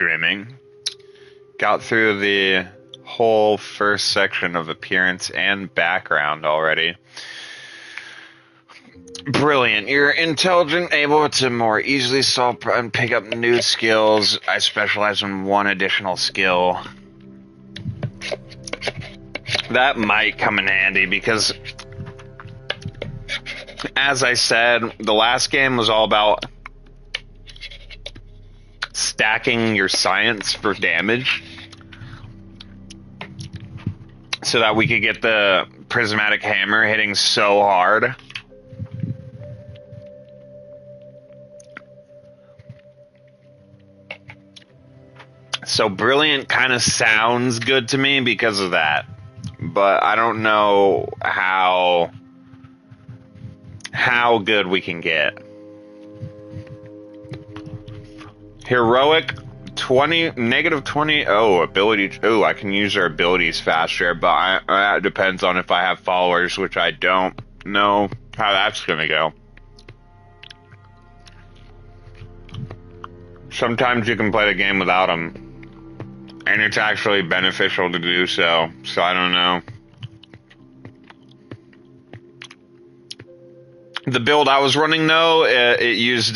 Dreaming. Got through the whole first section of appearance and background already. Brilliant. You're intelligent, able to more easily solve and pick up new skills. I specialize in one additional skill. That might come in handy because, as I said, the last game was all about stacking your science for damage so that we could get the prismatic hammer hitting so hard. So Brilliant kind of sounds good to me because of that. But I don't know how good we can get. Heroic 20, negative 20. Oh, ability. Oh, I can use our abilities faster, but that depends on if I have followers, which I don't know how that's going to go. Sometimes you can play the game without them. And it's actually beneficial to do so. So I don't know. The build I was running, though, it used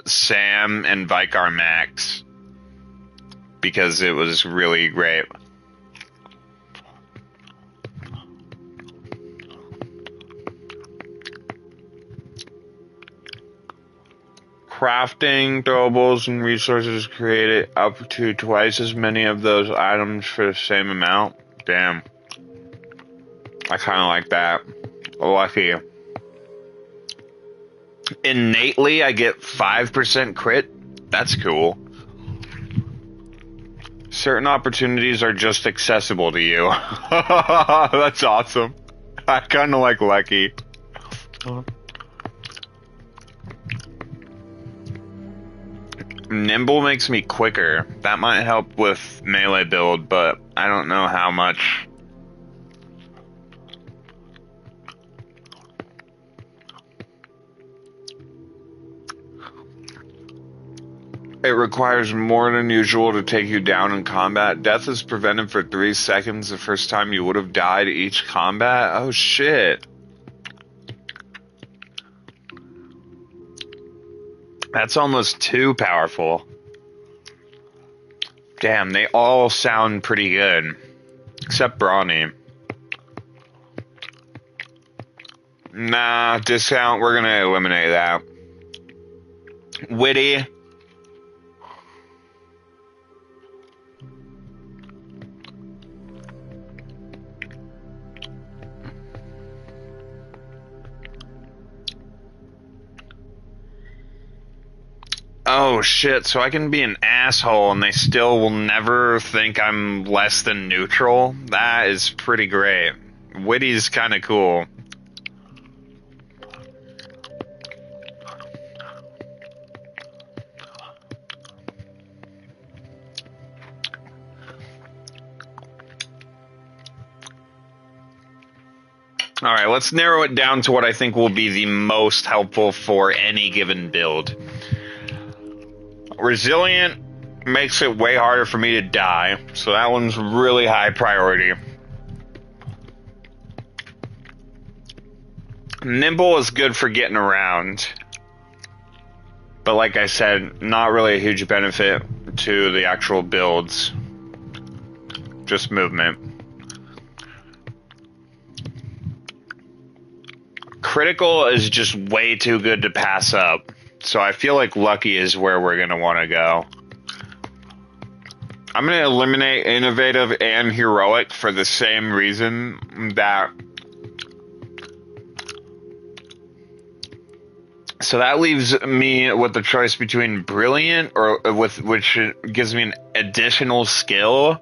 Sam and Vicar Max. Because it was really great. Crafting, throwables, and resources created up to twice as many of those items for the same amount. Damn. I kind of like that. Lucky. Innately, I get 5% crit. That's cool. Certain opportunities are just accessible to you. That's awesome. I kind of like Lucky. Nimble makes me quicker. That might help with melee build, but I don't know how much. It requires more than usual to take you down in combat. Death is prevented for 3 seconds the first time you would have died each combat. Oh shit. That's almost too powerful. Damn, they all sound pretty good. Except Brawny. Nah, discount, we're gonna eliminate that. Witty. Oh shit, so I can be an asshole and they still will never think I'm less than neutral? That is pretty great. Witty's kinda cool. Alright, let's narrow it down to what I think will be the most helpful for any given build. Resilient makes it way harder for me to die, so that one's really high priority. Nimble is good for getting around, but like I said, not really a huge benefit to the actual builds. Just movement. Critical is just way too good to pass up. So I feel like Lucky is where we're going to want to go. I'm going to eliminate Innovative and Heroic for the same reason that... So that leaves me with the choice between Brilliant, or which gives me an additional skill.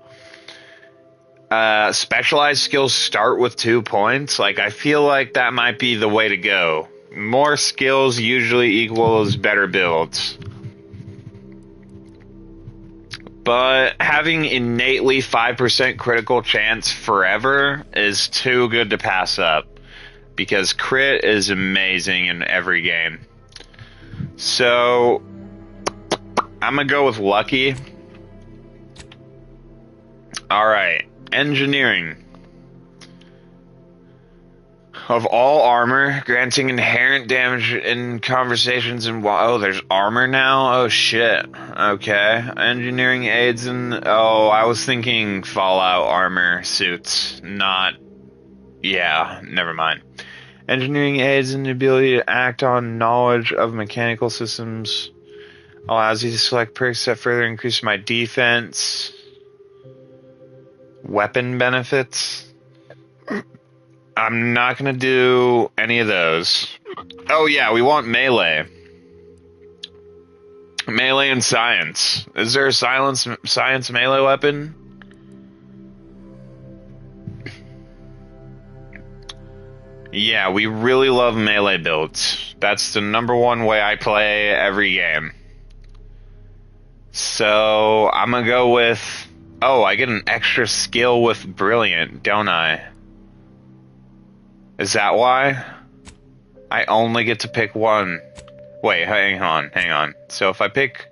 Specialized skills start with 2 points. Like, I feel like that might be the way to go. More skills usually equals better builds. But having innately 5% critical chance forever is too good to pass up. Because crit is amazing in every game. So, I'm gonna go with Lucky. Alright. Engineering. Of all armor, granting inherent damage in conversations and oh, there's armor now? Oh shit. Okay. Engineering aids in oh, I was thinking Fallout armor suits, not yeah, never mind. Engineering aids in the ability to act on knowledge of mechanical systems. Allows you to select perks that further increase my defense. Weapon benefits. I'm not gonna do any of those. Oh yeah, we want melee. Melee and science. Is there a science melee weapon? Yeah, we really love melee builds. That's the #1 way I play every game. So, I'm gonna go with... Oh, I get an extra skill with Brilliant, don't I? Is that why? I only get to pick one. Wait, hang on. So if I pick...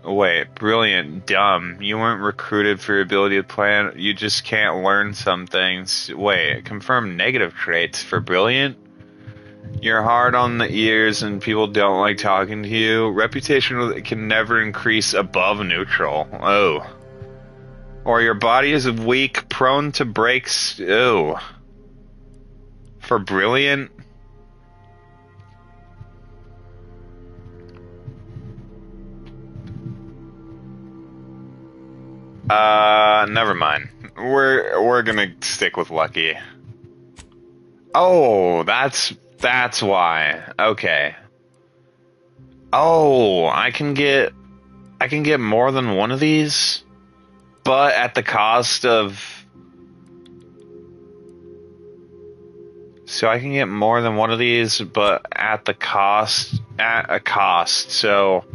wait, Brilliant, dumb. You weren't recruited for your ability to plan. You just can't learn some things. Wait, confirm negative traits for Brilliant? You're hard on the ears and people don't like talking to you. Reputation can never increase above neutral. Oh. Or your body is weak, prone to breaks. Ew. For Brilliant? Never mind. We're gonna stick with Lucky. Oh, that's why. Okay. Oh, I can get more than one of these, but at the cost of... So I can get more than one of these, but at a cost, so...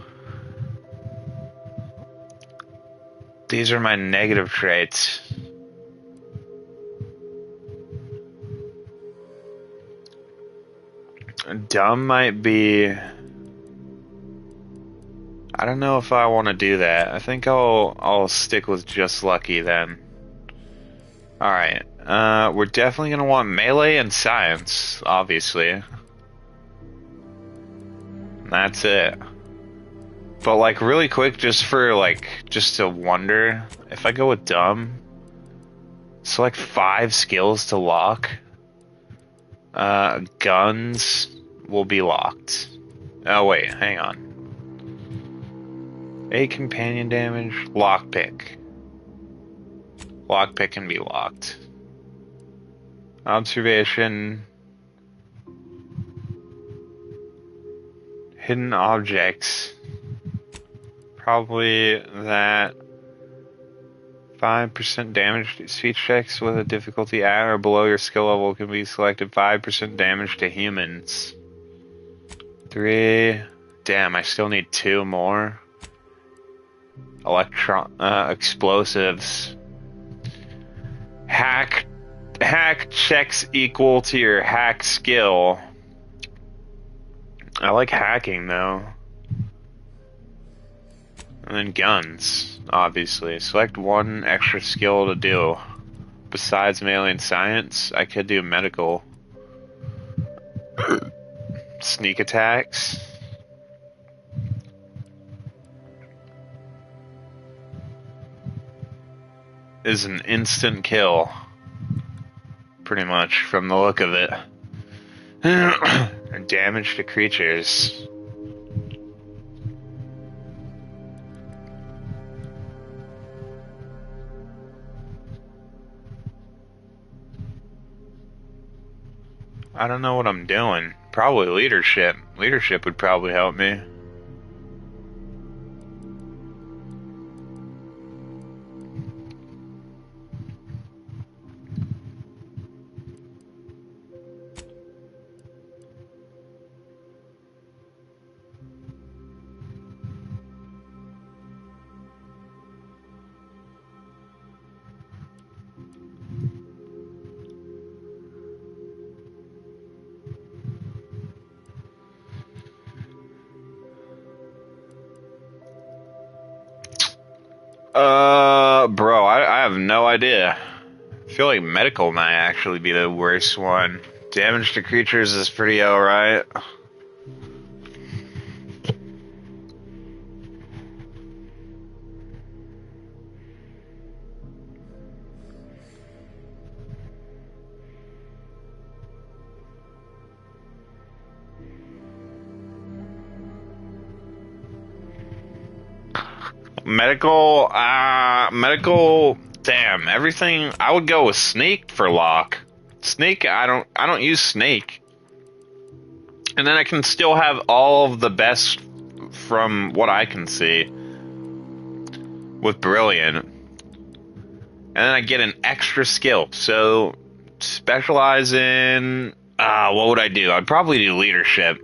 These are my negative traits. Dumb might be... I don't know if I want to do that. I think I'll stick with just Lucky then. Alright. We're definitely gonna want melee and science, obviously. That's it. But like really quick, just to wonder, if I go with dumb, select 5 skills to lock. Guns will be locked. Oh wait, hang on. 8 companion damage, lockpick. Lockpick can be locked. Observation. Hidden objects. Probably that 5% damage to speech checks with a difficulty at or below your skill level can be selected. 5% damage to humans. 3. Damn, I still need 2 more. Explosives. Hack checks equal to your hack skill. I like hacking though. And then guns, obviously. Select 1 extra skill to do. Besides melee and science, I could do medical. Sneak attacks. Is an instant kill. Pretty much, from the look of it. Damage to creatures. I don't know what I'm doing. Probably leadership. Leadership would probably help me. Bro, I have no idea. I feel like medical might actually be the worst one. Damage to creatures is pretty alright. Medical, damn, everything, I would go with Sneak for lock. Sneak, I don't use Sneak. And then I can still have all of the best from what I can see with Brilliant. And then I get an extra skill. So, specialize in, what would I do? I'd probably do Leadership.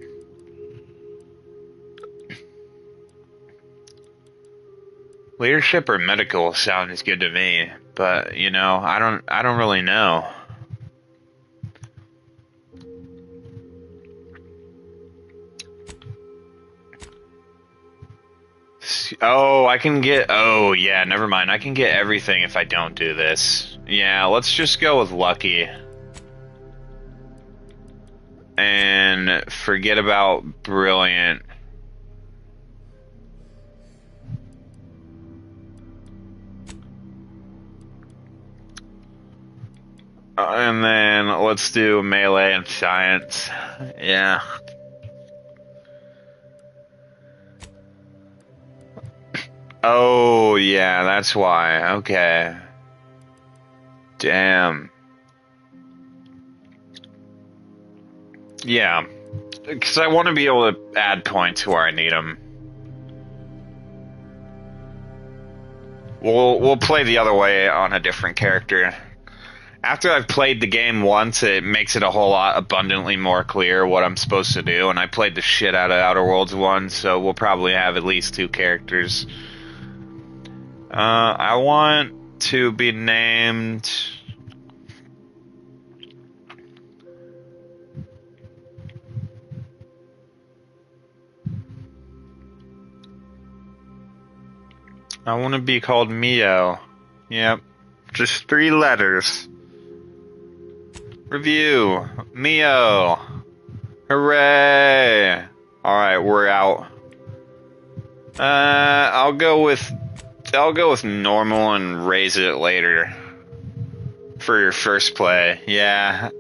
Leadership or medical sounds good to me, but you know, I don't really know. Oh, I can get, oh yeah, never mind. I can get everything if I don't do this. Yeah, let's just go with Lucky. And forget about Brilliant. And then let's do melee and science. Yeah. Oh, yeah, that's why. Okay. Damn. Yeah. Because I want to be able to add points where I need them. We'll play the other way on a different character. After I've played the game once, it makes it a whole lot abundantly more clear what I'm supposed to do, and I played the shit out of Outer Worlds 1, so we'll probably have at least 2 characters. I want to be named... I want to be called Mio. Yep. Just 3 letters. Review. Mio. Hooray. Alright, we're out. I'll go with normal and raise it later. For your first play. Yeah.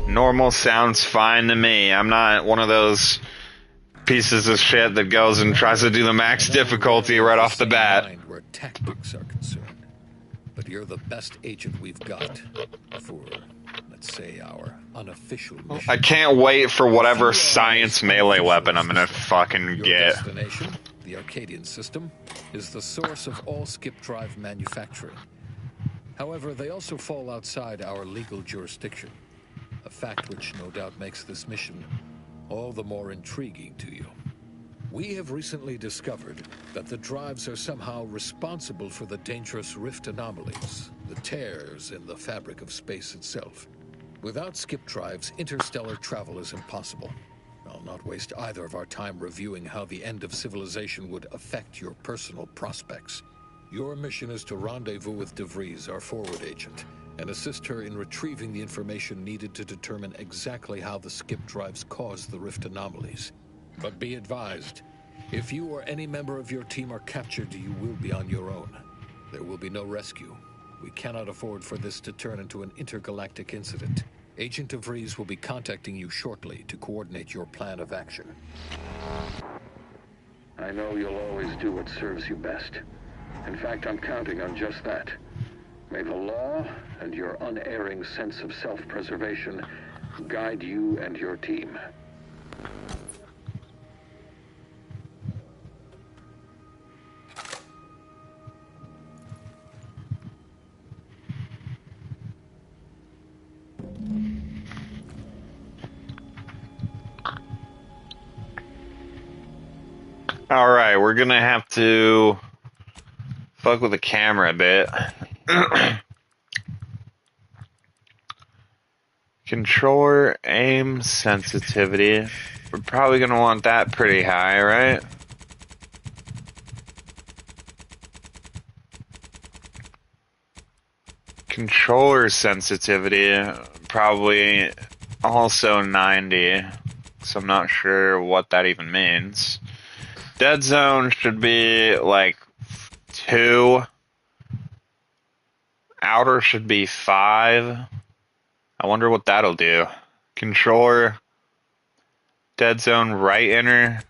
Normal sounds fine to me. I'm not one of those pieces of shit that goes and tries to do the max difficulty right off the bat. Where tactics are concerned. But you're the best agent we've got for, let's say, our unofficial mission. I can't wait for whatever science melee weapon I'm gonna fucking your get. Destination, the Arcadian system, is the source of all skip drive manufacturing. However, they also fall outside our legal jurisdiction, a fact which no doubt makes this mission all the more intriguing to you. We have recently discovered that the drives are somehow responsible for the dangerous rift anomalies, the tears in the fabric of space itself. Without skip drives, interstellar travel is impossible. I'll not waste either of our time reviewing how the end of civilization would affect your personal prospects. Your mission is to rendezvous with DeVries, our forward agent, and assist her in retrieving the information needed to determine exactly how the skip drives cause the rift anomalies. But be advised, if you or any member of your team are captured, you will be on your own. There will be no rescue. We cannot afford for this to turn into an intergalactic incident. Agent DeVries will be contacting you shortly to coordinate your plan of action. I know you'll always do what serves you best. In fact, I'm counting on just that. May the law and your unerring sense of self-preservation guide you and your team. Alright, we're gonna have to fuck with the camera a bit. Controller aim sensitivity. We're probably gonna want that pretty high, right? Controller sensitivity, probably also 90. So I'm not sure what that even means. Dead zone should be like 2. Outer should be 5. I wonder what that'll do. Controller, dead zone, right inner.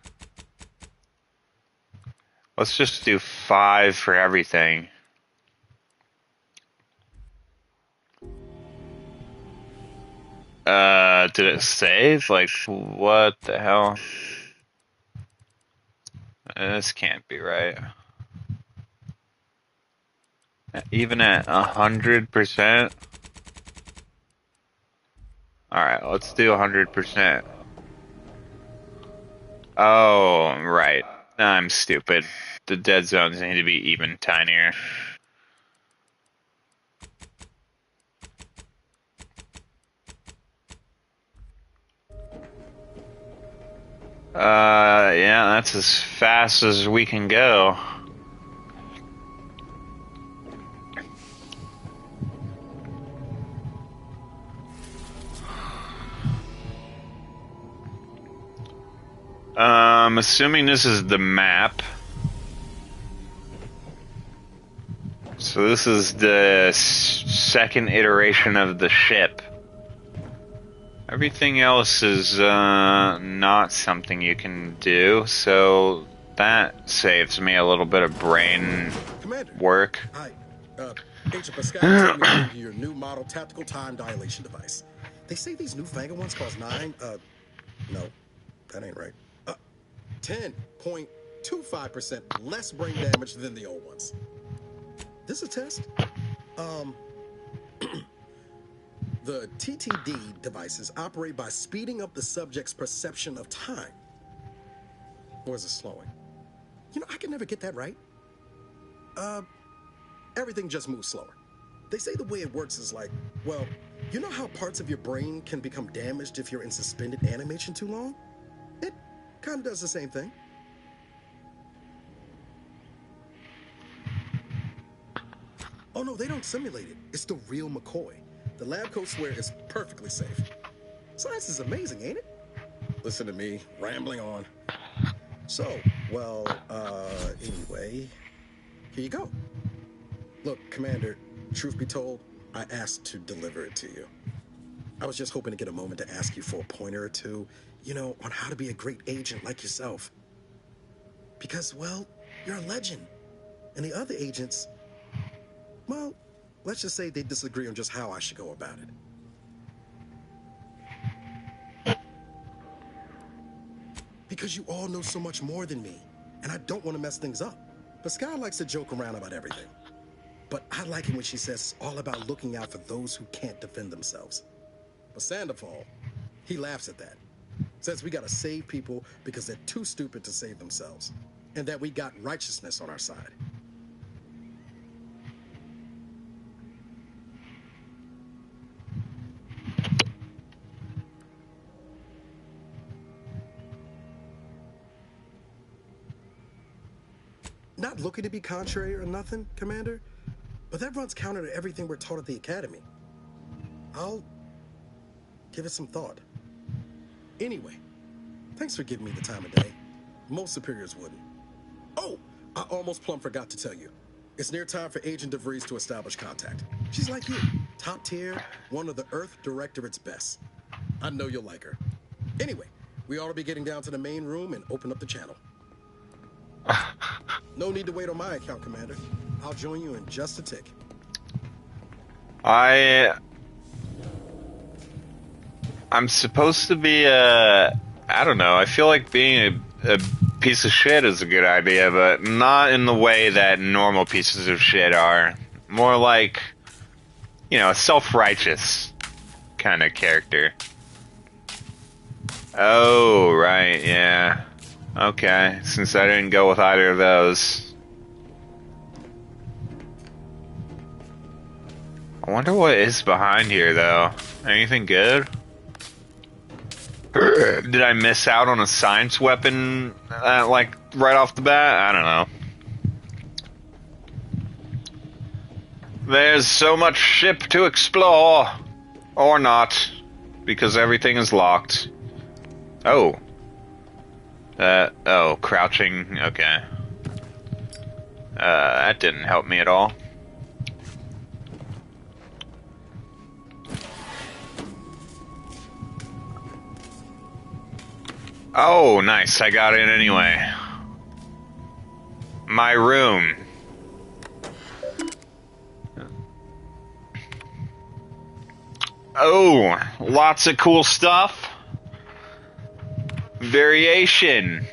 Let's just do 5 for everything. Did it save? Like, what the hell? This can't be right. Even at 100%? Alright, let's do 100%. Oh, right. I'm stupid. The dead zones need to be even tinier. Yeah, that's as fast as we can go. I'm assuming this is the map. So this is the second iteration of the ship. Everything else is not something you can do, so that saves me a little bit of brain Commander, work. Hi, Agent Pascal told me to bring you your new model tactical time dilation device. They say these newfangled ones cost no, that ain't right. 10.25% less brain damage than the old ones. This is a test. The TTD devices operate by speeding up the subject's perception of time. Or is it slowing? You know, I can never get that right. Everything just moves slower. They say the way it works is like, well, you know how parts of your brain can become damaged if you're in suspended animation too long? It kind of does the same thing. Oh no, they don't simulate it. It's the real McCoy. The lab coats swear it's perfectly safe. Science is amazing, ain't it? Listen to me, rambling on. So, well, anyway, here you go. Look, Commander, truth be told, I asked to deliver it to you. I was just hoping to get a moment to ask you for a pointer or two, you know, on how to be a great agent like yourself. Because, well, you're a legend. And the other agents, well, let's just say they disagree on just how I should go about it. Because you all know so much more than me, and I don't want to mess things up. Pascal likes to joke around about everything. But I like it when she says it's all about looking out for those who can't defend themselves. But Sandoval, he laughs at that. Says we gotta save people because they're too stupid to save themselves. And that we got righteousness on our side. Not looking to be contrary or nothing, Commander, but that runs counter to everything we're taught at the Academy. I'll give it some thought. Anyway, thanks for giving me the time of day. Most superiors wouldn't. Oh, I almost plumb forgot to tell you. It's near time for Agent DeVries to establish contact. She's like you, top tier, one of the Earth Directorate's best. I know you'll like her. Anyway, we ought to be getting down to the main room and open up the channel. No need to wait on my account, Commander. I'll join you in just a tick. I'm supposed to be I don't know, I feel like being a piece of shit is a good idea, but not in the way that normal pieces of shit are. More like, you know, a self-righteous kind of character. Oh, right, yeah. Okay, since I didn't go with either of those. I wonder what is behind here, though. Anything good? Did I miss out on a science weapon, like, right off the bat? I don't know. There's so much ship to explore. Or not. Because everything is locked. Oh. Oh, crouching. Okay. That didn't help me at all. Oh, nice. I got it anyway. My room. Oh, lots of cool stuff. Variation.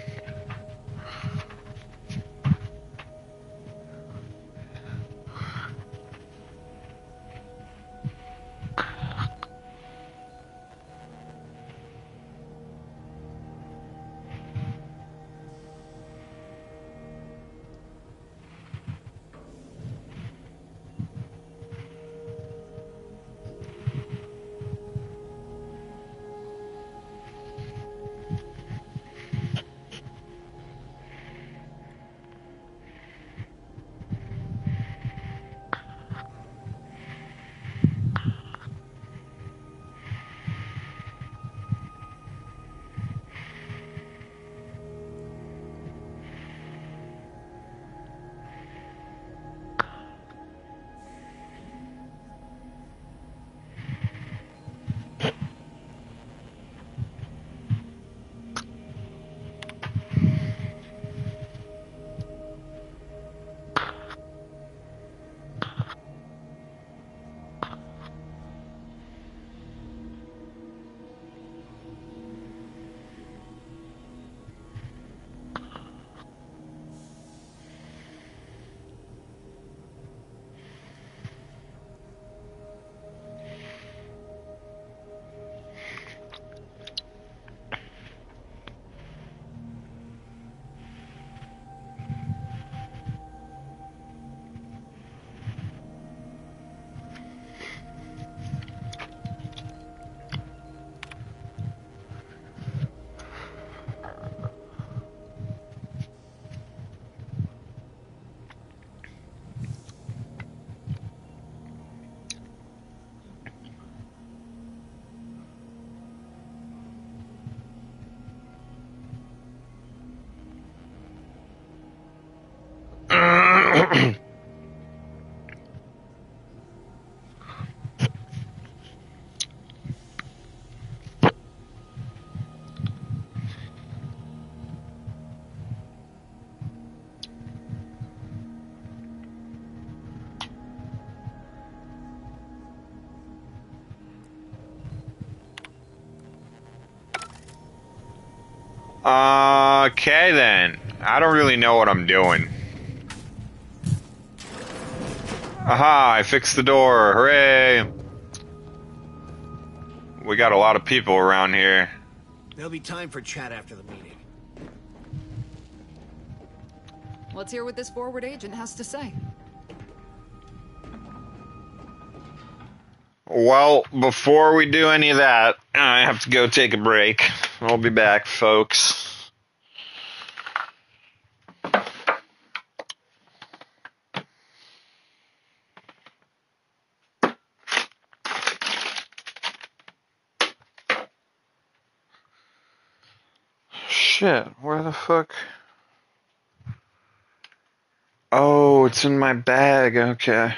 Okay then. I don't really know what I'm doing. Aha, I fixed the door. Hooray! We got a lot of people around here. There'll be time for chat after the meeting. Let's hear what this forward agent has to say. Well, before we do any of that, I have to go take a break. I'll be back, folks. Shit, where the fuck? Oh, it's in my bag, okay.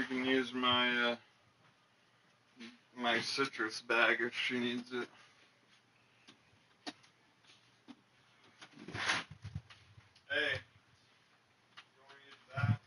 can use my my citrus bag if she needs it. Hey, you want to use that?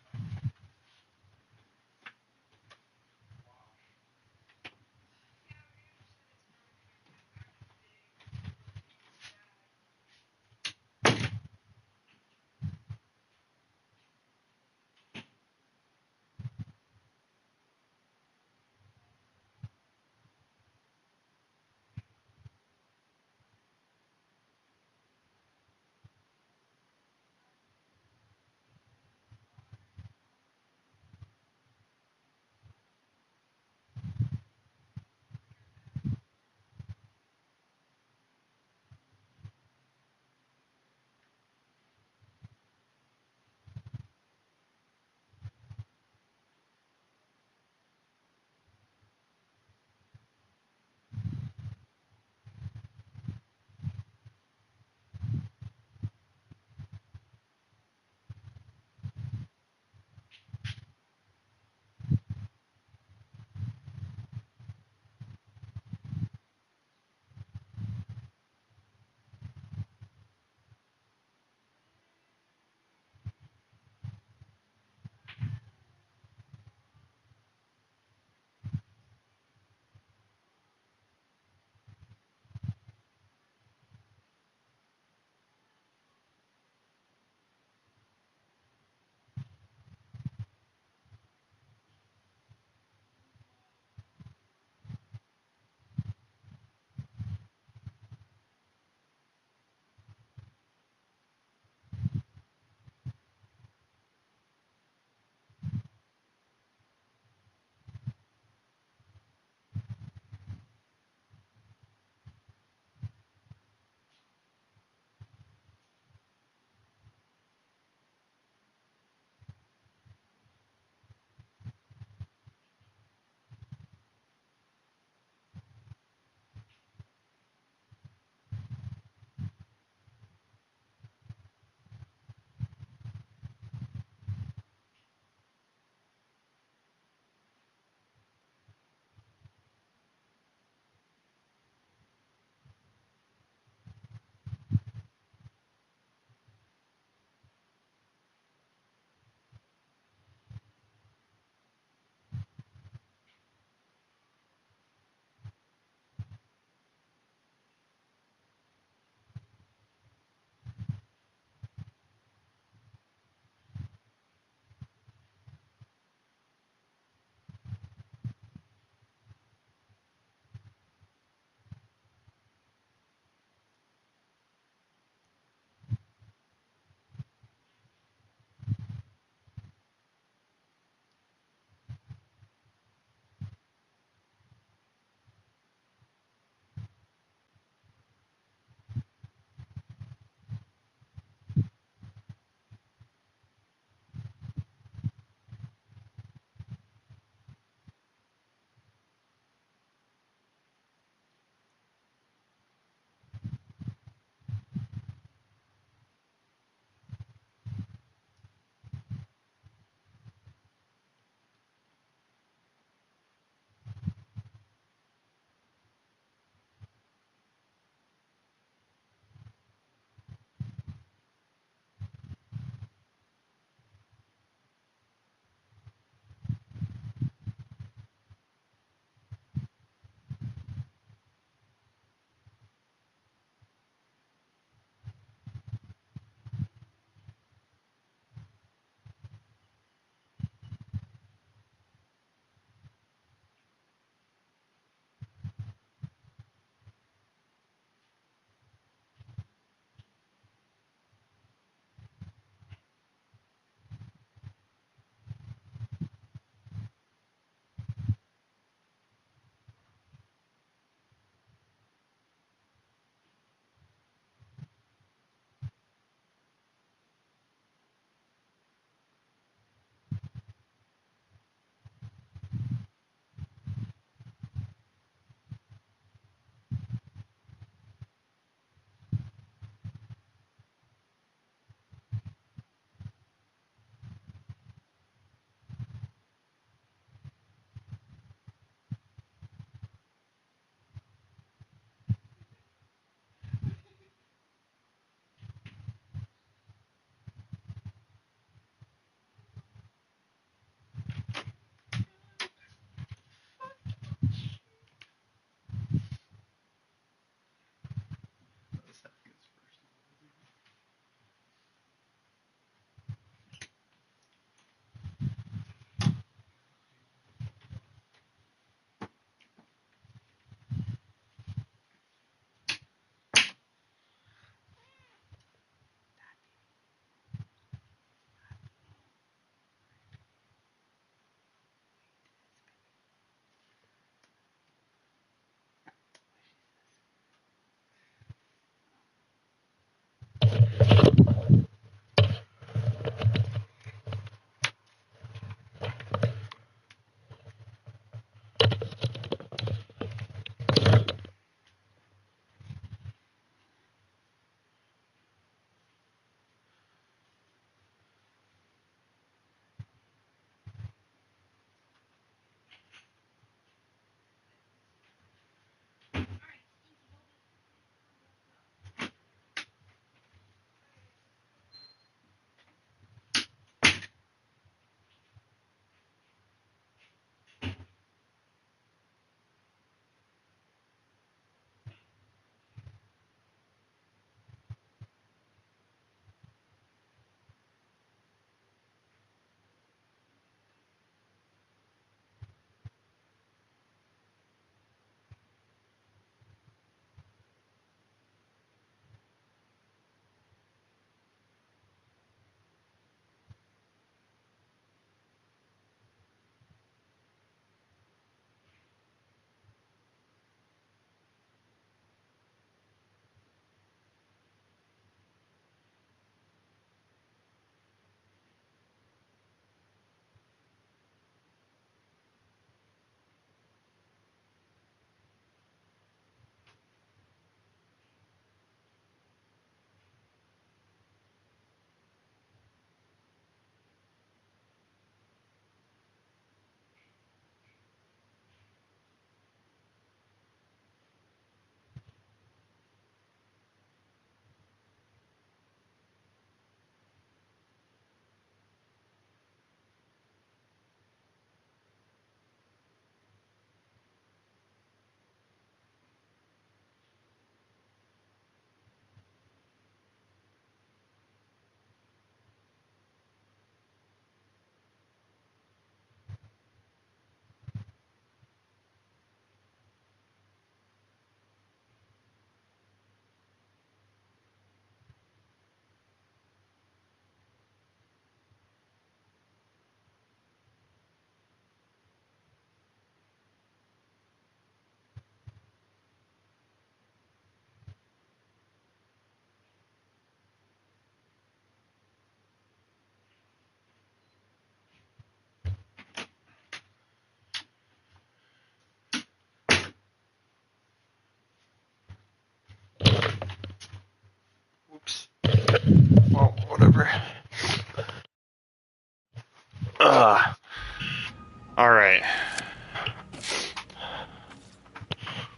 Alright.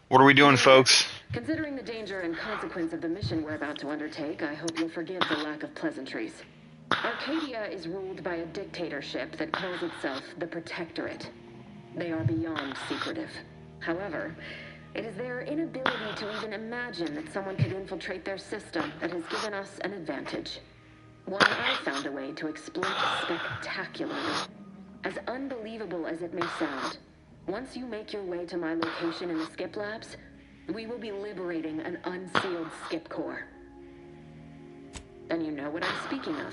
What are we doing, folks? Considering the danger and consequence of the mission we're about to undertake, I hope you'll forgive the lack of pleasantries. Arcadia is ruled by a dictatorship that calls itself the Protectorate. They are beyond secretive. However, it is their inability to even imagine that someone could infiltrate their system that has given us an advantage. One I found a way to exploit spectacularly. As unbelievable as it may sound, once you make your way to my location in the Skip Labs, we will be liberating an unsealed Skip core. Then you know what I'm speaking of.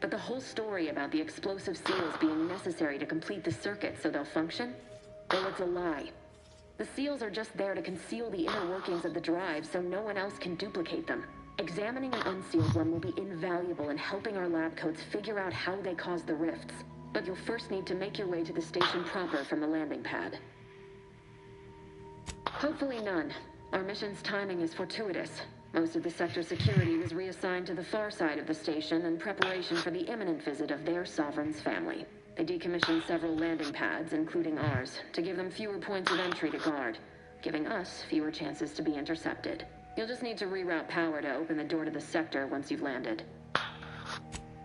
But the whole story about the explosive seals being necessary to complete the circuit so they'll function? Well, it's a lie. The seals are just there to conceal the inner workings of the drive so no one else can duplicate them. Examining an unsealed one will be invaluable in helping our lab coats figure out how they cause the rifts. But you'll first need to make your way to the station proper from the landing pad. Hopefully none. Our mission's timing is fortuitous. Most of the sector security was reassigned to the far side of the station in preparation for the imminent visit of their sovereign's family. They decommissioned several landing pads, including ours, to give them fewer points of entry to guard, giving us fewer chances to be intercepted. You'll just need to reroute power to open the door to the sector once you've landed.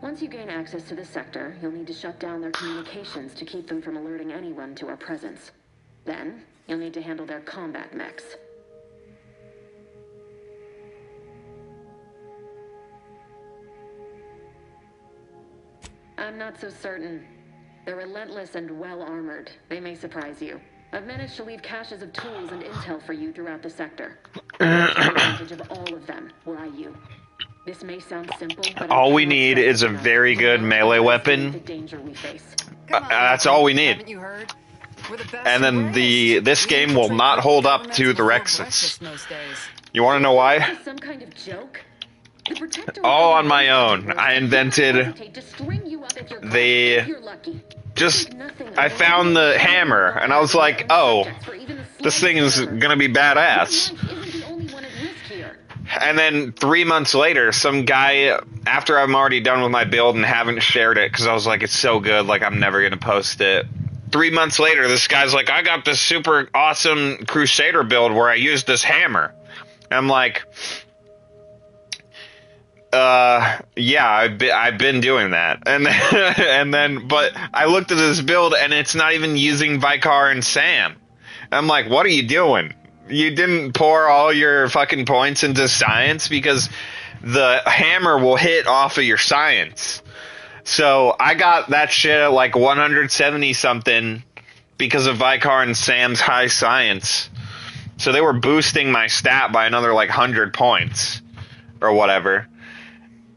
Once you gain access to the sector, you'll need to shut down their communications to keep them from alerting anyone to our presence. Then, you'll need to handle their combat mechs. I'm not so certain. They're relentless and well-armored. They may surprise you. I've managed to leave caches of tools and intel for you throughout the sector. I'll take advantage of all of them, were I you. This may sound simple, but all we need is a very good melee weapon. The danger we face. That's all we need. Haven't you heard? We're the best And then and this brightest. game We will not infiltrate hold up governments to the before Rexus. breakfast most days. You want to know why? Is this some kind of joke? The Protectorate All on my own. I invented to string you up if you're caught, the- if you're lucky. Just, I found the hammer, and I was like, oh, this thing is gonna be badass. And then 3 months later, some guy, after I'm already done with my build and haven't shared it, because I was like, it's so good, like, I'm never gonna post it. 3 months later, this guy's like, I got this super awesome Crusader build where I used this hammer. And I'm like, yeah, I've been doing that. And then, but I looked at this build and it's not even using Vicar and Sam. I'm like, what are you doing? You didn't pour all your fucking points into science, because the hammer will hit off of your science. So I got that shit at like 170 something because of Vicar and Sam's high science. So they were boosting my stat by another like 100 points or whatever.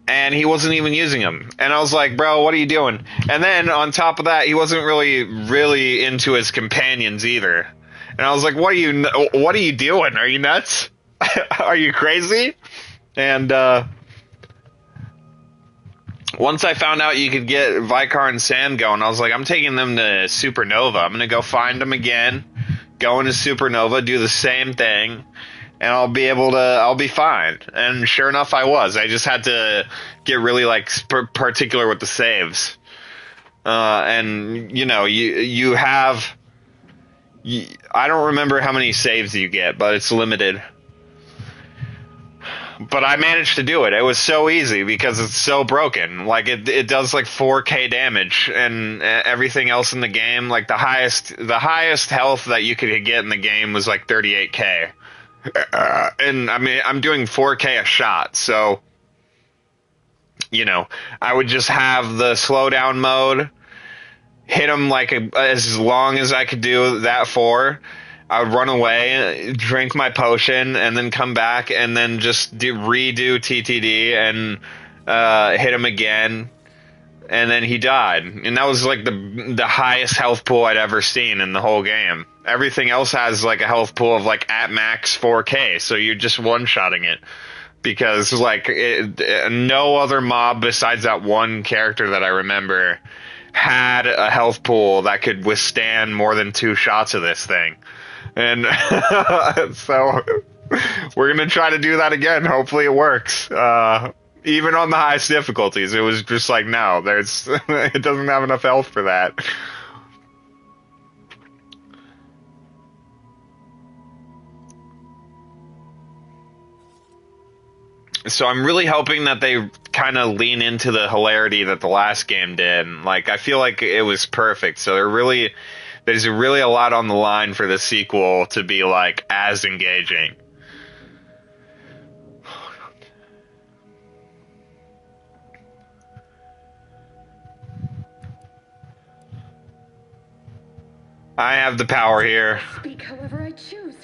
And he wasn't even using them. And I was like, bro, what are you doing? And then on top of that, he wasn't really into his companions either. And I was like, what are you doing? Are you nuts? Are you crazy? And once I found out you could get Vicar and Sam going, I was like, I'm taking them to Supernova. I'm going to go find them again, go into Supernova, do the same thing, and I'll be fine. And sure enough, I was. I just had to get really like particular with the saves. And you know, you have, I don't remember how many saves you get, but it's limited. But I managed to do it. It was so easy because it's so broken. Like it does like 4k damage, and everything else in the game, like the highest health that you could get in the game was like 38k. And I mean, I'm doing 4k a shot, so you know, I would just have the slowdown mode, hit him like as long as I could do that for. I would run away, drink my potion, and then come back and then just redo TTD and hit him again, and then he died. And that was like the highest health pool I'd ever seen in the whole game. Everything else has like a health pool of like at max 4k, so you're just one-shotting it. Because like no other mob besides that one character that I remember had a health pool that could withstand more than 2 shots of this thing. And so we're going to try to do that again. Hopefully it works. Even on the highest difficulties, it was just like, no, it doesn't have enough health for that. So I'm really hoping that they kind of lean into the hilarity that the last game did. Like, I feel like it was perfect. So there's really a lot on the line for the sequel to be like as engaging. I have the power here. Speak however I choose.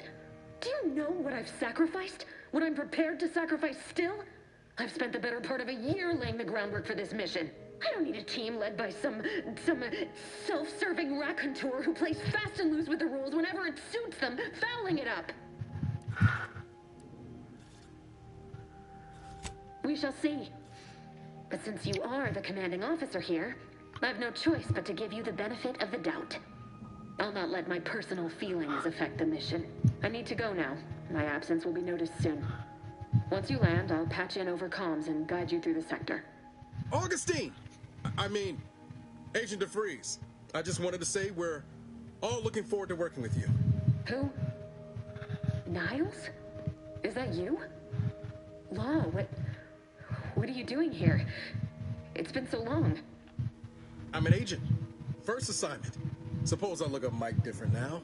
Do you know what I've sacrificed? What I'm prepared to sacrifice still? I've spent the better part of a year laying the groundwork for this mission. I don't need a team led by some self-serving raconteur who plays fast and loose with the rules whenever it suits them, fouling it up. We shall see. But since you are the commanding officer here, I've no choice but to give you the benefit of the doubt. I'll not let my personal feelings affect the mission. I need to go now. My absence will be noticed soon. Once you land, I'll patch in over comms and guide you through the sector. Augustine! I mean, Agent DeFreeze. I just wanted to say we're all looking forward to working with you. Who? Niles? Is that you? Law, what are you doing here? It's been so long. I'm an agent. First assignment. Suppose I look up Mike different now.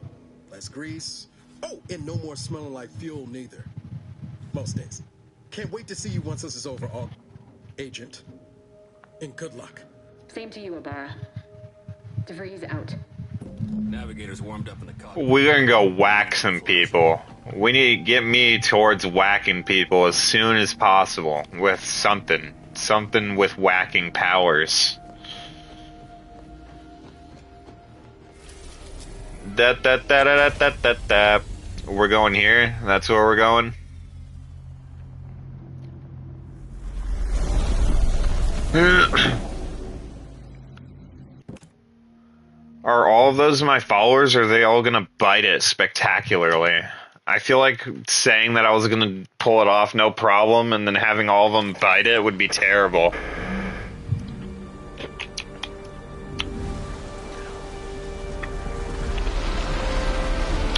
Less grease. Oh, and no more smelling like fuel neither. Most days. Can't wait to see you once this is over, Agent. And good luck. Same to you, Ibarra. DeVries out. Navigator's warmed up in the cockpit. We're gonna go whack some people. We need to get me towards whacking people as soon as possible with something. Something with whacking powers. We're going here. That's where we're going. Are all of those my followers, or are they all gonna bite it spectacularly? I feel like saying that I was gonna pull it off no problem and then having all of them bite it would be terrible.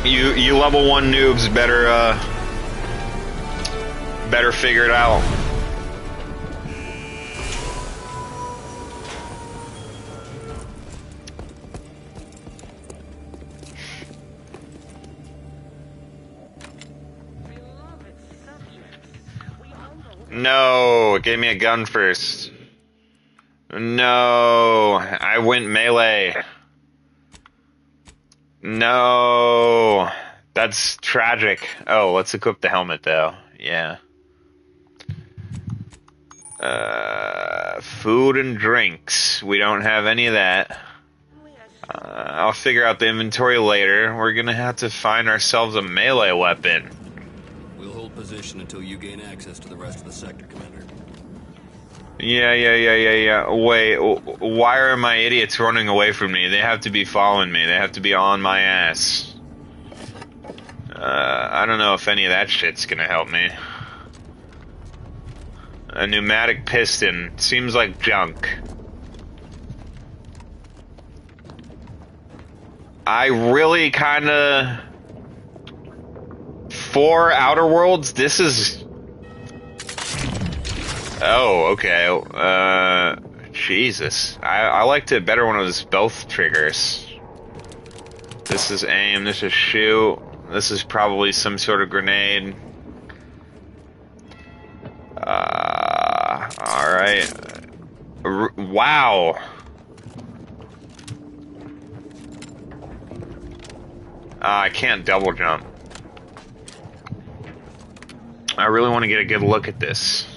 You level 1 noobs better figure it out. No, give me a gun first. No, I went melee. No, that's tragic. Oh, let's equip the helmet though. Yeah. Food and drinks. We don't have any of that. I'll figure out the inventory later. We're gonna have to find ourselves a melee weapon. We'll hold position until you gain access to the rest of the sector, Commander. Yeah. Wait, why are my idiots running away from me? They have to be following me. They have to be on my ass. I don't know if any of that shit's gonna help me. A pneumatic piston. Seems like junk. I really kinda... For Outer Worlds, this is... Oh, okay. Jesus. I liked it better when it was both triggers. This is aim, this is shoot. This is probably some sort of grenade. Alright. Wow. I can't double jump. I really want to get a good look at this.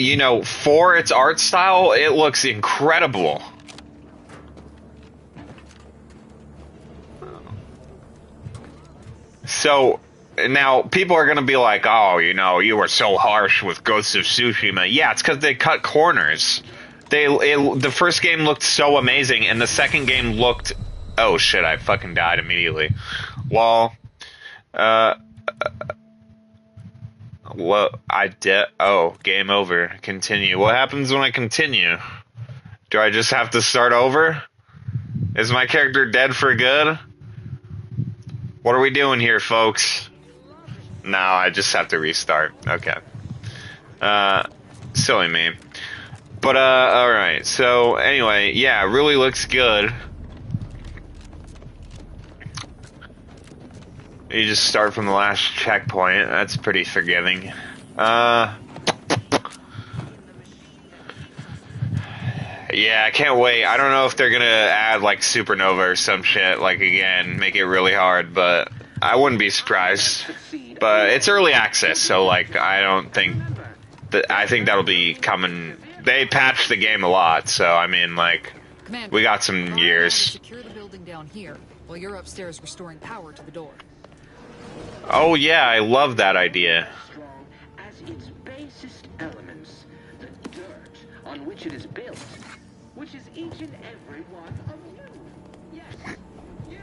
You know, for its art style, it looks incredible. So, now, people are gonna be like, oh, you know, you were so harsh with Ghost of Tsushima. Yeah, it's because they cut corners. The first game looked so amazing, and the second game looked... Oh, shit, I fucking died immediately. Lol. Well, oh, game over. Continue. What happens when I continue? Do I just have to start over? Is my character dead for good? What are we doing here, folks? No, I just have to restart. Okay. Silly me. But, alright. So, anyway, yeah, it really looks good. You just start from the last checkpoint. That's pretty forgiving. Yeah, I can't wait. I don't know if they're gonna add, like, Supernova or some shit, like, again, make it really hard, but I wouldn't be surprised. But it's early access, so, like, I don't think that, I think that'll be coming. They patched the game a lot, so, I mean, like, Commander, we got some years. Secure the building down here while you're upstairs restoring power to the door. Oh, yeah, I love that idea. Strong as its basest elements, the dirt on which it is built, which is each and every one of you. Yes, you.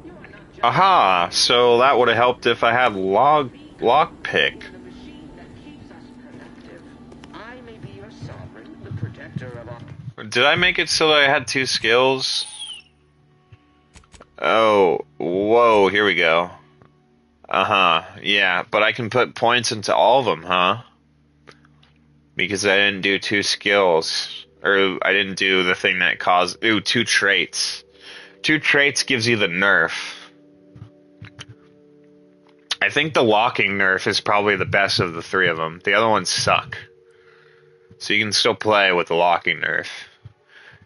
You are not just Aha, so that would have helped if I had lockpick. the machine that keeps us productive. I may be your sovereign, the protector of our... Did I make it so that I had 2 skills? Oh, whoa, here we go. Uh-huh, yeah, but I can put points into all of them, huh? Because I didn't do 2 skills. Or I didn't do the thing that caused... Ooh, 2 traits. 2 traits gives you the nerf. I think the locking nerf is probably the best of the 3 of them. The other ones suck. So you can still play with the locking nerf.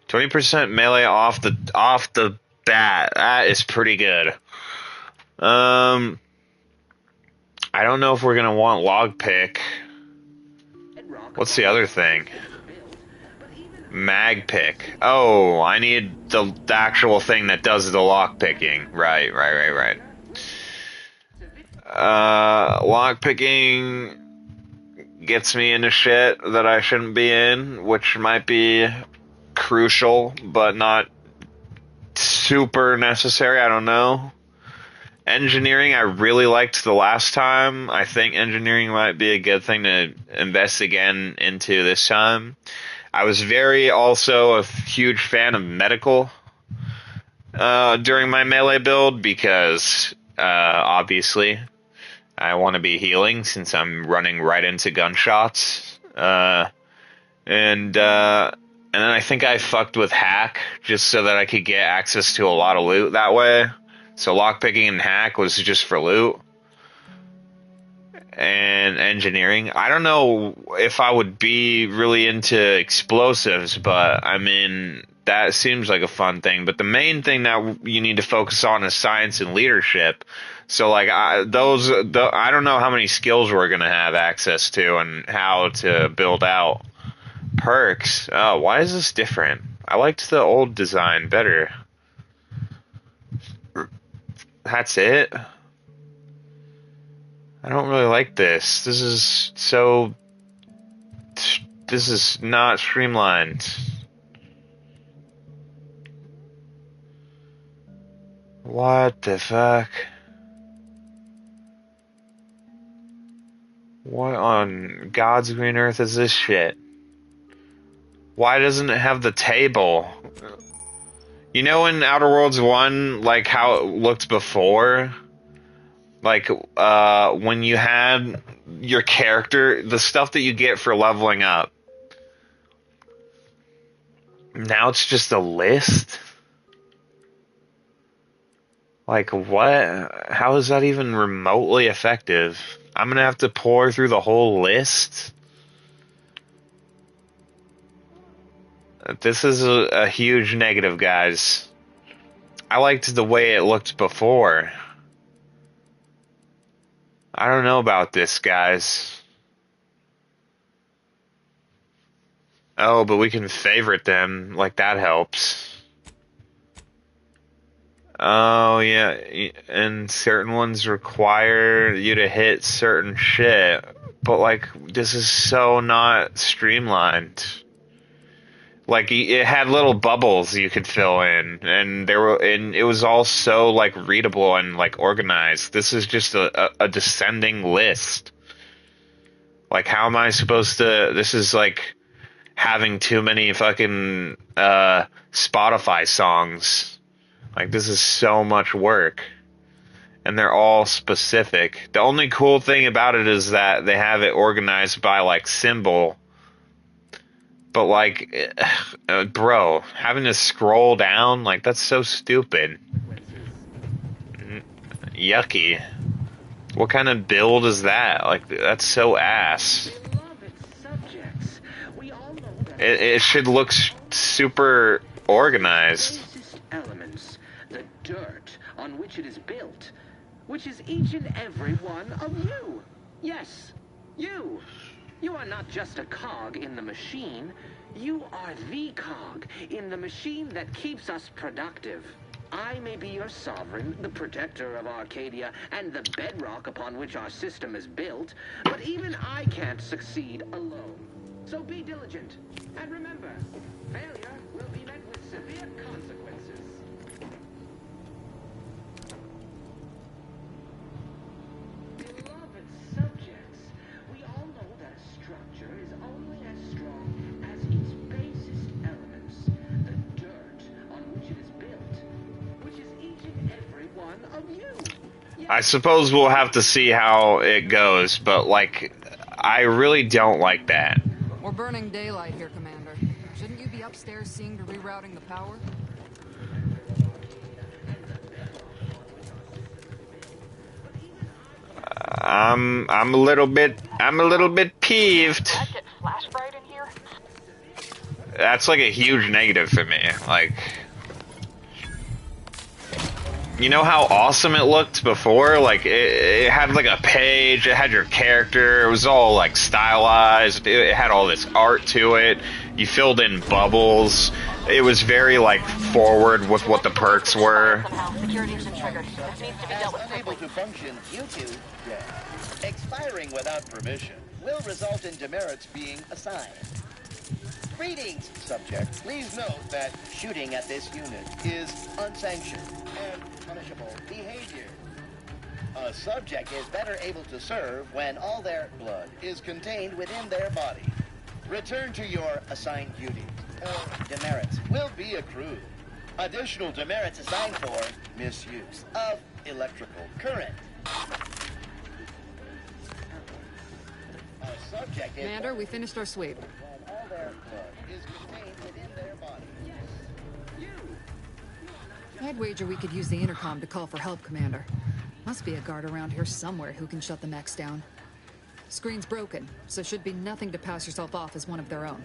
20% melee off the bat. That is pretty good. I don't know if we're gonna want lockpick. What's the other thing? Mag pick. Oh, I need the actual thing that does the lock picking. Right. Lock picking gets me into shit that I shouldn't be in, which might be crucial, but not super necessary. I don't know. Engineering, I really liked the last time. I think engineering might be a good thing to invest again into this time. I was also a huge fan of medical during my melee build because, obviously, I want to be healing since I'm running right into gunshots. And then I think I fucked with hack just so that I could get access to a lot of loot that way. So lockpicking and hack was just for loot. And engineering. I don't know if I would be really into explosives, but I mean, that seems like a fun thing. But the main thing that you need to focus on is science and leadership. So like I don't know how many skills we're going to have access to and how to build out perks. Oh, why is this different? I liked the old design better. That's it. I don't really like this. This is not streamlined. What the fuck? What on God's green earth is this shit? Why doesn't it have the table? You know in Outer Worlds 1, like how it looked before? Like, when you had your character, the stuff that you get for leveling up. Now it's just a list? Like, what? How is that even remotely effective? I'm gonna have to pour through the whole list? This is a huge negative, guys. I liked the way it looked before. I don't know about this, guys. Oh, but we can favorite them. Like, that helps. Oh, yeah. And certain ones require you to hit certain shit. But, like, this is so not streamlined. Like, it had little bubbles you could fill in, and it was all so, like, readable and, like, organized. This is just a descending list. Like, how am I supposed to... This is, like, having too many fucking, Spotify songs. Like, this is so much work. and they're all specific. The only cool thing about it is that they have it organized by like symbol. But like, bro, having to scroll down, like, that's so stupid. Yucky. What kind of build is that? Like, that's so ass. It should look super organized. Elements, the dirt on which it is built, which is each and every one of you. Yes, you. You are not just a cog in the machine. You are the cog in the machine that keeps us productive. I may be your sovereign, the protector of Arcadia, and the bedrock upon which our system is built, but even I can't succeed alone. So be diligent, and remember, failure will be met with severe consequences. Beloved subjects, we all know that a structure is only as strong as its basest elements, the dirt on which it is built, which is each and every one of you. I suppose we'll have to see how it goes, but, like, I really don't like that. We're burning daylight here, Commander. Shouldn't you be upstairs seeing to rerouting the power? I'm a little bit peeved. Flashbright in here? That's like a huge negative for me. Like, you know how awesome it looked before? Like, it had like a page, it had your character, it was all like stylized, it had all this art to it, you filled in bubbles, it was very like forward with what the perks were. Unable to function due to expiring without permission will result in demerits being assigned. Greetings, subject. Please note that shooting at this unit is unsanctioned and punishable behavior. A subject is better able to serve when all their blood is contained within their body. Return to your assigned duties, or demerits will be accrued. Additional demerits assigned for misuse of electrical current. A subject is Commander, we finished our sweep. when all their blood is contained within their body. I'd wager we could use the intercom to call for help, Commander. Must be a guard around here somewhere who can shut the mechs down. Screen's broken, so should be nothing to pass yourself off as one of their own.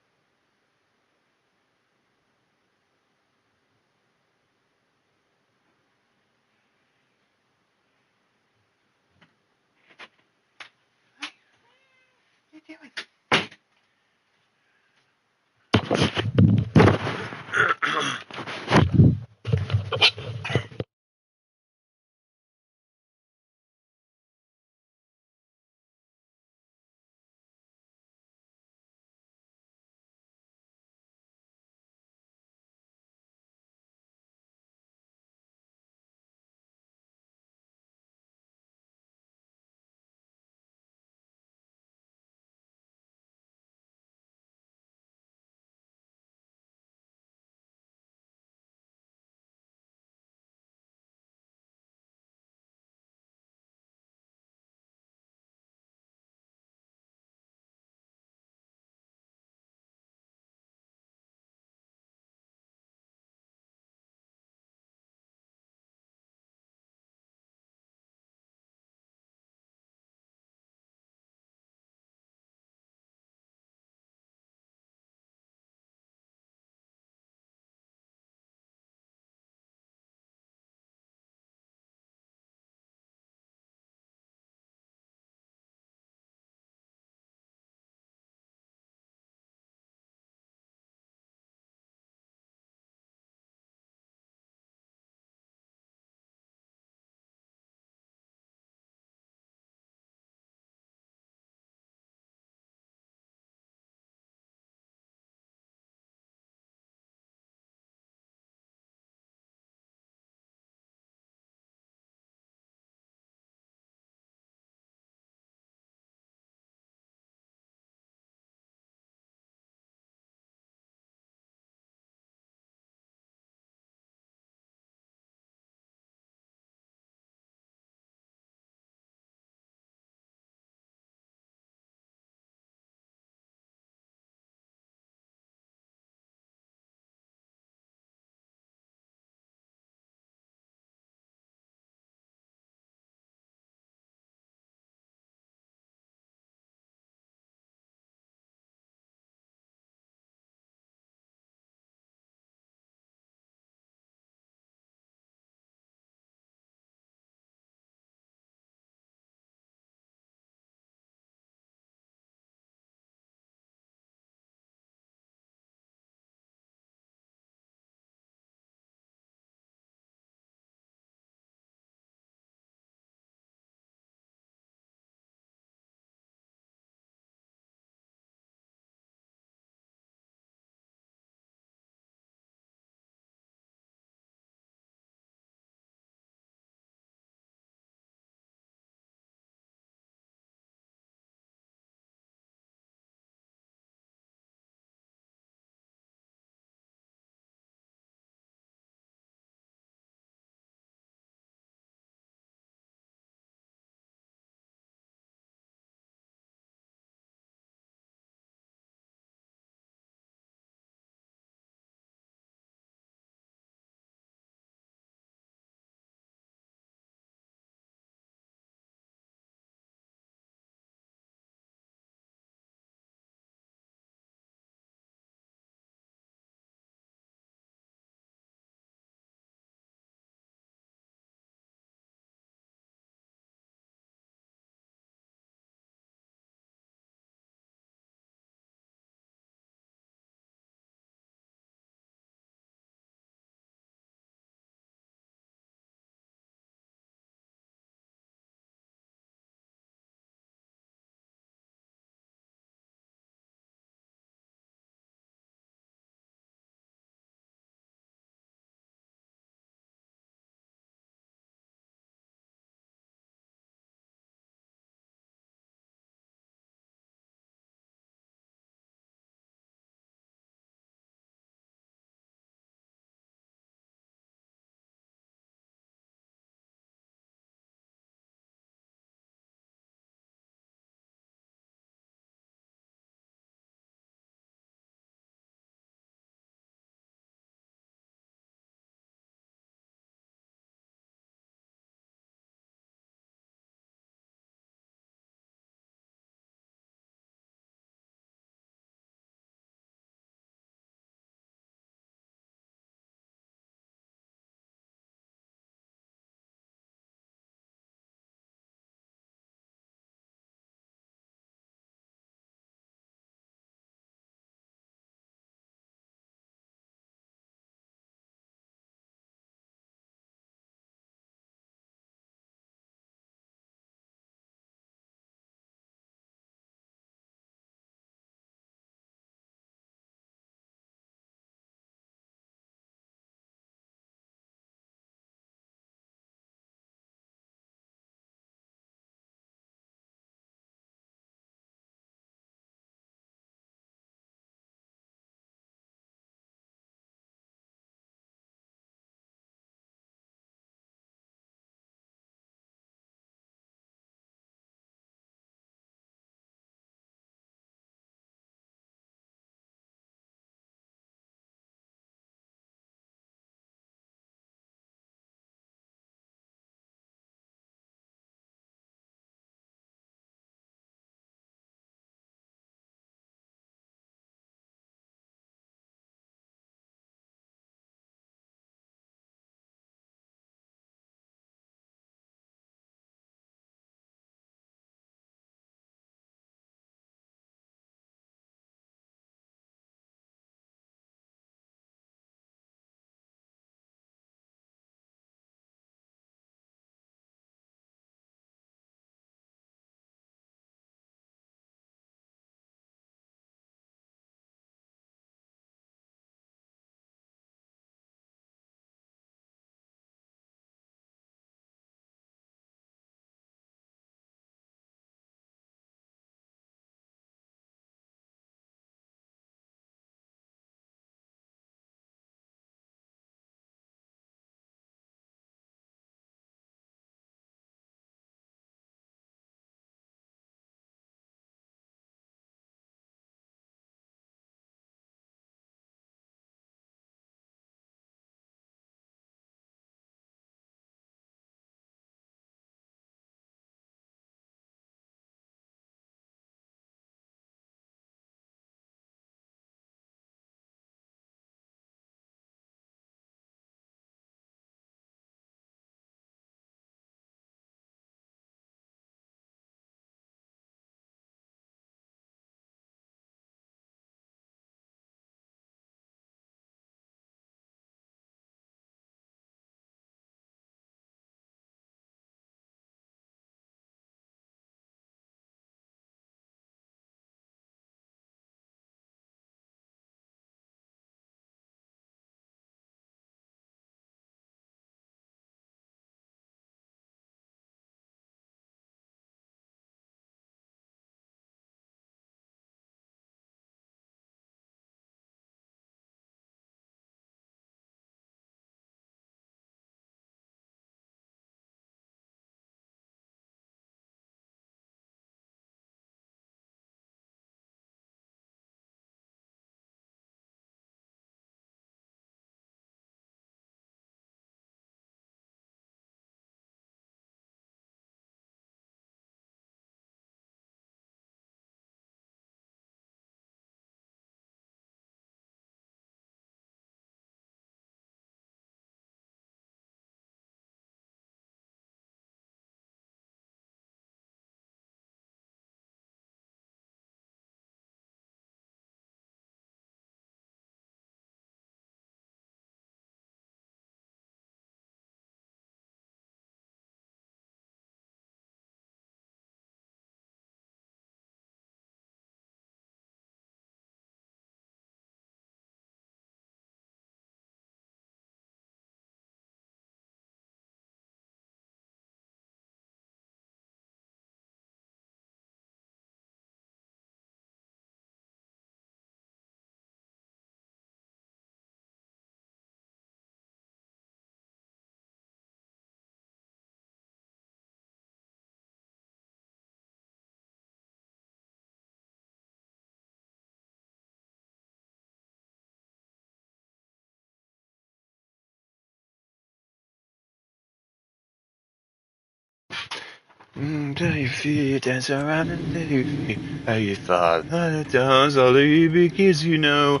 Do you feel you dance around and leave? How you fall on the dance all the because you know,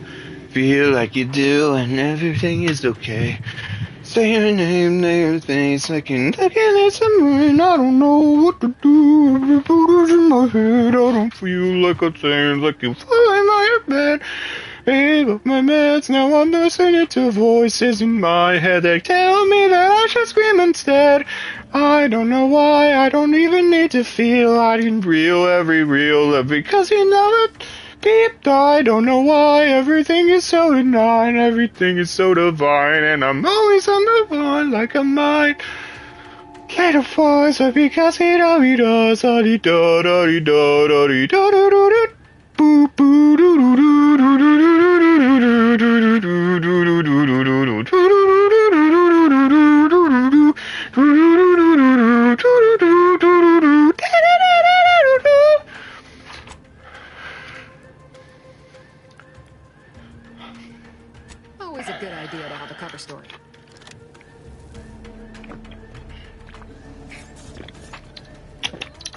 feel like you do and everything is okay. Say your name, name things like you're looking at someone. I don't know what to do. Every photo's in my head. I don't feel like a thing, like you fall in my bed. Gave up my meds, now I'm listening to voices in my head. They tell me that I should scream instead. I don't know why, I don't even need to feel. I can reel every because you know it. Deep, I don't know why, everything is so benign, everything is so divine, and I'm always on the run like a mine. Little voice, because he does, da-dee da, da-dee da, da-dee da, da-da-da. Boo boo doo doo doo doo doo doo doo doo doo doo doo doo. Always a good idea to have a cover story.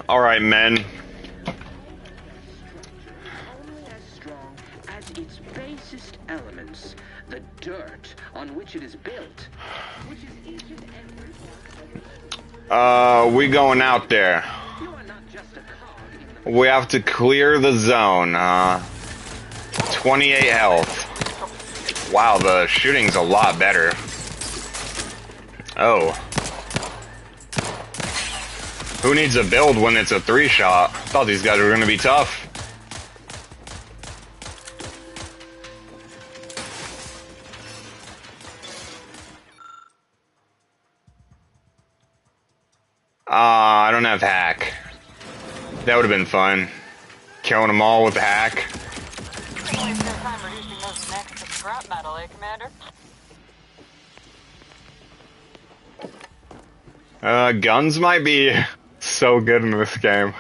All right, men. Only as strong as its basest elements, the dirt on which it is built, which is each and every We going out there. You are not just a cog in the We have to clear the zone. 28 health. Wow, the shooting's a lot better. Oh. Who needs a build when it's a 3-shot? Thought these guys were gonna be tough. I don't have hack. That would have been fun. Killing them all with hack. Waste no time reducing those necks to scrap metal, eh, Commander? Guns might be so good in this game.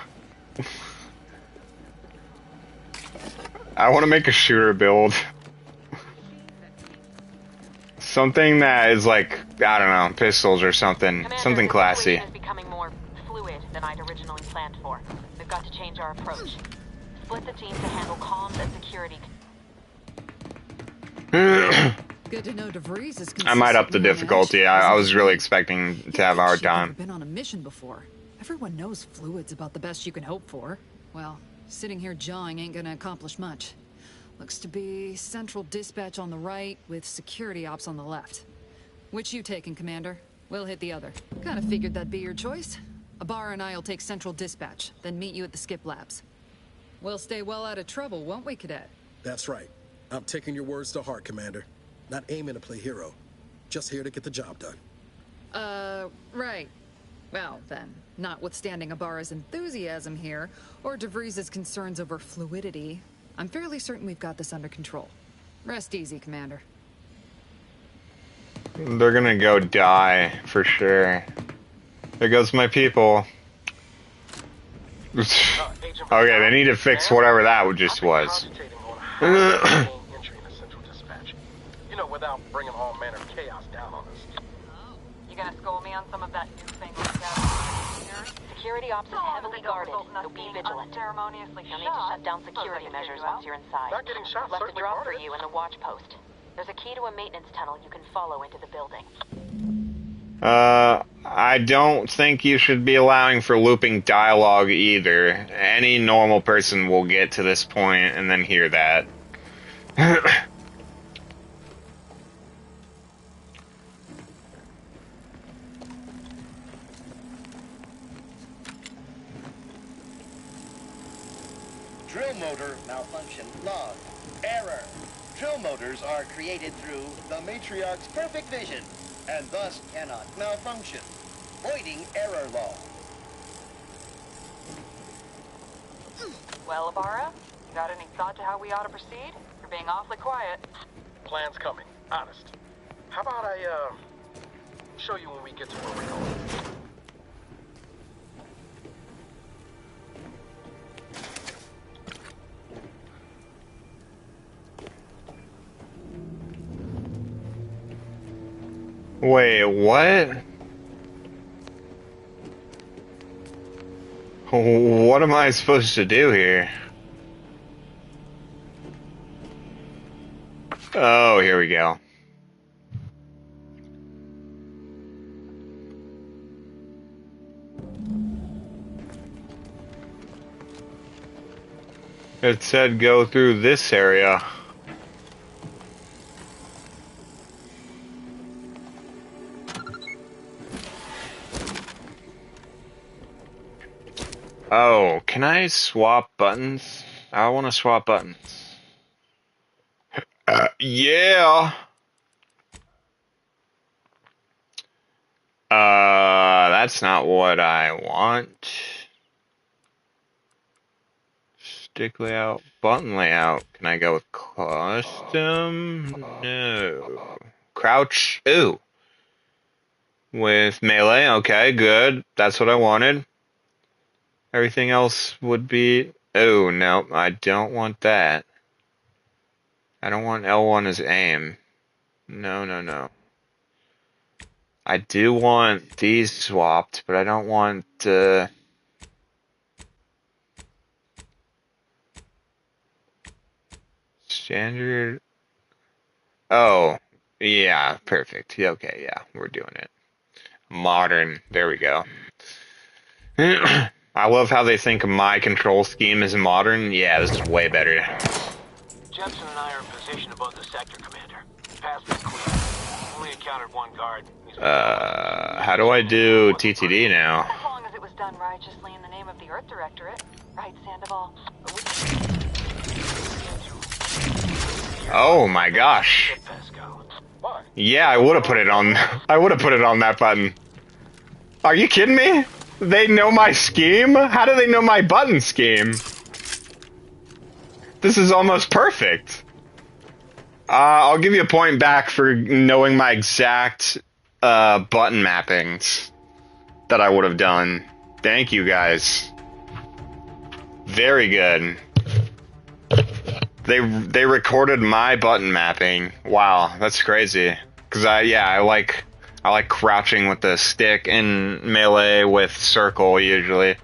I want to make a shooter build. Something that is like, I don't know, pistols or something. Commander, Something classy. this is becoming more fluid than I'd originally planned for. We've got to change our approach. Split the team to handle comms and security. Good to know DeVries is I might up the consistently on difficulty. edge. I was really expecting to have a hard She's never time. been on a mission before. Everyone knows fluid's about the best you can hope for. Well, sitting here jawing ain't gonna accomplish much. Looks to be central dispatch on the right with security ops on the left. Which you taking, Commander? We'll hit the other. Kinda figured that'd be your choice. Abar and I'll take central dispatch, then meet you at the skip labs. We'll stay well out of trouble, won't we, Cadet? That's right. I'm taking your words to heart, Commander. Not aiming to play hero. Just here to get the job done. Right. Well, then, notwithstanding Ibarra's enthusiasm here, or DeVries' concerns over fluidity, I'm fairly certain we've got this under control. Rest easy, Commander. They're gonna go die, for sure. There goes my people. Okay, they need to fix whatever that just was. You know, without bringing all manner of chaos down on us. You gonna school me on some of that newfangled stuff? Security ops is heavily guarded, so be vigilant. Unceremoniously You'll need to shut down security measures once you're inside. Not getting shot Left a certainly drop part for of it. you in the watch post. There's a key to a maintenance tunnel you can follow into the building. I don't think you should be allowing for looping dialogue either. Any normal person will get to this point and then hear that. Drill motor malfunction log. Error. Drill motors are created through the Matriarch's perfect vision, and thus cannot malfunction. Voiding error log. Well, Ibarra, you got any thought to how we ought to proceed? You're being awfully quiet. Plan's coming, honest. How about I, show you when we get to where we're going? Wait, what? What am I supposed to do here? Oh, here we go. It said go through this area. Oh, can I swap buttons? I want to swap buttons. Yeah. That's not what I want. Stick layout, button layout. Can I go with custom? No. Crouch. Ooh. With melee. Okay, good. That's what I wanted. Everything else would be... Oh, no. I don't want that. I don't want L1 as aim. No, no, no. I do want these swapped, but I don't want... Standard. Oh, yeah, perfect. Yeah, okay, yeah, we're doing it. Modern. There we go. I love how they think my control scheme is modern. Yeah, this is way better. Jensen and I are in position above the sector, Commander. Pass is clear. Only encountered one guard. How do I do TTD now? As long as it was done righteously in the name of the Earth Directorate. Right, Sandoval? Oh my gosh. Yeah, I would have put it on. I would have put it on that button. Are you kidding me? They know my scheme? How do they know my button scheme? This is almost perfect. I'll give you a point back for knowing my exact button mappings that I would have done. Thank you guys. Very good. They recorded my button mapping. Wow, that's crazy. Cause I like crouching with the stick and melee with circle usually.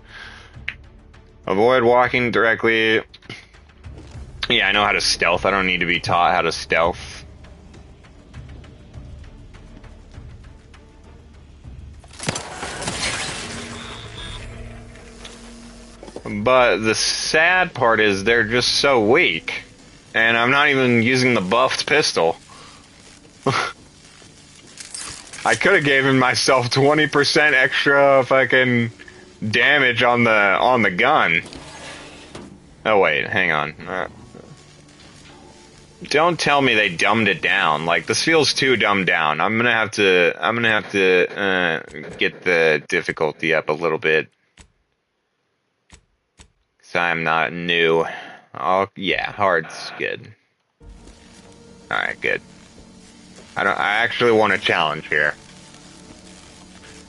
Avoid walking directly. Yeah, I know how to stealth. I don't need to be taught how to stealth. But the sad part is they're just so weak. And I'm not even using the buffed pistol. I could have given myself 20% extra fucking damage on the gun. Oh wait, hang on. Don't tell me they dumbed it down. Like, this feels too dumbed down. I'm gonna have to get the difficulty up a little bit. 'Cause I'm not new. Oh yeah, hard's good. Alright, good. I actually want a challenge here.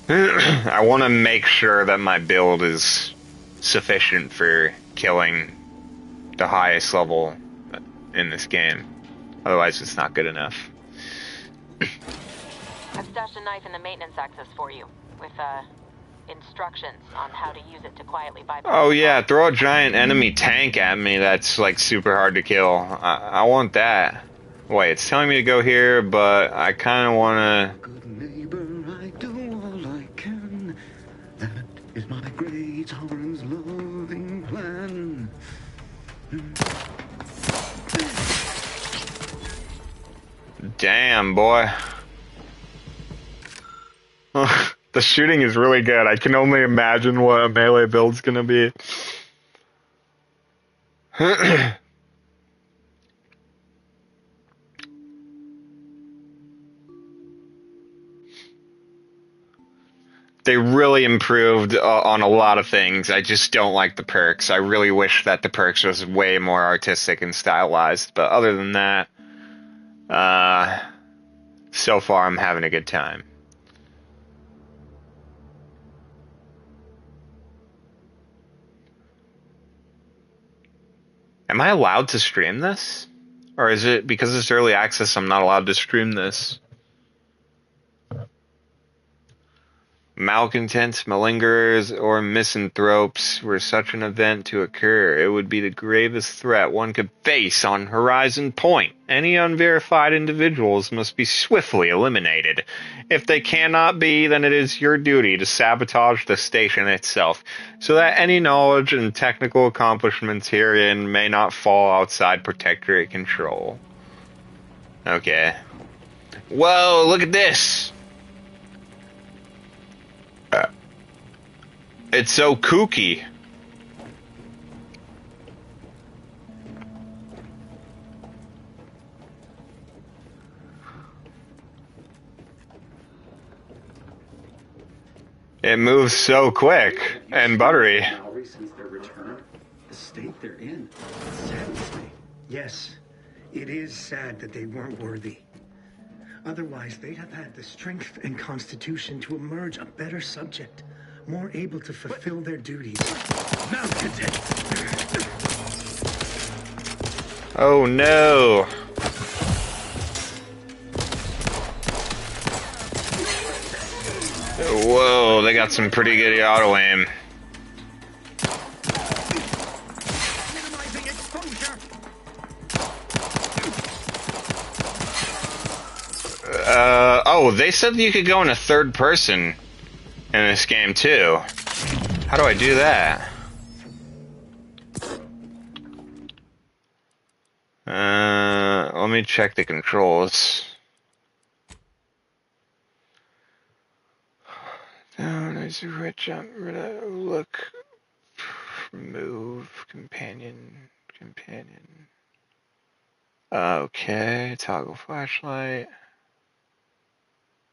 I want to make sure that my build is sufficient for killing the highest level in this game. Otherwise, it's not good enough. I've stashed a knife in the maintenance access for you, with instructions on how to use it to quietly bypass. Oh yeah, throw a giant enemy tank at me that's like super hard to kill. I want that. Wait, it's telling me to go here, but I kind of want to... Good neighbor, I do all I can. That is my great Horn's loving plan. Damn, boy. The shooting is really good. I can only imagine what a melee build's gonna be. They really improved on a lot of things. I just don't like the perks. I really wish that the perks was way more artistic and stylized. But other than that, so far I'm having a good time. Am I allowed to stream this? Or is it because it's early access I'm not allowed to stream this? malcontents, malingerers, or misanthropes were such an event to occur, it would be the gravest threat one could face on Horizon Point. Any unverified individuals must be swiftly eliminated. If they cannot be, then it is your duty to sabotage the station itself, so that any knowledge and technical accomplishments herein may not fall outside Protectorate control. Okay. Whoa, look at this! It's so kooky. It moves so quick and buttery. Since their return, the state they're in saddens me. Yes, it is sad that they weren't worthy. Otherwise, they'd have had the strength and constitution to emerge a better subject, more able to fulfill their duties. Malcontent! Oh no! Whoa, they got some pretty good auto aim. Oh, they said you could go in a third person in this game too. How do I do that? Let me check the controls. Down is a red jump, look, move, companion. Okay, toggle flashlight.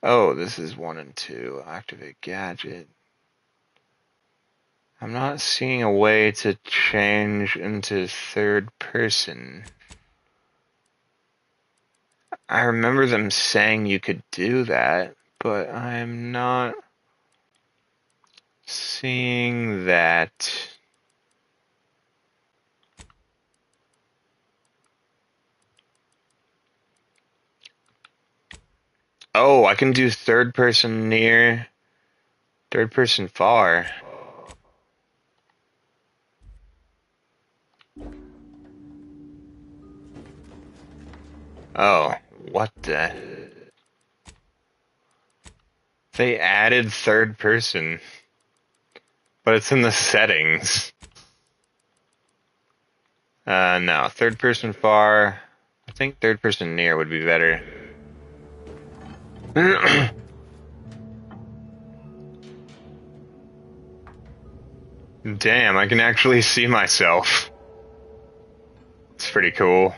Oh, this is 1 and 2. Activate gadget. I'm not seeing a way to change into third person. I remember them saying you could do that, but I'm not seeing that. Oh, I can do third person near, third person far. Oh, what the? They added third person, but it's in the settings. No, third person far. I think third person near would be better. Damn, I can actually see myself. It's pretty cool.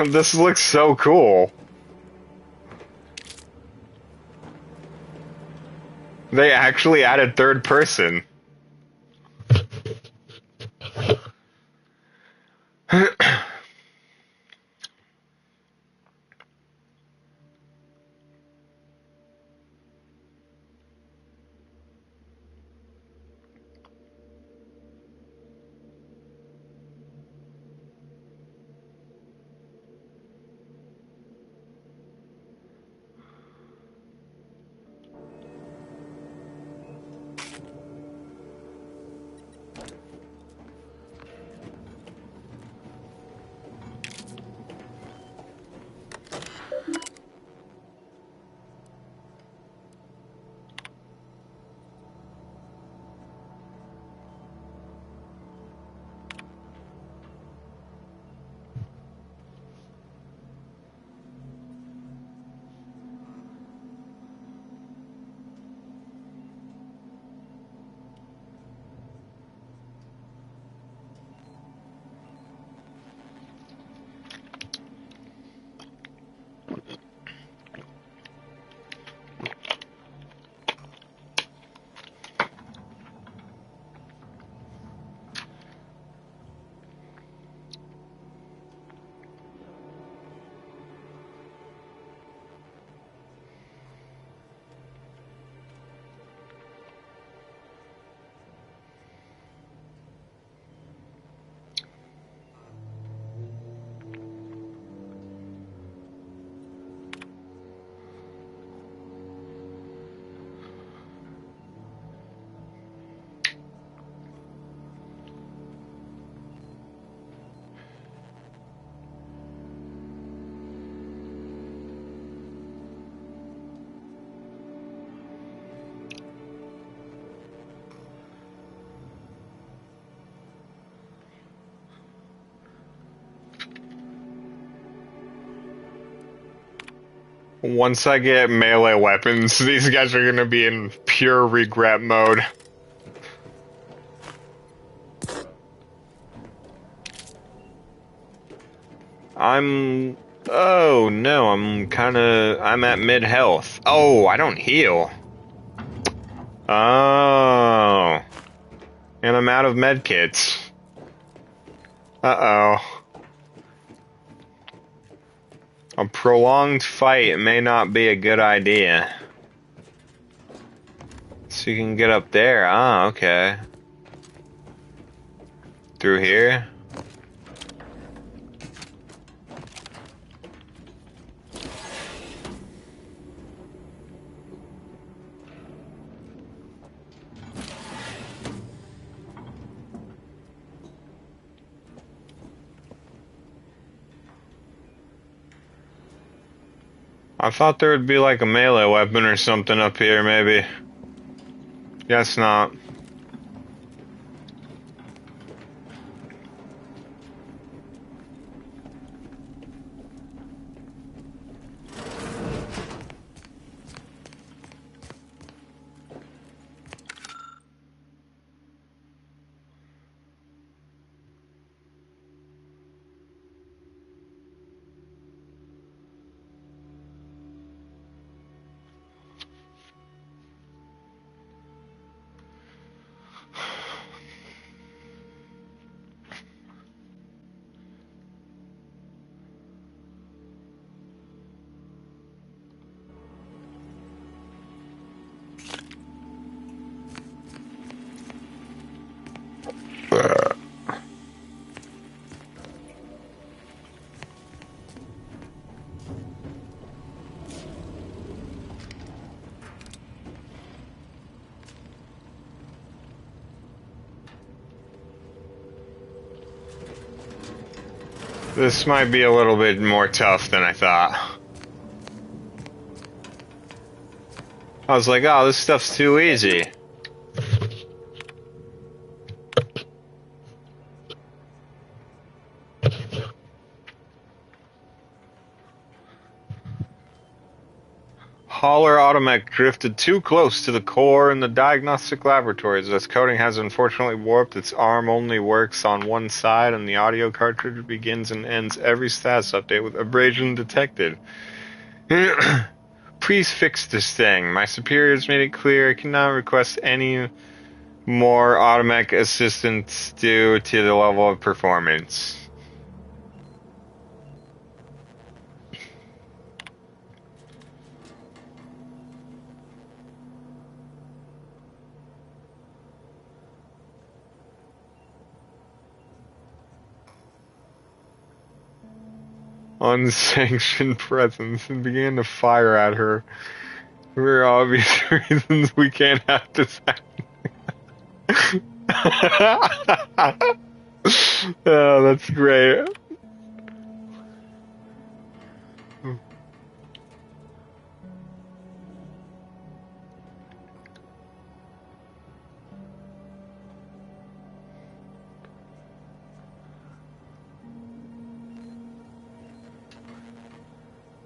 This looks so cool. They actually added third person. Once I get melee weapons, these guys are gonna be in pure regret mode. Oh no, I'm at mid health. Oh, I don't heal. Oh. And I'm out of medkits. Uh-oh. A prolonged fight may not be a good idea. So you can get up there. Ah, okay. Through here? I thought there would be like a melee weapon or something up here, maybe. Guess not. This might be a little bit more tough than I thought. I was like, oh, this stuff's too easy. Hauler Automech drifted too close to the core in the diagnostic laboratories. This coating has unfortunately warped. Its arm only works on one side, and the audio cartridge begins and ends every status update with abrasion detected. Please fix this thing. My superiors made it clear I cannot request any more Automech assistance due to the level of performance. Unsanctioned presence and began to fire at her. For obvious reasons, we can't have this happen. Oh, that's great.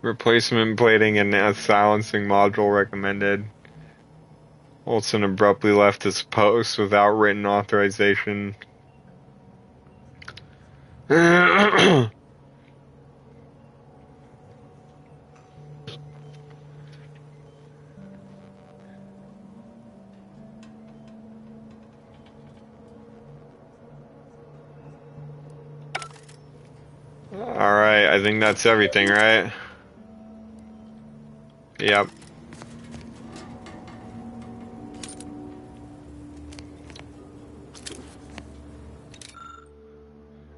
Replacement plating and a silencing module recommended. Olsen abruptly left his post without written authorization. Alright, I think that's everything, right? Yep.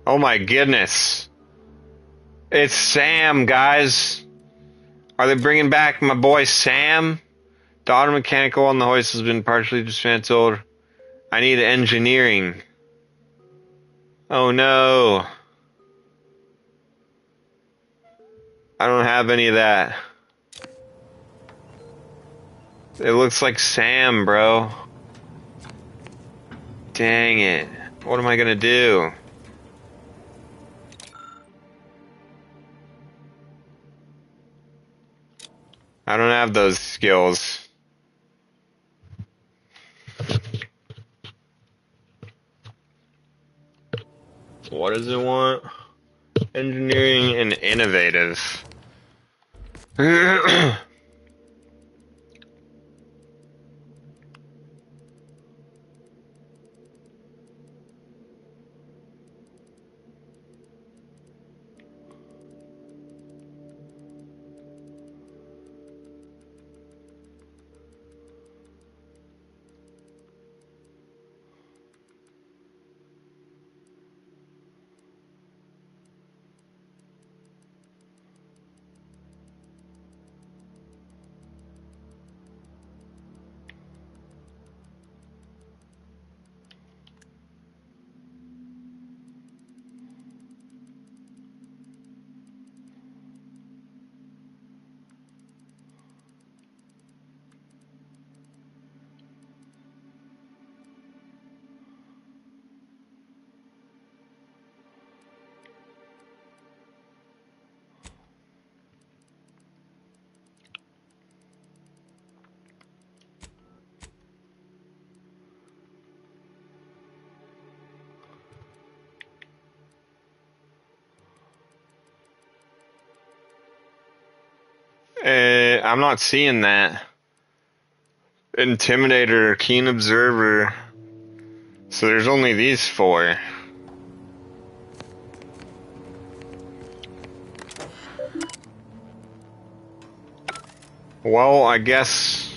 Oh my goodness. It's Sam, guys. Are they bringing back my boy Sam? The auto mechanical on the hoist has been partially dismantled. I need engineering. Oh no. I don't have any of that. It looks like Sam, bro. Dang it. What am I gonna do? I don't have those skills. What does it want? Engineering and innovative. I'm not seeing that. Intimidator, Keen Observer. So there's only these 4. Well, I guess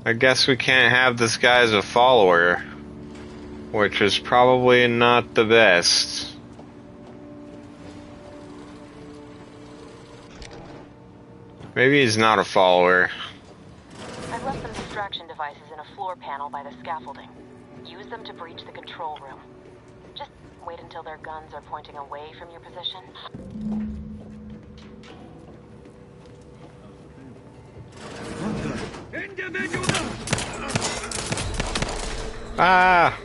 we can't have this guy as a follower, which is probably not the best. Maybe he's not a follower. I've left some distraction devices in a floor panel by the scaffolding. Use them to breach the control room. Just wait until their guns are pointing away from your position. Ah!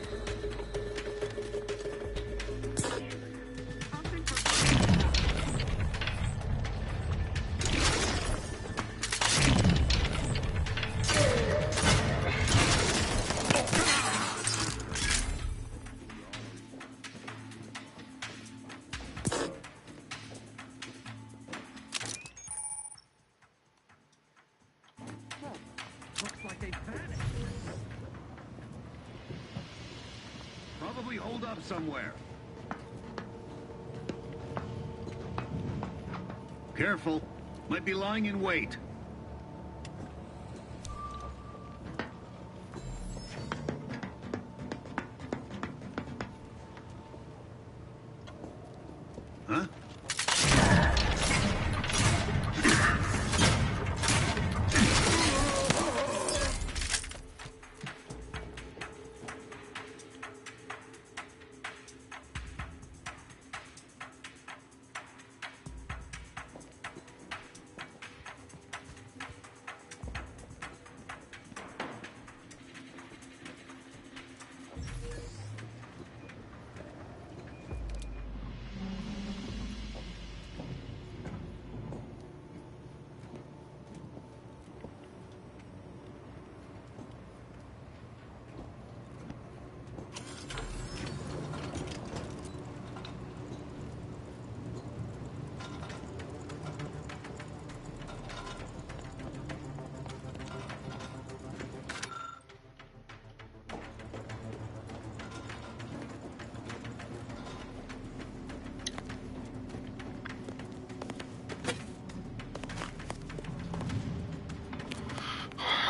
Looks like they vanished. Probably hold up somewhere. Careful. Might be lying in wait. Huh?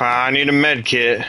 I need a med kit.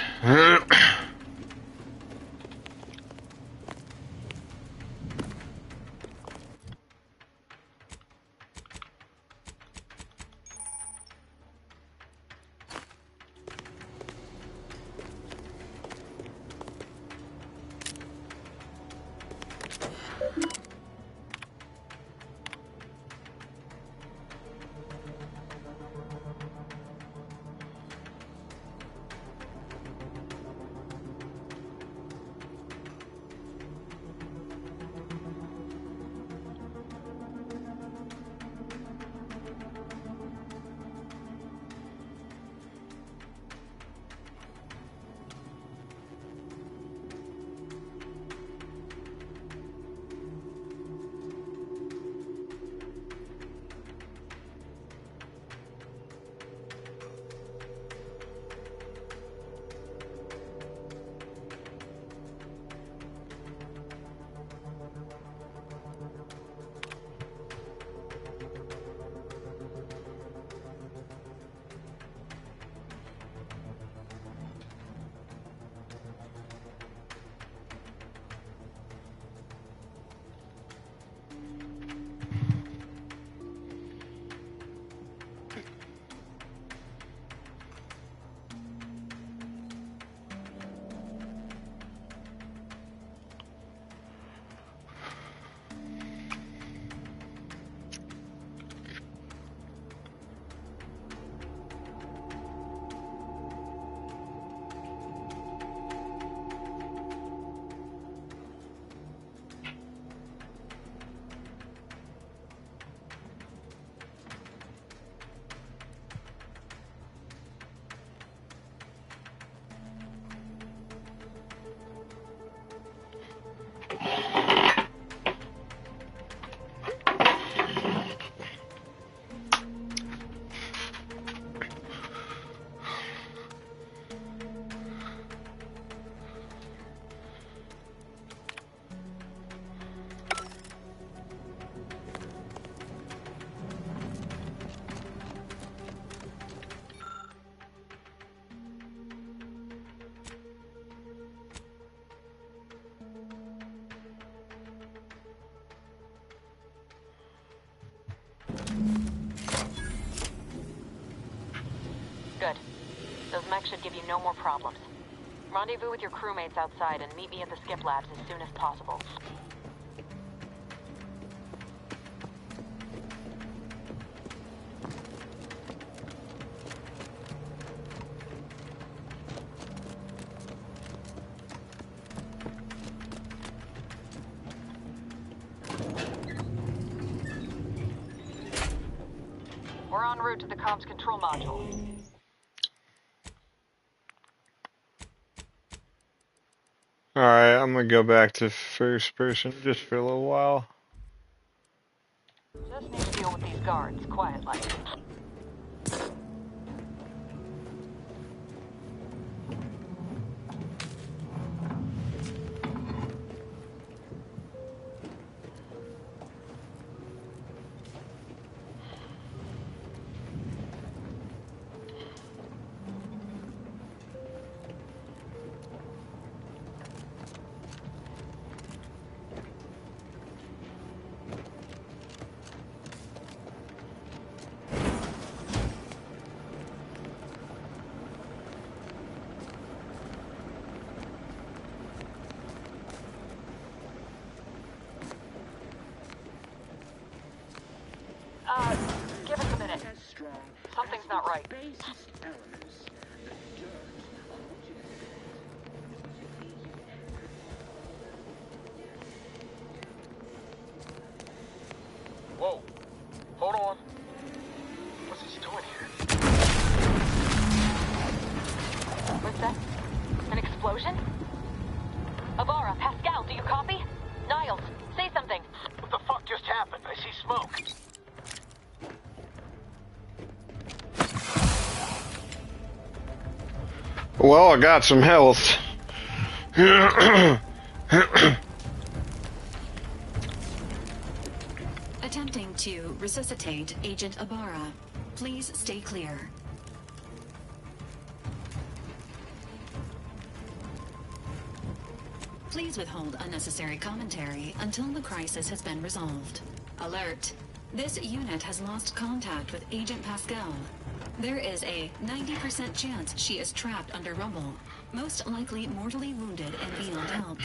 Those mechs should give you no more problems. Rendezvous with your crewmates outside and meet me at the skip labs as soon as possible. We're en route to the comms control module. Alright, I'm gonna go back to first person just for a little while. Just need to deal with these guards, quiet like. Give us a minute. Something's not right. Whoa. Hold on. What's he doing here? What's that? An explosion? Avara, Pascal, do you copy? Niles, say something. What the fuck just happened? I see smoke. Well, I got some health. Attempting to resuscitate Agent Ibarra. Please stay clear. Please withhold unnecessary commentary until the crisis has been resolved. Alert. This unit has lost contact with Agent Pascal. There is a 90% chance she is trapped under rubble, most likely mortally wounded and beyond help.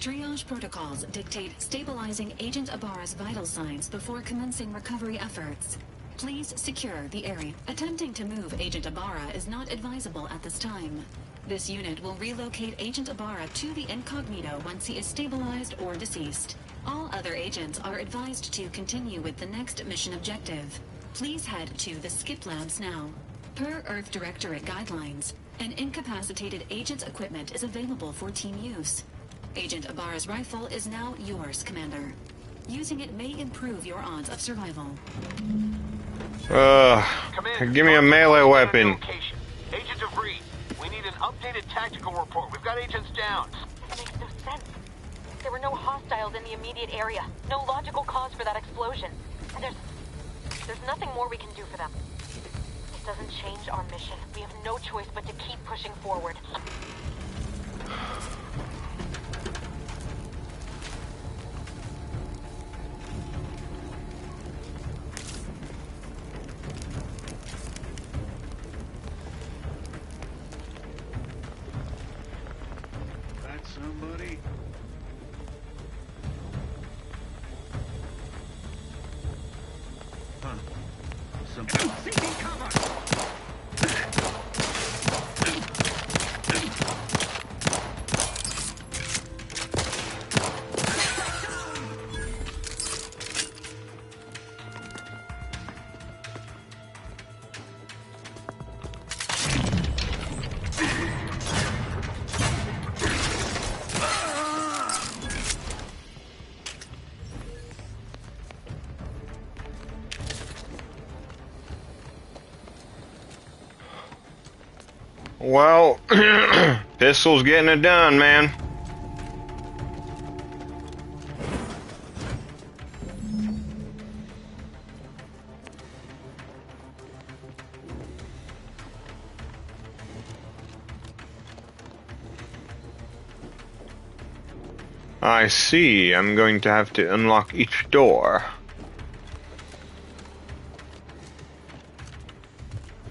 Triage protocols dictate stabilizing Agent Ibarra's vital signs before commencing recovery efforts. Please secure the area. Attempting to move Agent Ibarra is not advisable at this time. This unit will relocate Agent Ibarra to the incognito once he is stabilized or deceased. All other agents are advised to continue with the next mission objective. Please head to the skip labs now. Per Earth Directorate guidelines, an incapacitated agent's equipment is available for team use. Agent Ibarra's rifle is now yours, Commander. Using it may improve your odds of survival. Give me a melee weapon. Agent DeVries, we need an updated tactical report. We've got agents down. This makes no sense. There were no hostiles in the immediate area. No logical cause for that explosion. And there's nothing more we can do for them. It doesn't change our mission. We have no choice but to keep pushing forward. That's somebody. Huh. Seeking cover! Well, pistol's getting it done, man. I see. I'm going to have to unlock each door.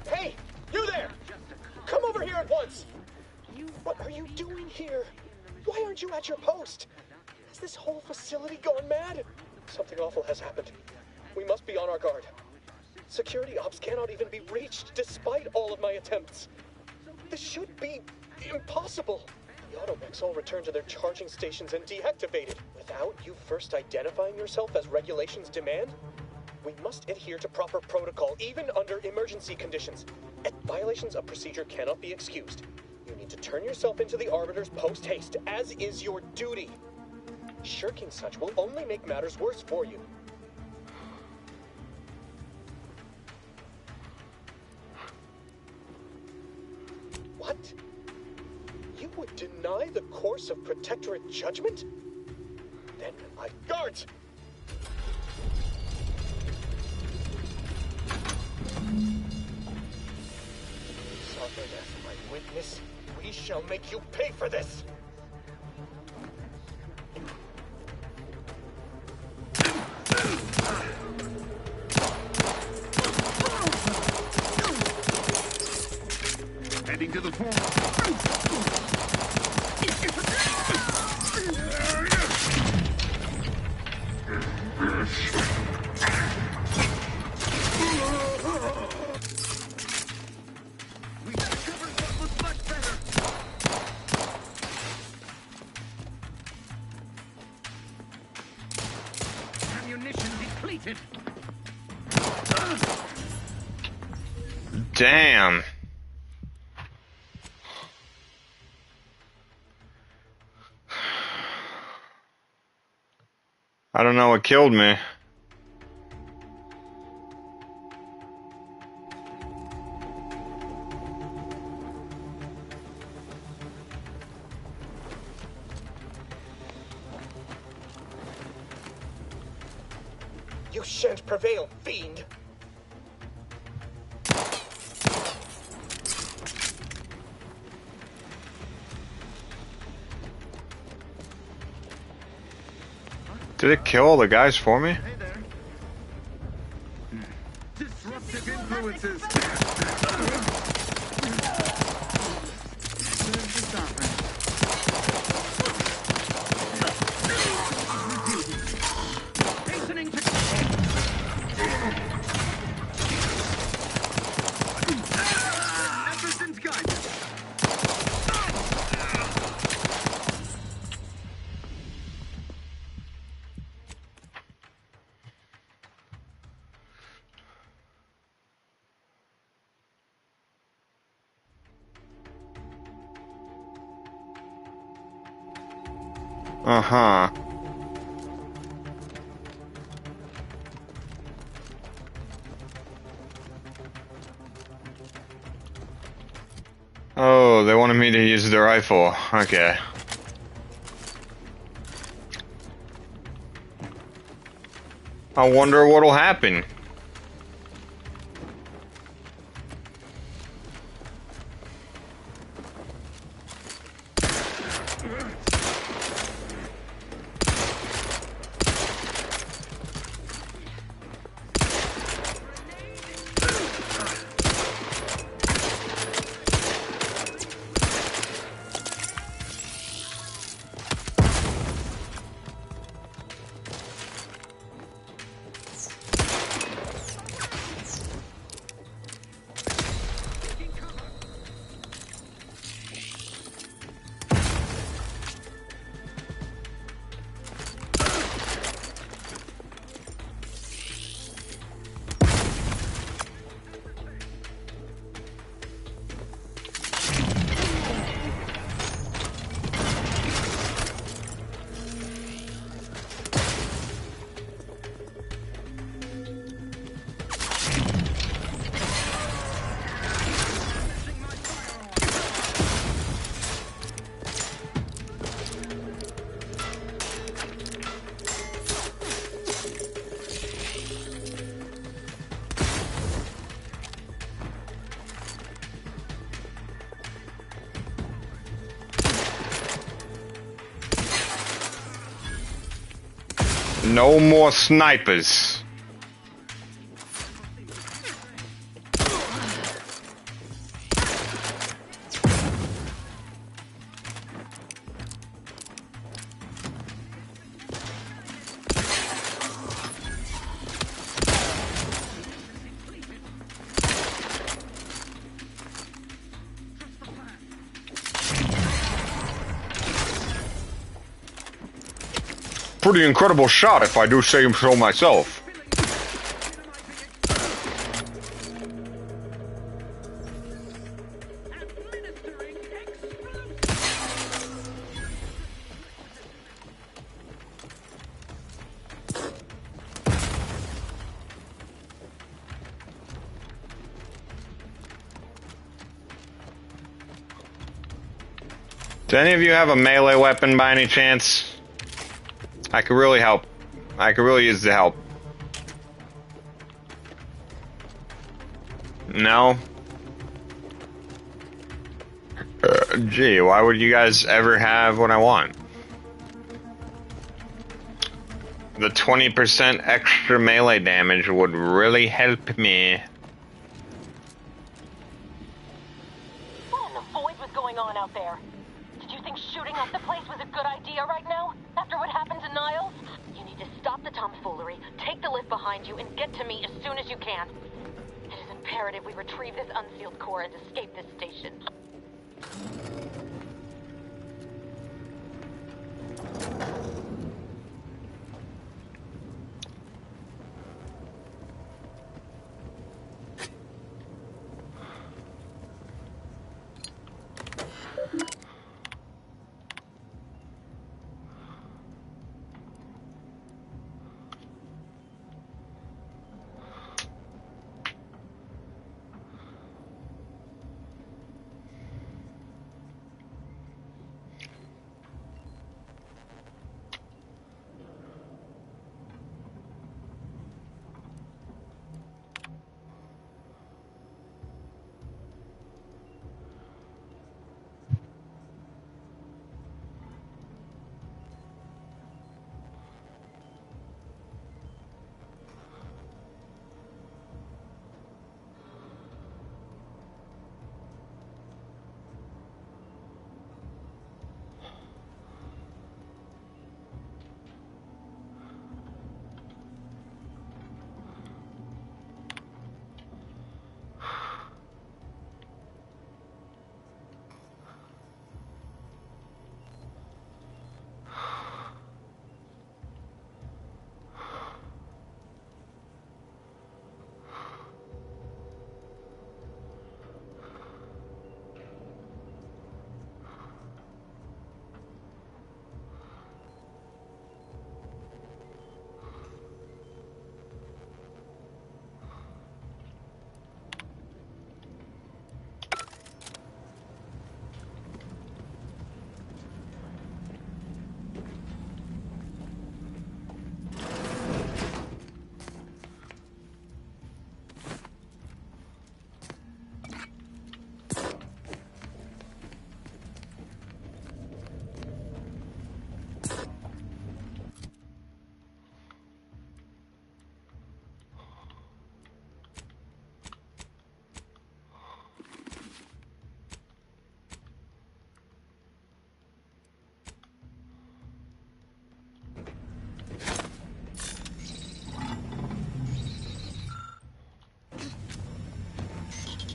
Hey, you there! Come over gone mad? Something awful has happened. We must be on our guard. Security ops cannot even be reached despite all of my attempts. This should be impossible. The automechs all returned to their charging stations and deactivated without you first identifying yourself as regulations demand. We must adhere to proper protocol, even under emergency conditions. Violations of procedure cannot be excused. You need to turn yourself into the Arbiters post-haste, as is your duty. Shirking such will only make matters worse for you. What? You would deny the course of Protectorate judgment? Then, my guards! Sovereign as my witness, we shall make you pay for this! Heading to the form. We discovered what was much better. Ammunition depleted. Damn. I don't know what killed me. You shan't prevail, fiend! Did it kill all the guys for me? Disruptive influences. Hastening to Everton's guidance. Uh-huh. Oh, they wanted me to use the rifle. Okay. I wonder what'll happen. No more snipers. pretty incredible shot, if I do say so myself. Do any of you have a melee weapon by any chance? I could really help. I could really use the help. No? Gee, why would you guys ever have what I want? The 20% extra melee damage would really help me. What in the void was going on out there? Did you think shooting up the place was a good idea right now? After what happened to Niles? You need to stop the tomfoolery, take the lift behind you, and get to me as soon as you can. It is imperative we retrieve this unsealed core and escape this station.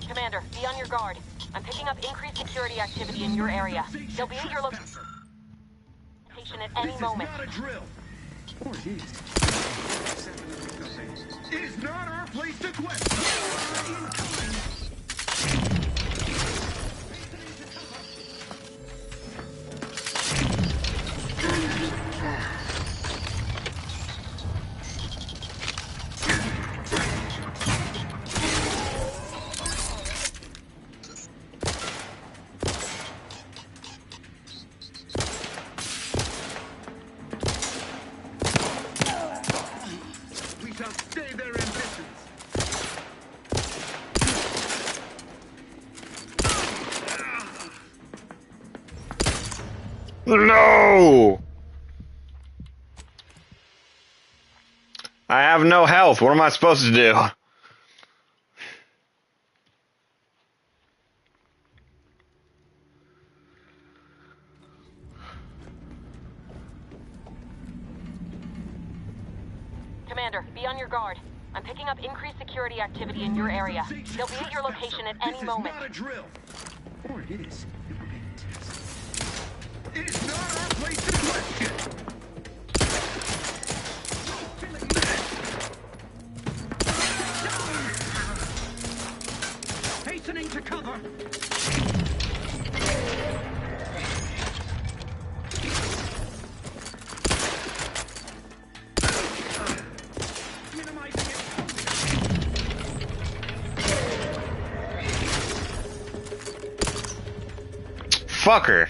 Commander, be on your guard. I'm picking up increased security activity in your area. They'll be at your location at any moment. It is not our place to question. No! I have no health. What am I supposed to do? Commander, be on your guard. I'm picking up increased security activity in your area. They'll be at your location at any moment. Not a drill. Or it is. It is not our place to question. Motherfucker.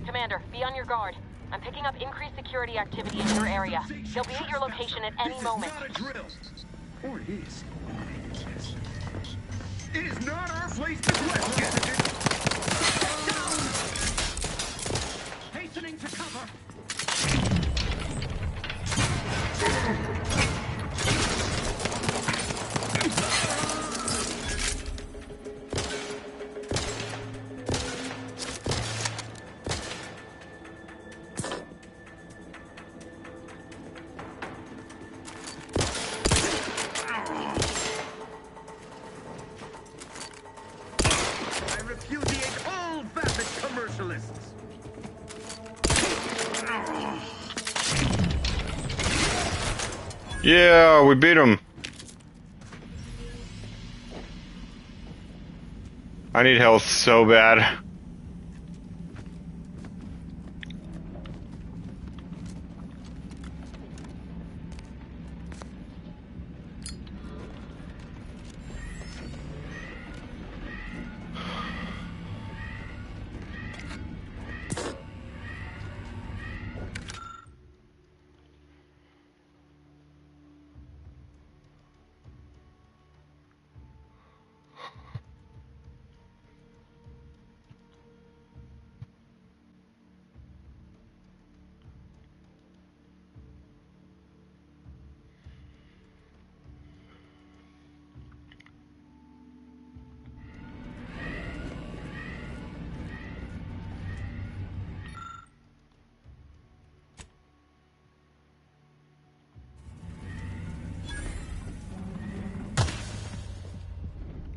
Commander, be on your guard. I'm picking up increased security activity in your area. They'll be at your location at any moment. Not a drill. Or it is. It is not our place to question. Hastening to cover. I repudiate all vapid commercialists. Yeah, we beat him. I need health so bad.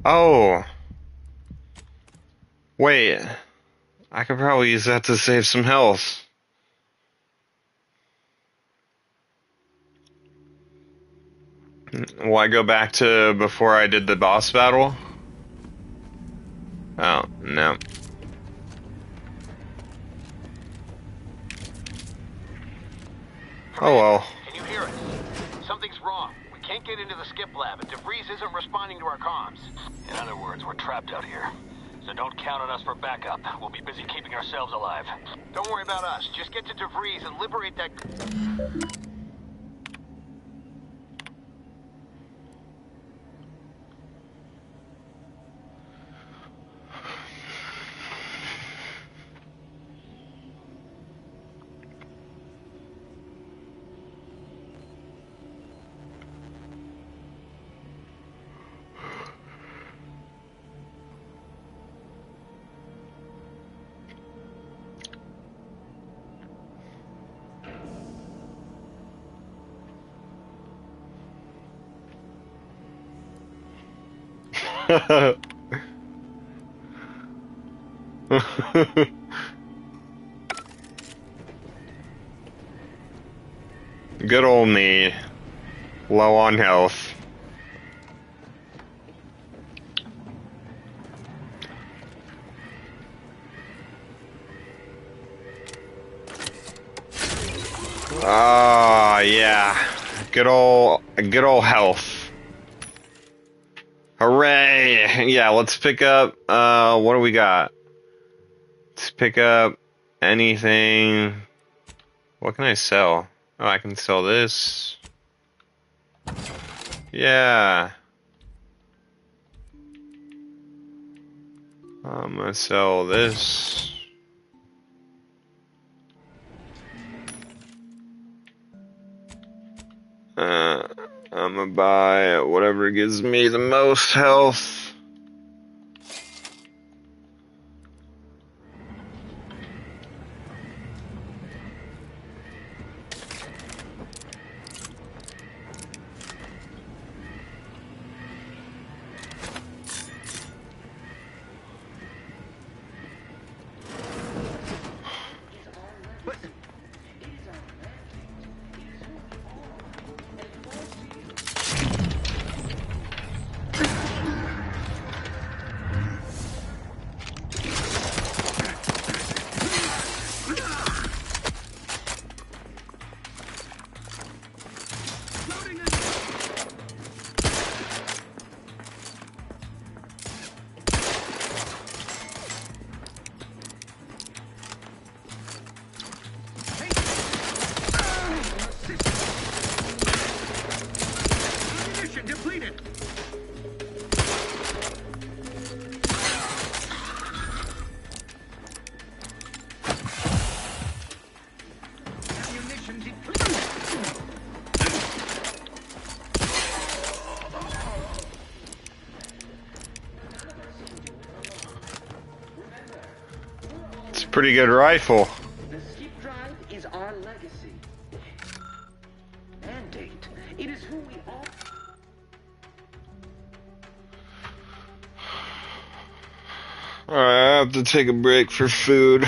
Oh. Wait. I could probably use that to save some health. Will I go back to before I did the boss battle? Oh, no. Oh well. Can you hear us? Something's wrong. We can't get into the skip lab, and DeVries isn't responding to our comms. In other words, we're trapped out here. So don't count on us for backup. We'll be busy keeping ourselves alive. Don't worry about us. Just get to DeVries and liberate that... Good old me. Low on health. Ah, yeah. Good old health. Hooray! Yeah, let's pick up, what do we got? Let's pick up anything. What can I sell? Oh, I can sell this. Yeah. I'm gonna sell this. I'm gonna buy whatever gives me the most health. pretty good rifle. The skip drive is our legacy. Mandate. It is who we are. Alright, I have to take a break for food.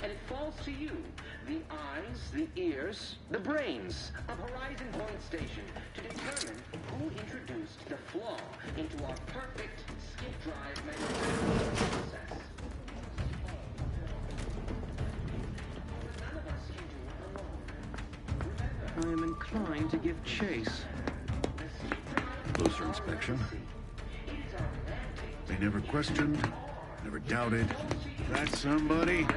And it falls to you, the eyes, the ears, the brains of Horizon Point Station to determine who introduced the flaw into our perfect skip drive manufacturing process. None of us can do it alone. I am inclined to give chase. Closer inspection. They never questioned, never doubted. That's somebody.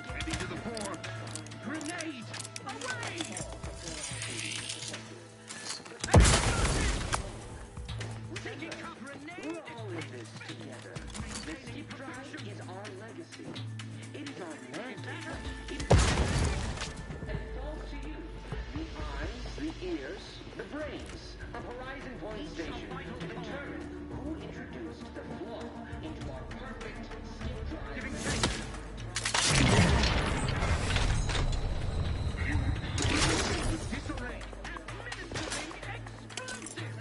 Heading to the fore. Grenade! Away! Taking cover, grenade! We're all in this together. The skip drive is our legacy. It is our mandate. It falls to you. The eyes, the ears, the brains of Horizon Point Station to determine who introduced the flaw into our perfect skip drive. Disarray! Administering explosive!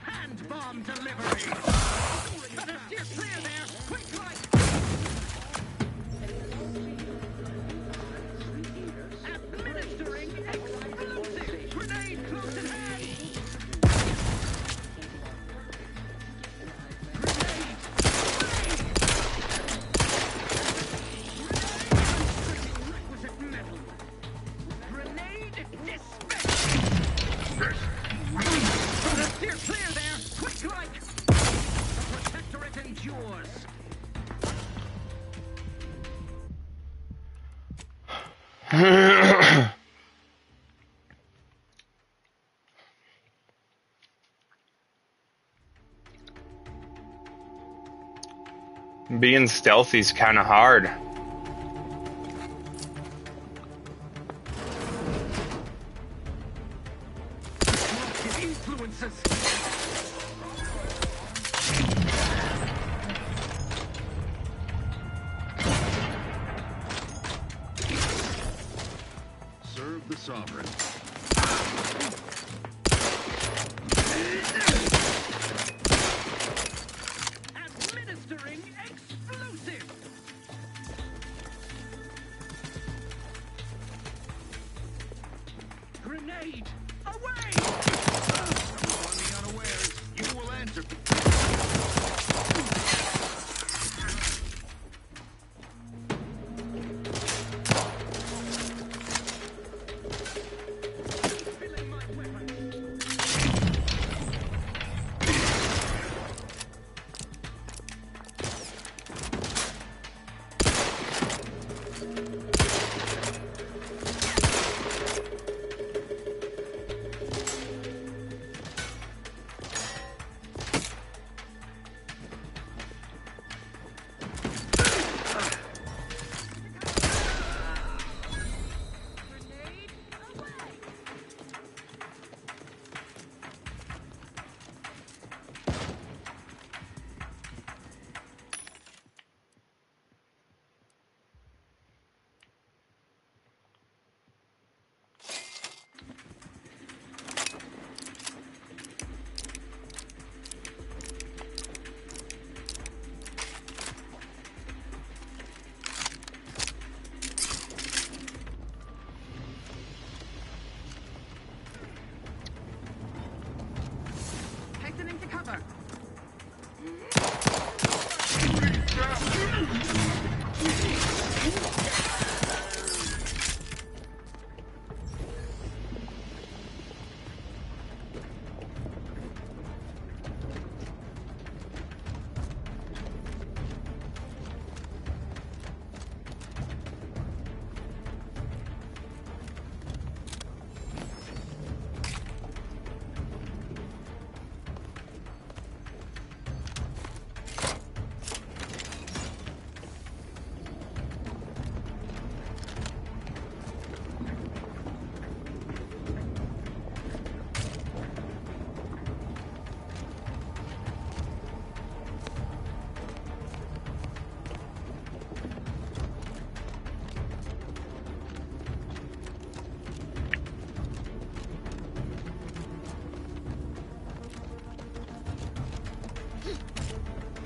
Hand bomb delivery! Better steer clear there! Quick light! Administering explosive! Grenade close at hand! Requisite metal! Grenade dispatch! Better steer clear there! Quick like! The protectorate endures! Being stealthy is kind of hard. Influences! Serve the sovereign. Administering explosive! Grenade! Away! On the unawares, you will answer.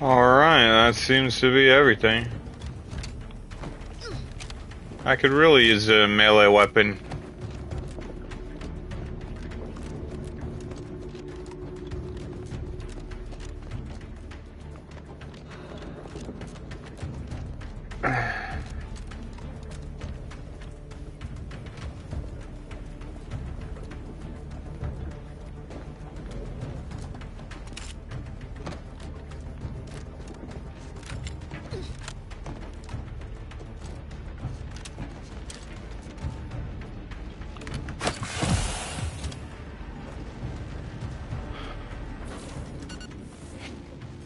Alright, that seems to be everything. I could really use a melee weapon.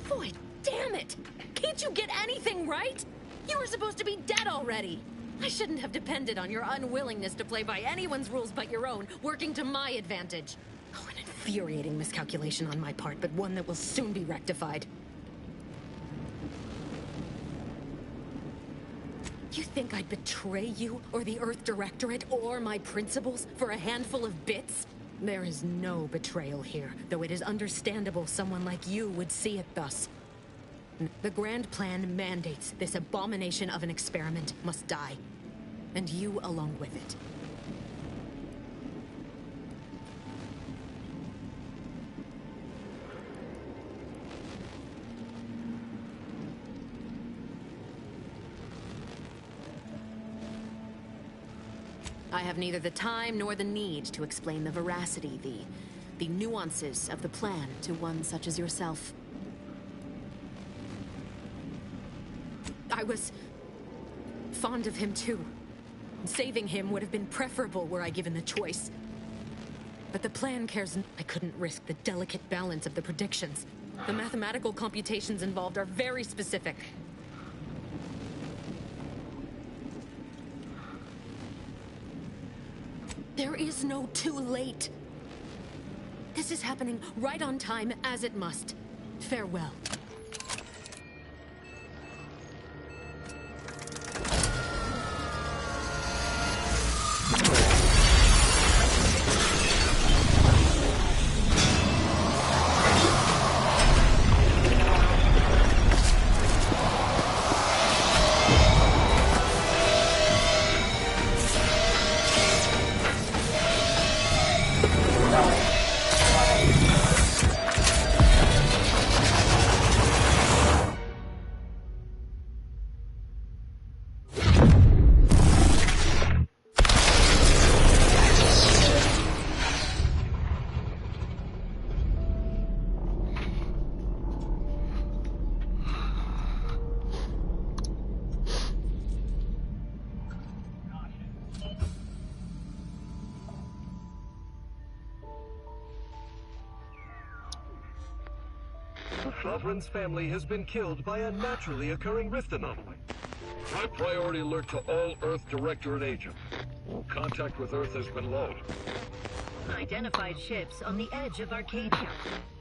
Boy, damn it! Can't you get anything right? You were supposed to be dead already. I shouldn't have depended on your unwillingness to play by anyone's rules but your own, working to my advantage. Oh, an infuriating miscalculation on my part, but one that will soon be rectified. You think I'd betray you, or the Earth Directorate, or my principles for a handful of bits? There is no betrayal here, though it is understandable someone like you would see it thus. The Grand Plan mandates this abomination of an experiment must die, and you along with it. I have neither the time nor the need to explain the veracity, the nuances of the plan to one such as yourself. I was fond of him too. Saving him would have been preferable were I given the choice. But the plan cares I couldn't risk the delicate balance of the predictions. The mathematical computations involved are very specific. There is no too late. This is happening right on time, as it must. Farewell. Sovereign's family has been killed by a naturally occurring rift anomaly. High priority alert to all Earth Directorate agents. Contact with Earth has been low. Identified ships on the edge of Arcadia.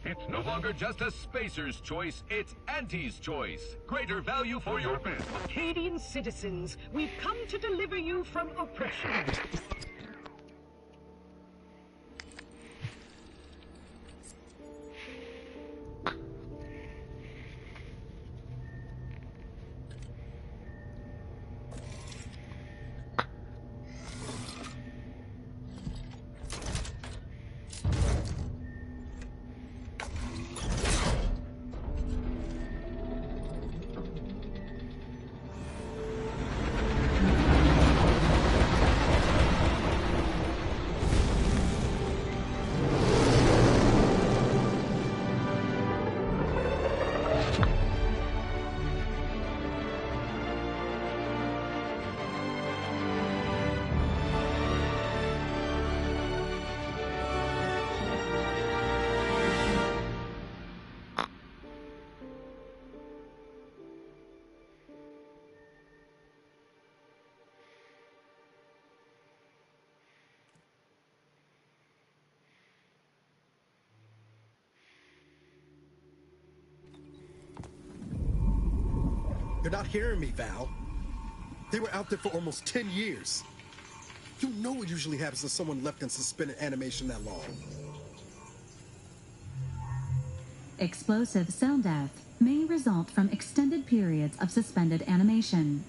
It's no longer just a spacer's choice, it's Auntie's choice. Greater value for your men. Arcadian citizens, we've come to deliver you from oppression. You're not hearing me, Val. They were out there for almost 10 years. You know what usually happens to someone left in suspended animation that long. Explosive cell death may result from extended periods of suspended animation.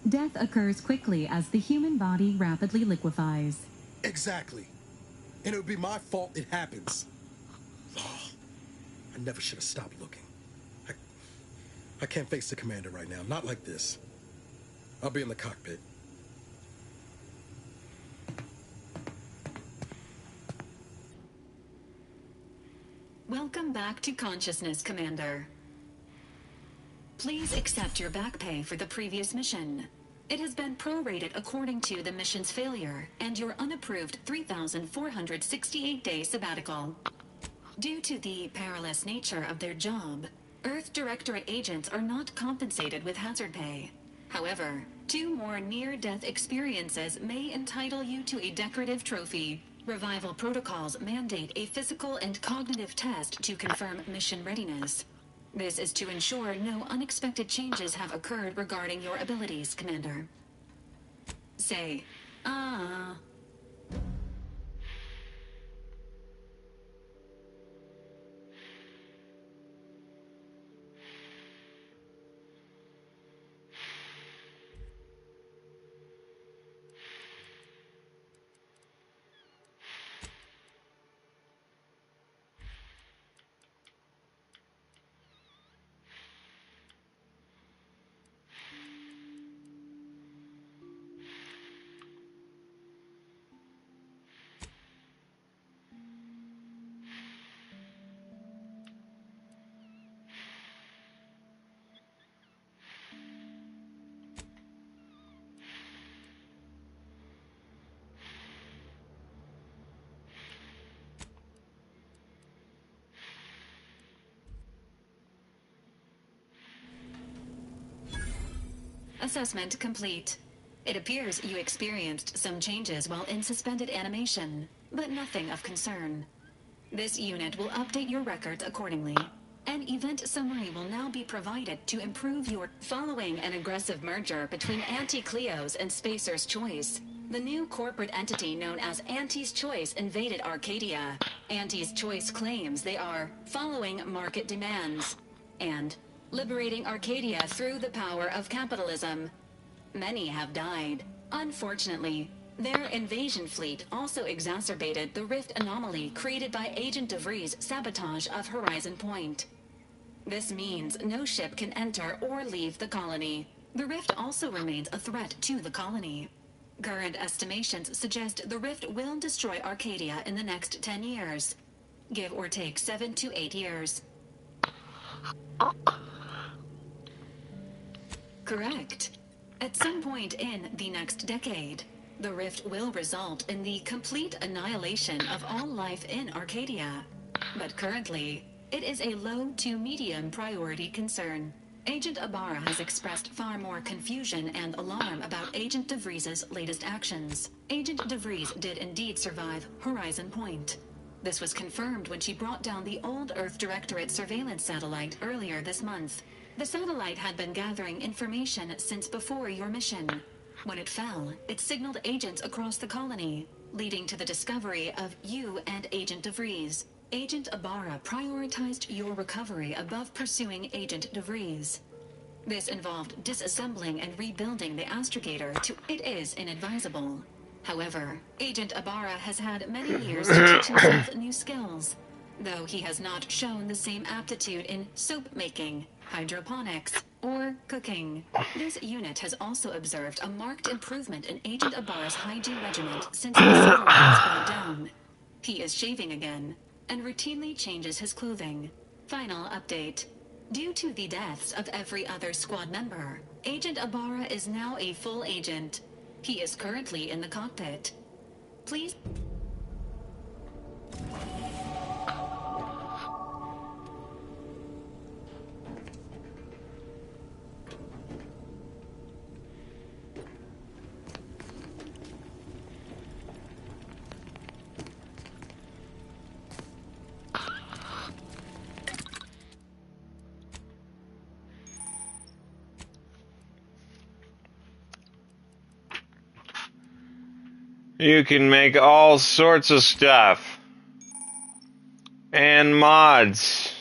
Death occurs quickly as the human body rapidly liquefies. Exactly. And it would be my fault it happens. Oh, I never should have stopped looking. I can't face the commander right now. Not like this. I'll be in the cockpit. Welcome back to consciousness, Commander. Please accept your back pay for the previous mission. It has been prorated according to the mission's failure and your unapproved 3,468-day sabbatical. Due to the perilous nature of their job, Earth Directorate agents are not compensated with hazard pay. However, 2 more near-death experiences may entitle you to a decorative trophy. Revival protocols mandate a physical and cognitive test to confirm mission readiness. This is to ensure no unexpected changes have occurred regarding your abilities, Commander. Say, ah. Assessment complete. It appears you experienced some changes while in suspended animation, but nothing of concern. This unit will update your records accordingly. An event summary will now be provided to improve your... Following an aggressive merger between Anti-Cleos and Spacer's Choice, the new corporate entity known as Anti's Choice invaded Arcadia. Anti's Choice claims they are following market demands and liberating Arcadia through the power of capitalism. Many have died. Unfortunately, their invasion fleet also exacerbated the rift anomaly created by Agent DeVries' sabotage of Horizon Point. This means no ship can enter or leave the colony. The rift also remains a threat to the colony. Current estimations suggest the rift will destroy Arcadia in the next 10 years. Give or take 7 to 8 years. Correct. At some point in the next decade, the rift will result in the complete annihilation of all life in Arcadia. But currently, it is a low to medium priority concern. Agent Ibarra has expressed far more confusion and alarm about Agent DeVries' latest actions. Agent DeVries did indeed survive Horizon Point. This was confirmed when she brought down the old Earth Directorate surveillance satellite earlier this month. The satellite had been gathering information since before your mission. When it fell, it signaled agents across the colony, leading to the discovery of you and Agent DeVries. Agent Ibarra prioritized your recovery above pursuing Agent DeVries. This involved disassembling and rebuilding the astrogator to... It is inadvisable. However, Agent Ibarra has had many years to teach himself new skills, though he has not shown the same aptitude in soap making, hydroponics, or cooking. This unit has also observed a marked improvement in Agent Ibarra's hygiene regimen since the satellite was brought down. He is shaving again, and routinely changes his clothing. Final update. Due to the deaths of every other squad member, Agent Ibarra is now a full agent. He is currently in the cockpit. Please... You can make all sorts of stuff. And mods.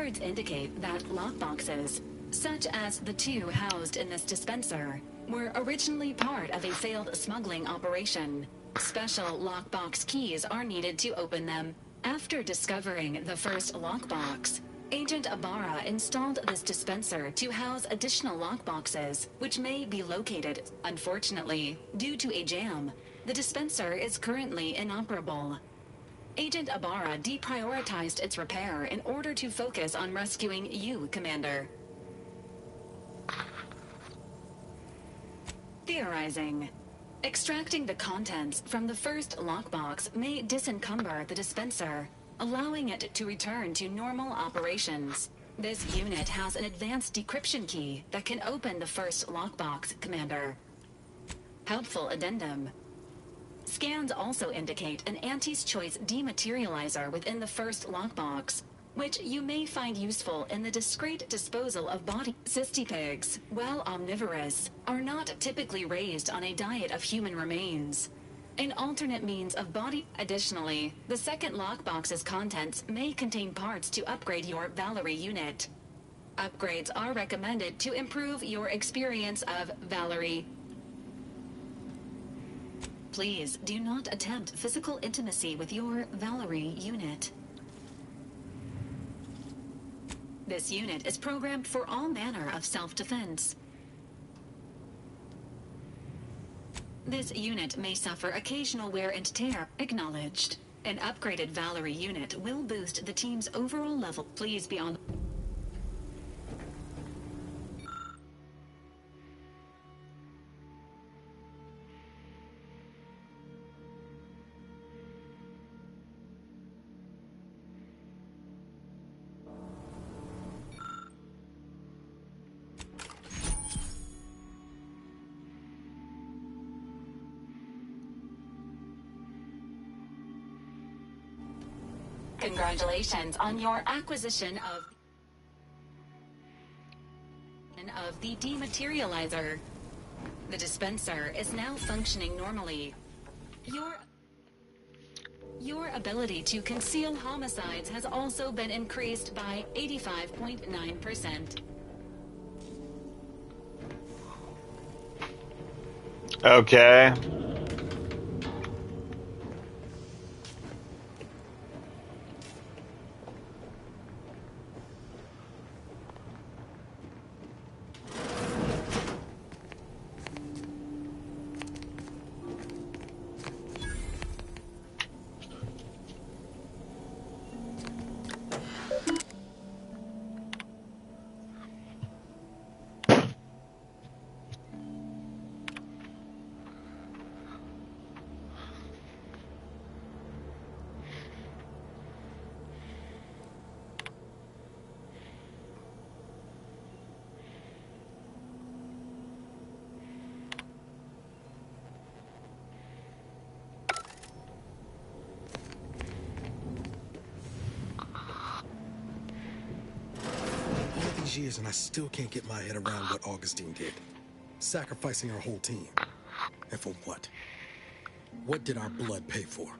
Records indicate that lockboxes, such as the two housed in this dispenser, were originally part of a failed smuggling operation. Special lockbox keys are needed to open them. After discovering the first lockbox, Agent Ibarra installed this dispenser to house additional lockboxes, which may be located. Unfortunately, due to a jam, the dispenser is currently inoperable. Agent Ibarra deprioritized its repair in order to focus on rescuing you, Commander. Theorizing. Extracting the contents from the first lockbox may disencumber the dispenser, allowing it to return to normal operations. This unit has an advanced decryption key that can open the first lockbox, Commander. Helpful addendum. Scans also indicate an Auntie's Choice dematerializer within the first lockbox, which you may find useful in the discreet disposal of body. Cystipigs, while omnivorous, are not typically raised on a diet of human remains. An alternate means of body. Additionally, the second lockbox's contents may contain parts to upgrade your Valerie unit. Upgrades are recommended to improve your experience of Valerie. Please do not attempt physical intimacy with your Valerie unit. This unit is programmed for all manner of self-defense. This unit may suffer occasional wear and tear. Acknowledged. An upgraded Valerie unit will boost the team's overall level. Please be on. Congratulations on your acquisition of the dematerializer. The dispenser is now functioning normally. Your ability to conceal homicides has also been increased by 85.9%. Okay. Years and I still can't get my head around what Augustine did. Sacrificing our whole team. And for what? What did our blood pay for?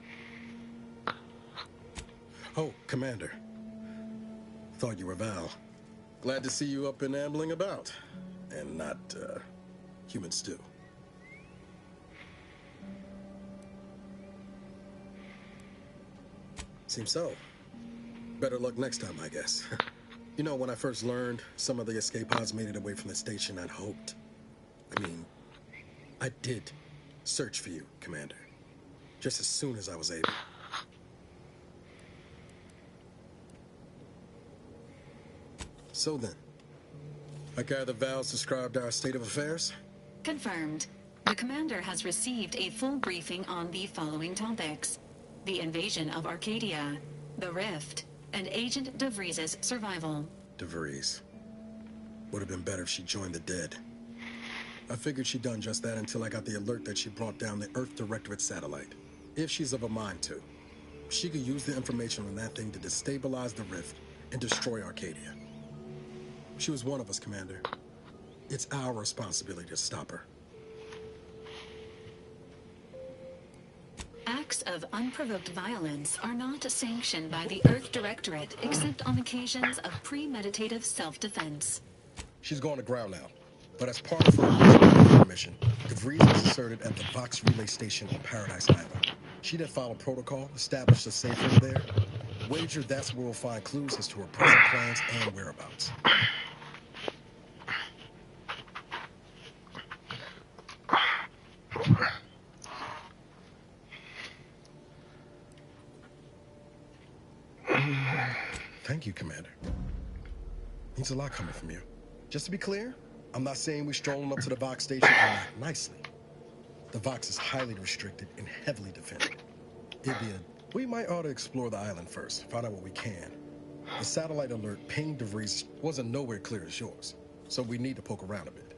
Oh, Commander. Thought you were Val. Glad to see you up and ambling about. And not, human stew. Seems so. Better luck next time, I guess. You know, when I first learned some of the escape pods made it away from the station, I'd hoped. I did search for you, Commander. Just as soon as I was able. So then, I gather Val's described our state of affairs? Confirmed. The Commander has received a full briefing on the following topics: the invasion of Arcadia, the Rift, and Agent DeVries' survival. DeVries. Would have been better if she joined the dead. I figured she'd done just that until I got the alert that she brought down the Earth Directorate satellite. If she's of a mind to, she could use the information on that thing to destabilize the Rift and destroy Arcadia. She was one of us, Commander. It's our responsibility to stop her. Acts of unprovoked violence are not sanctioned by the Earth Directorate except on occasions of premeditative self-defense. She's going to ground now. But as part of her mission, DeVries was inserted at the Vox Relay Station on Paradise Island. She then followed protocol, established a safe room there. Wager that's where we'll find clues as to her present plans and whereabouts. Thank you, Commander. Means a lot coming from you. Just to be clear, I'm not saying we're strolling up to the Vox station and act nicely. The Vox is highly restricted and heavily defended. We might ought to explore the island first, find out what we can. The satellite alert pinged DeVries wasn't nowhere clear as yours, so we need to poke around a bit.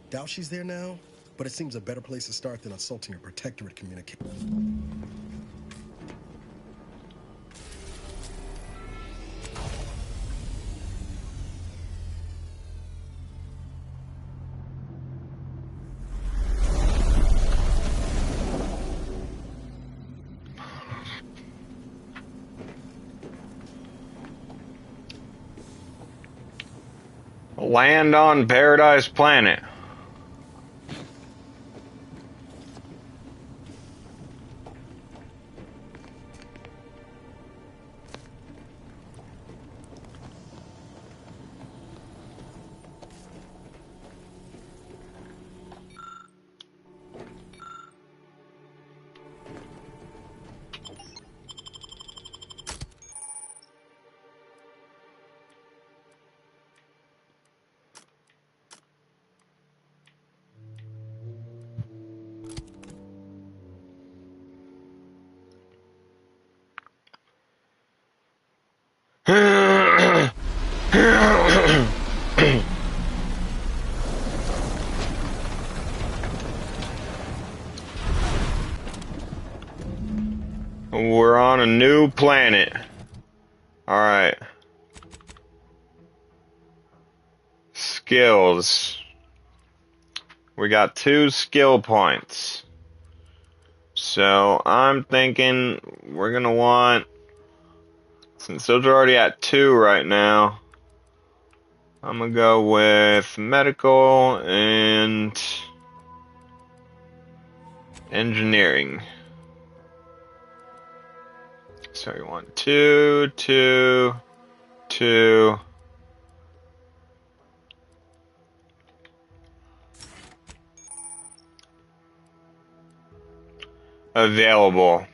Doubt she's there now, but it seems a better place to start than assaulting her protectorate communication. Land on Paradise Planet. We're on a new planet. Alright. Skills. We got 2 skill points. So I'm thinking we're gonna want, since those are already at 2 right now, I'm gonna go with medical and engineering. So we want 2, 2, 2. Available.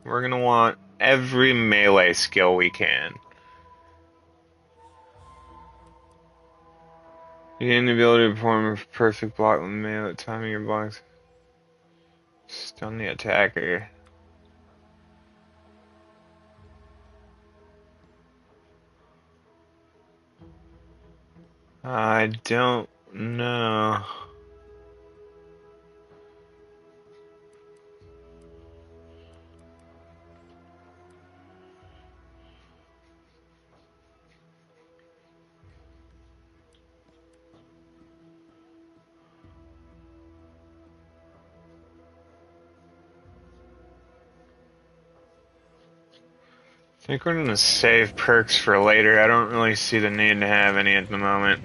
We're gonna want every melee skill we can. You gain the ability to perform a perfect block with melee timing your blocks. Stun the attacker. I don't know. I think we're gonna save perks for later. I don't really see the need to have any at the moment.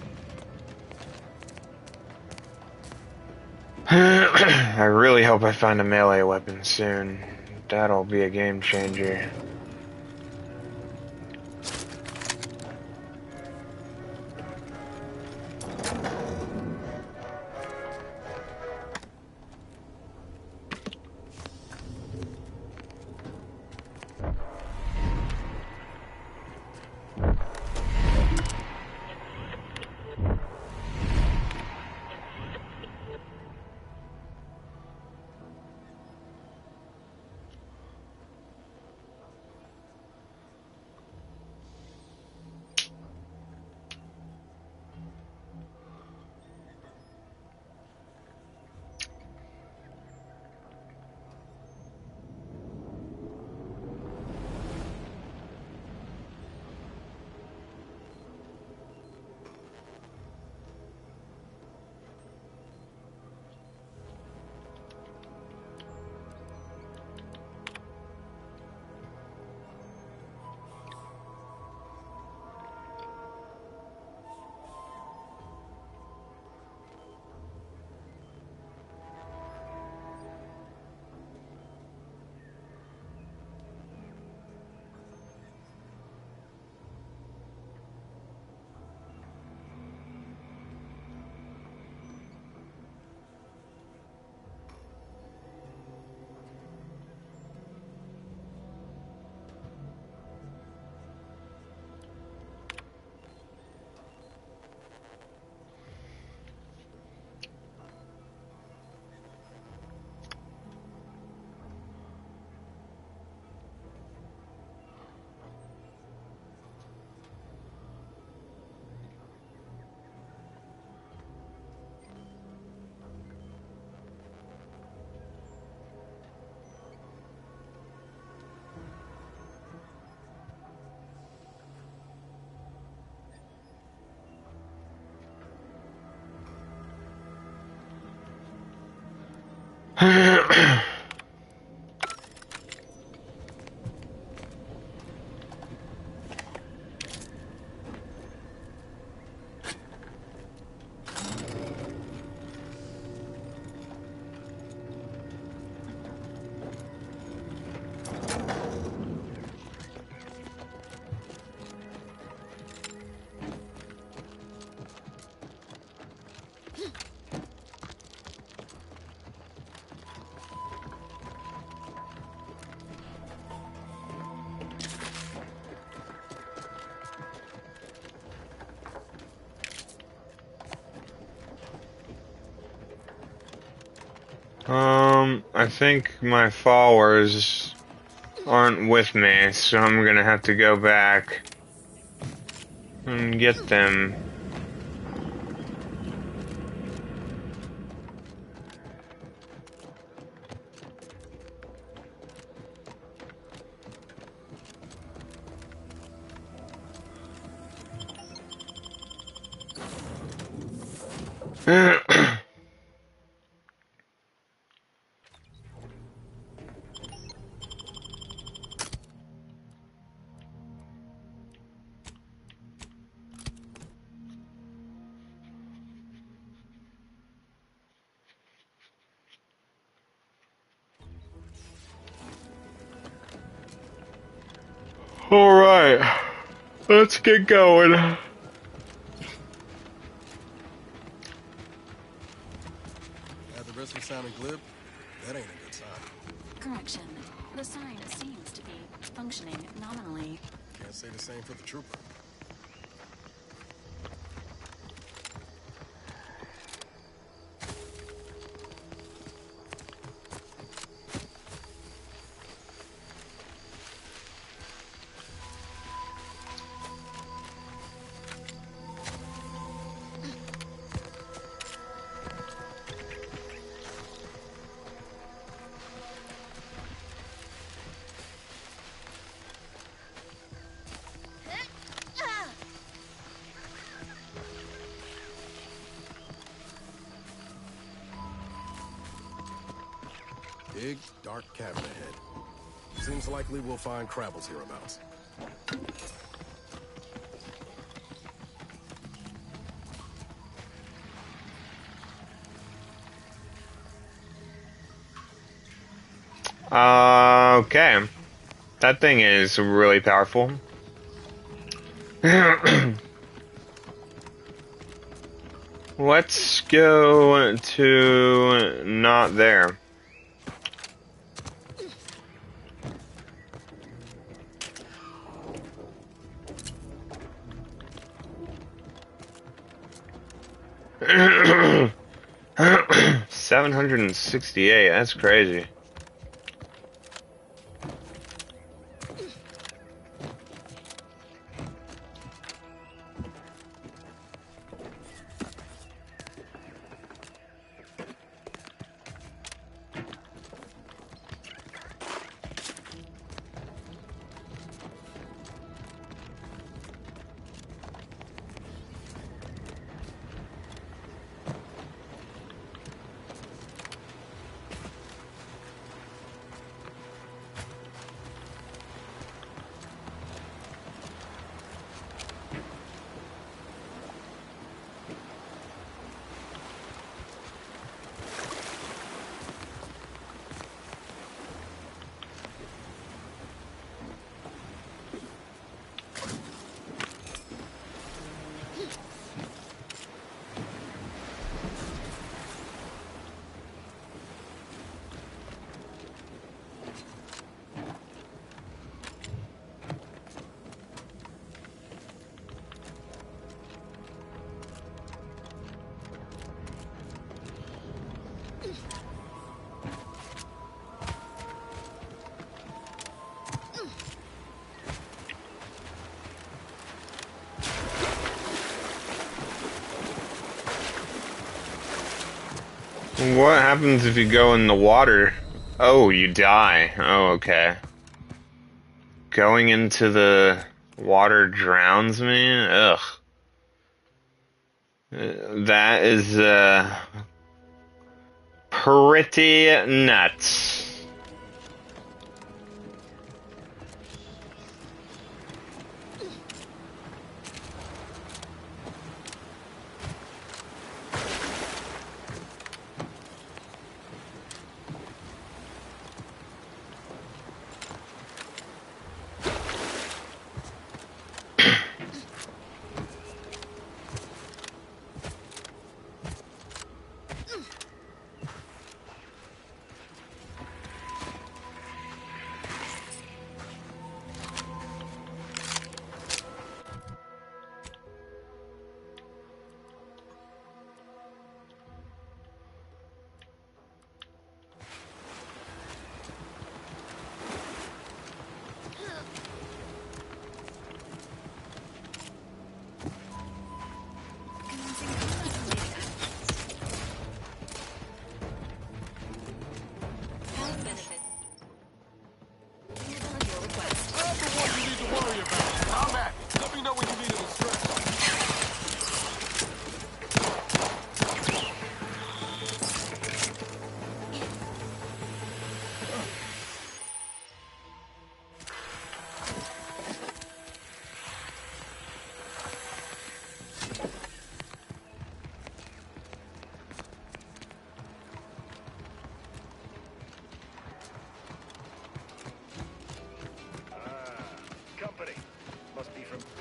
I really hope I find a melee weapon soon. That'll be a game changer. I think my followers aren't with me, so I'm gonna have to go back and get them. Alright, let's get going. Yeah, the rest of sounding glib? That ain't a good sign. Correction. The sign seems to be functioning nominally. Can't say the same for the trooper. Big, dark cavern ahead. Seems likely we'll find Crabbles hereabouts. Okay. That thing is really powerful. Let's go to not there. $768, that's crazy. What happens if you go in the water? Oh, you die. Oh, okay. Going into the water drowns me? Ugh. That is, pretty nuts.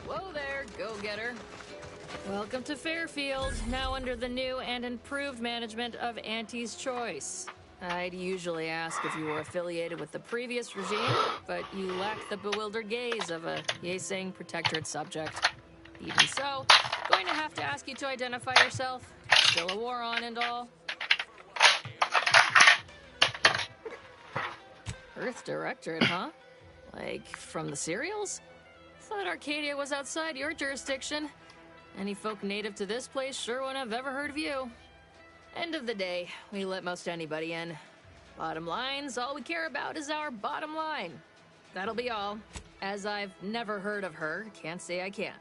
Whoa there, go-getter. Welcome to Fairfield, now under the new and improved management of Auntie's Choice. I'd usually ask if you were affiliated with the previous regime, but you lack the bewildered gaze of a yay-saying protectorate subject. Even so, going to have to ask you to identify yourself. Still a war on and all. Earth Directorate, huh? Like, from the serials? Thought Arcadia was outside your jurisdiction. Any folk native to this place sure wouldn't have ever heard of you. End of the day, we let most anybody in. Bottom line's all we care about is our bottom line. That'll be all. As I've never heard of her, can't say I can.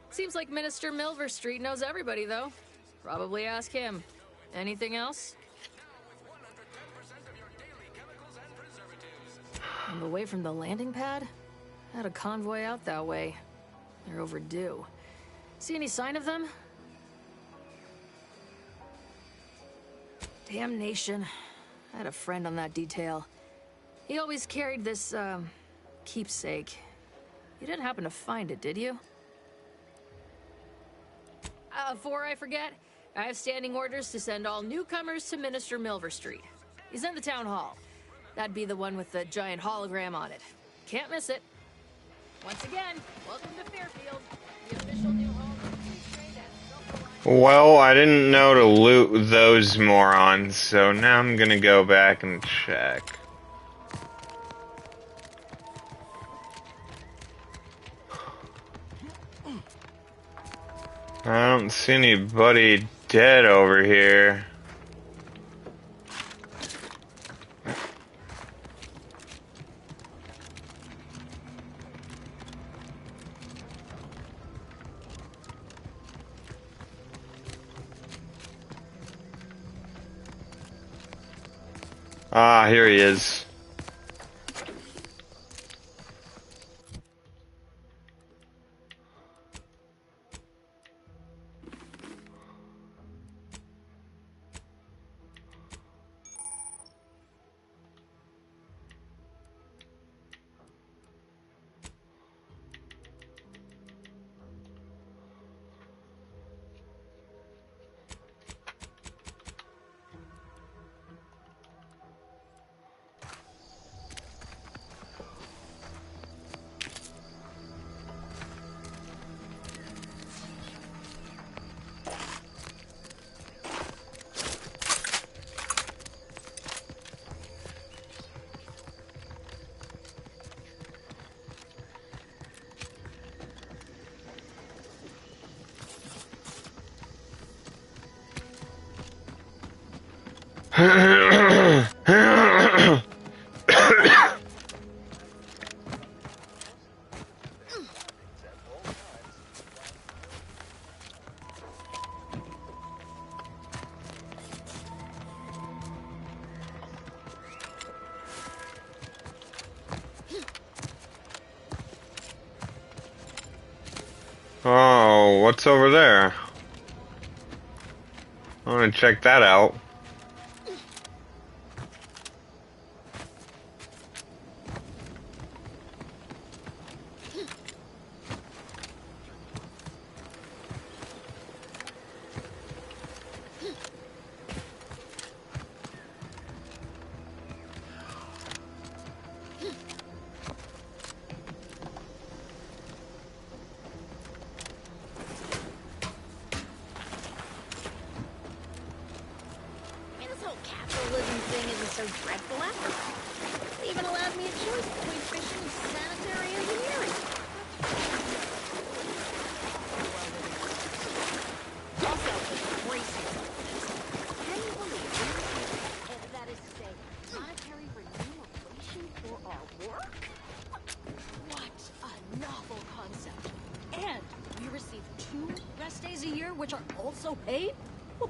Seems like Minister Milverstreet knows everybody, though. Probably ask him. Anything else? I'm away from the landing pad? Had a convoy out that way. They're overdue. See any sign of them? Damnation. I had a friend on that detail. He always carried this, keepsake. You didn't happen to find it, did you? Before I forget, I have standing orders to send all newcomers to Minister Milverstreet. He's in the town hall. That'd be the one with the giant hologram on it. Can't miss it. Once again, welcome to Fairfield, the official new home of free trade and self-reliance. Well, I didn't know to loot those morons, so now I'm gonna go back and check. I don't see anybody dead over here. Ah, here he is. Oh, what's over there? I want to check that out.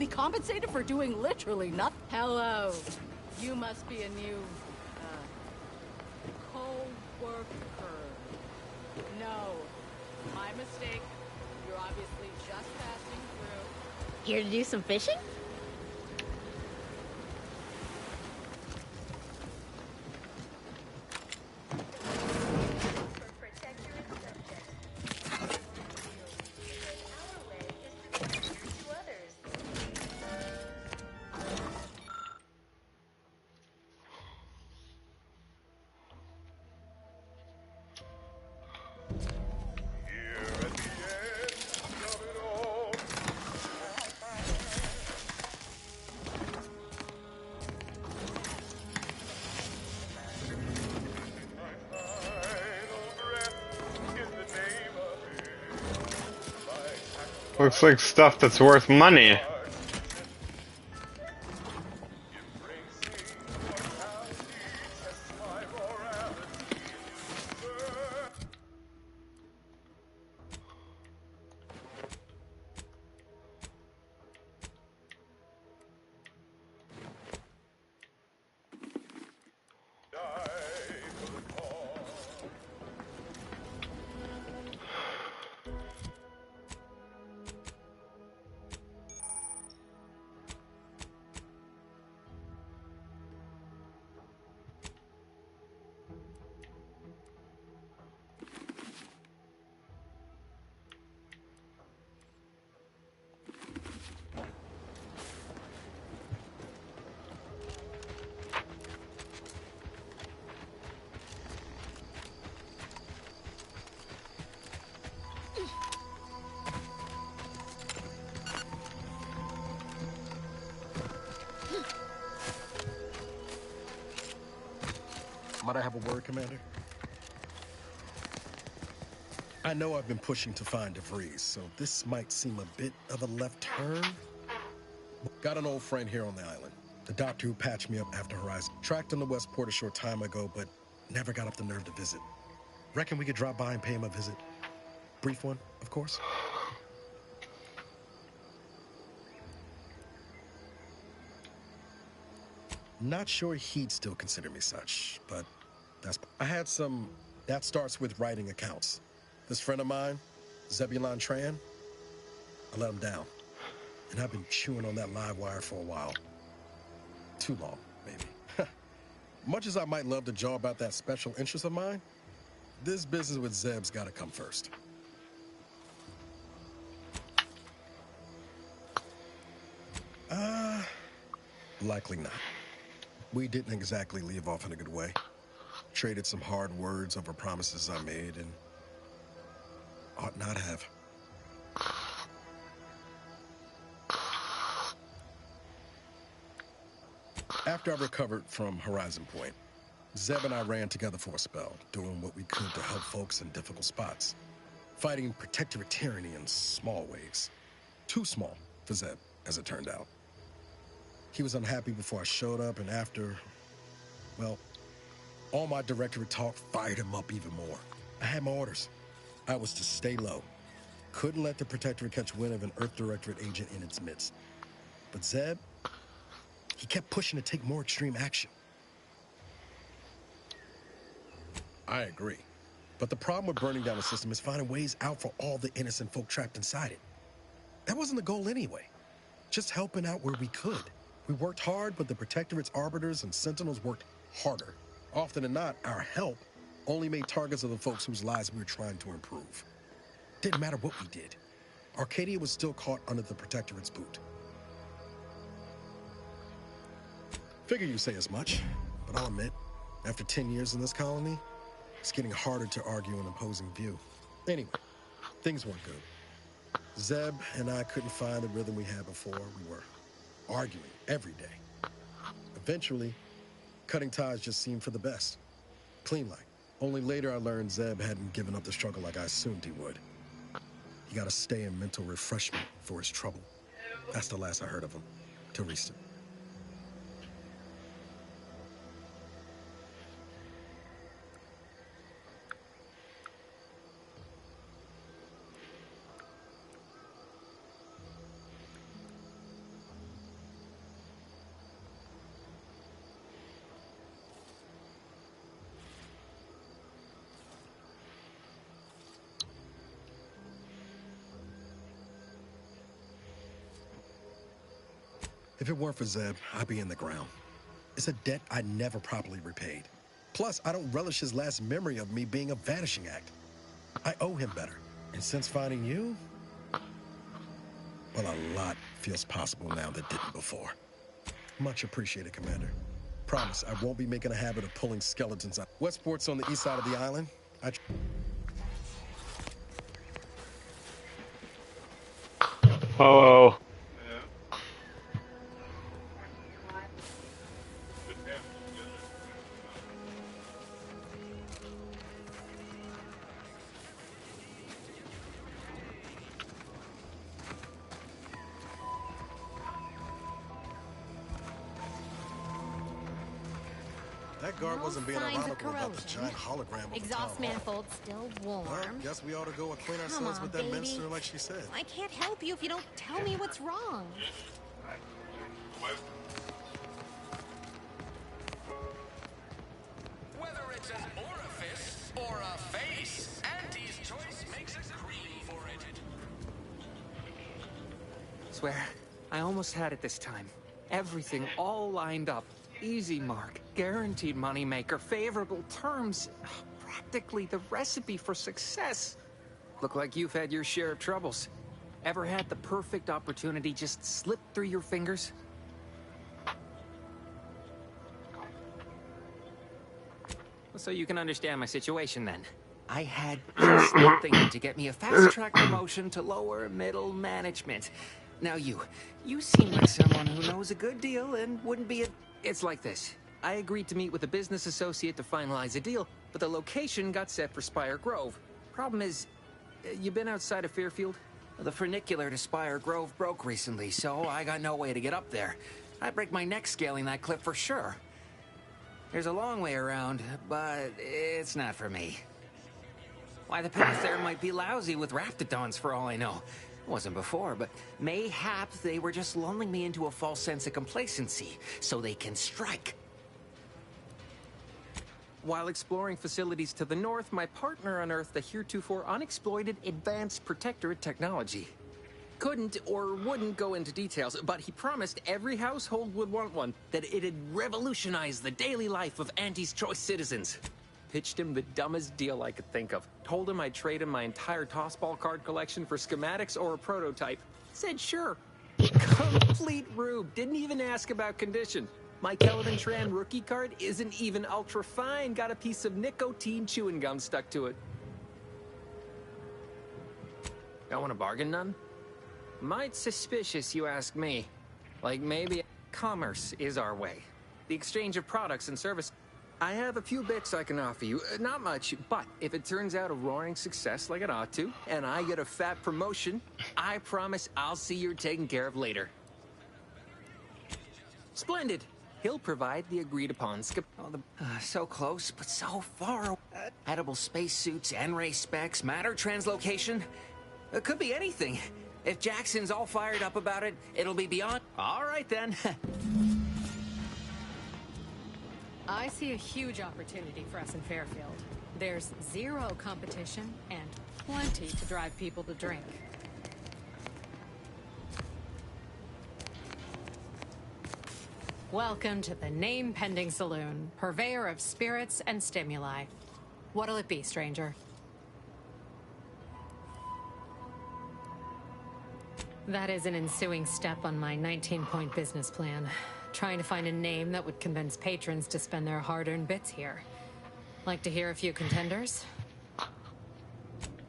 Compensated for doing literally nothing. Hello. You must be a new, co-worker. No. My mistake. You're obviously just passing through. Here to do some fishing? Looks like stuff that's worth money. Might I have a word, Commander? I know I've been pushing to find DeVries, so this might seem a bit of a left turn. Got an old friend here on the island. The doctor who patched me up after Horizon. Tracked him to Westport a short time ago, but never got up the nerve to visit. Reckon we could drop by and pay him a visit. Brief one, of course. Not sure he'd still consider me such, but I had some... That starts with writing accounts. This friend of mine, Zebulon Tran, I let him down. And I've been chewing on that live wire for a while. Too long, maybe. Much as I might love to jaw about that special interest of mine, this business with Zeb's gotta come first. Likely not. We didn't exactly leave off in a good way. Traded some hard words over promises I made and ought not have. After I recovered from Horizon Point, Zeb and I ran together for a spell, doing what we could to help folks in difficult spots. Fighting protectorate tyranny in small ways. Too small for Zeb, as it turned out. He was unhappy before I showed up, and after, well, all my directorate talk fired him up even more. I had my orders. I was to stay low. Couldn't let the Protectorate catch wind of an Earth Directorate agent in its midst. But Zeb, he kept pushing to take more extreme action. I agree. But the problem with burning down the system is finding ways out for all the innocent folk trapped inside it. That wasn't the goal anyway. Just helping out where we could. We worked hard, but the Protectorate's arbiters and sentinels worked harder. Often than not, our help only made targets of the folks whose lives we were trying to improve. Didn't matter what we did. Arcadia was still caught under the Protectorate's boot. Figure you say as much, but I'll admit, after 10 years in this colony, it's getting harder to argue an opposing view. Anyway, things weren't good. Zeb and I couldn't find the rhythm we had before. We were arguing every day. Eventually, cutting ties just seemed for the best. Clean like. Only later I learned Zeb hadn't given up the struggle like I assumed he would. He got to stay in mental refreshment for his trouble. That's the last I heard of him, till recent. If it weren't for Zeb, I'd be in the ground. It's a debt I never properly repaid. Plus, I don't relish his last memory of me being a vanishing act. I owe him better. And since finding you, well, a lot feels possible now that didn't before. Much appreciated, Commander. Promise, I won't be making a habit of pulling skeletons out. Westport's on the east side of the island. Oh. That guard wasn't being ironical about the giant hologram of Exhaust manifold still warm. Well, guess we ought to go acquaint ourselves with that minster like she said. I can't help you if you don't tell me what's wrong. Whether it's an orifice or a face, Auntie's choice makes a cream for it. Swear, I almost had it this time. Everything all lined up. Easy mark, guaranteed moneymaker, favorable terms. Practically the recipe for success. Look like you've had your share of troubles. Ever had the perfect opportunity just slip through your fingers? So you can understand my situation then. I had just the thing to get me a fast-track promotion to lower middle management. Now you seem like someone who knows a good deal and wouldn't be a... It's like this. I agreed to meet with a business associate to finalize a deal, but the location got set for Spire Grove. Problem is, you been outside of Fairfield? The funicular to Spire Grove broke recently, so I got no way to get up there. I'd break my neck scaling that cliff for sure. There's a long way around, but it's not for me. Why, the path there might be lousy with raptidons for all I know. Wasn't before, but mayhaps they were just lulling me into a false sense of complacency so they can strike. While exploring facilities to the north, my partner unearthed a heretofore unexploited advanced Protectorate technology. Couldn't or wouldn't go into details, but he promised every household would want one, that it'd revolutionize the daily life of Auntie's Choice citizens. Pitched him the dumbest deal I could think of. Told him I'd trade him my entire tossball card collection for schematics or a prototype. Said sure. Complete rube. Didn't even ask about condition. My Kelvin Tran rookie card isn't even ultra fine. Got a piece of nicotine chewing gum stuck to it. Don't want to bargain none? Might suspicious, you ask me. Like maybe commerce is our way. The exchange of products and services. I have a few bits I can offer you. Not much, but if it turns out a roaring success like it ought to, and I get a fat promotion, I promise I'll see you're taken care of later. Splendid. He'll provide the agreed-upon so close, but so far. Edible spacesuits, N-ray specs, matter translocation. It could be anything. If Jackson's all fired up about it, it'll be beyond... All right, then. I see a huge opportunity for us in Fairfield. There's zero competition and plenty to drive people to drink. Welcome to the Name Pending Saloon, purveyor of spirits and stimuli. What'll it be, stranger? That is an ensuing step on my 19-point business plan. Trying to find a name that would convince patrons to spend their hard-earned bits here. Like to hear a few contenders?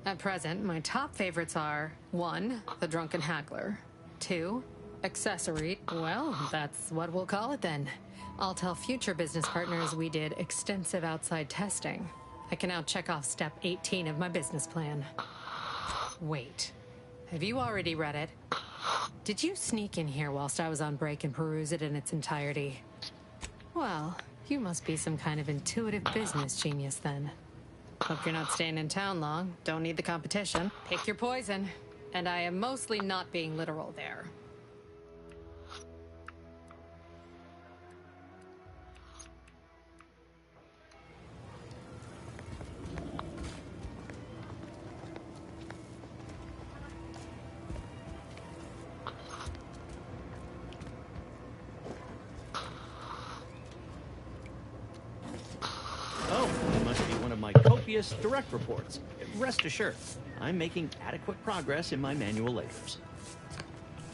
At present, my top favorites are 1. The Drunken Haggler, 2. Accessory. Well, that's what we'll call it then. I'll tell future business partners we did extensive outside testing. I can now check off step 18 of my business plan. Wait. Have you already read it? Did you sneak in here whilst I was on break and peruse it in its entirety? Well, you must be some kind of intuitive business genius then. Hope you're not staying in town long. Don't need the competition. Pick your poison. And I am mostly not being literal there. Copious direct reports. Rest assured, I'm making adequate progress in my manual labors.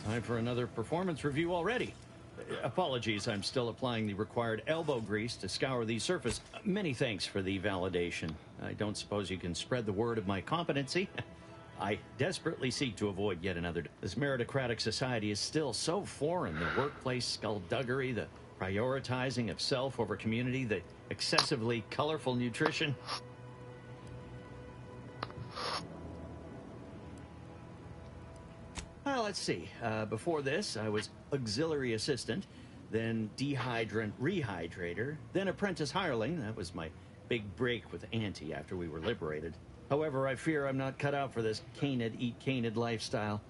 Time for another performance review already. Apologies, I'm still applying the required elbow grease to scour the surface. Many thanks for the validation. I don't suppose you can spread the word of my competency? I desperately seek to avoid yet another. This meritocratic society is still so foreign. The workplace skullduggery, the prioritizing of self over community, the excessively colorful nutrition. Well, let's see. Before this, I was auxiliary assistant, then dehydrant rehydrator, then apprentice hireling. That was my big break with Auntie after we were liberated. However, I fear I'm not cut out for this canid, eat canid lifestyle.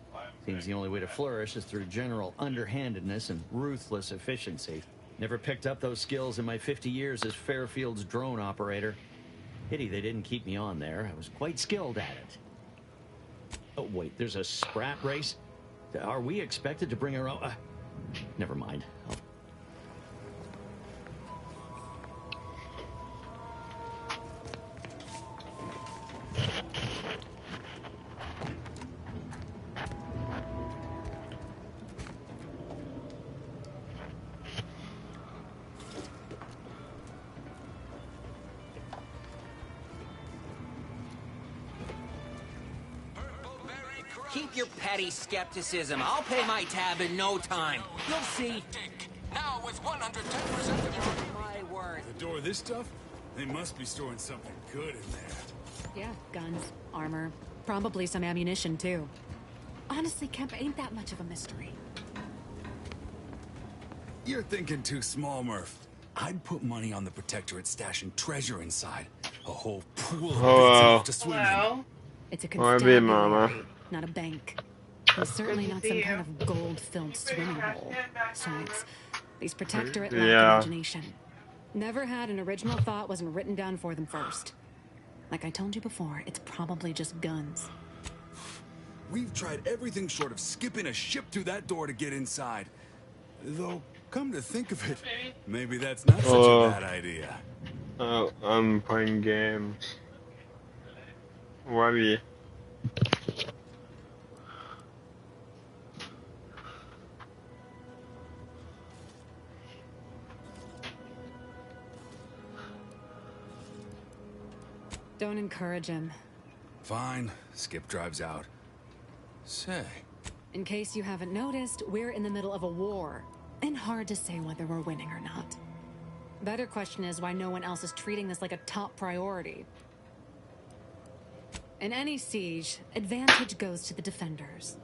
Seems the only way to flourish is through general underhandedness and ruthless efficiency. Never picked up those skills in my 50 years as Fairfield's drone operator. Pity they didn't keep me on there. I was quite skilled at it. Oh, wait, there's a sprat race? Are we expected to bring our own... never mind. Keep your petty skepticism. I'll pay my tab in no time. You'll see. Now with 110% of your... My word. The door of this stuff? They must be storing something good in there. Yeah, guns, armor, probably some ammunition too. Honestly, Kemp ain't that much of a mystery. You're thinking too small, Murph. I'd put money on the Protectorate stashing treasure inside. A whole pool of bits enough to swim in. It's a Be Mama. constabulary, not a bank. And certainly not some kind of gold-filled swimming hole. Besides, these Protectorate lack imagination. Never had an original thought wasn't written down for them first. Like I told you before, it's probably just guns. We've tried everything short of skipping a ship through that door to get inside. Though, come to think of it, maybe that's not such a bad idea. Oh, I'm playing games. Worry. Don't encourage him. Fine. Skip drives out. Say. In case you haven't noticed, we're in the middle of a war. And hard to say whether we're winning or not. Better question is why no one else is treating this like a top priority. In any siege, advantage goes to the defenders.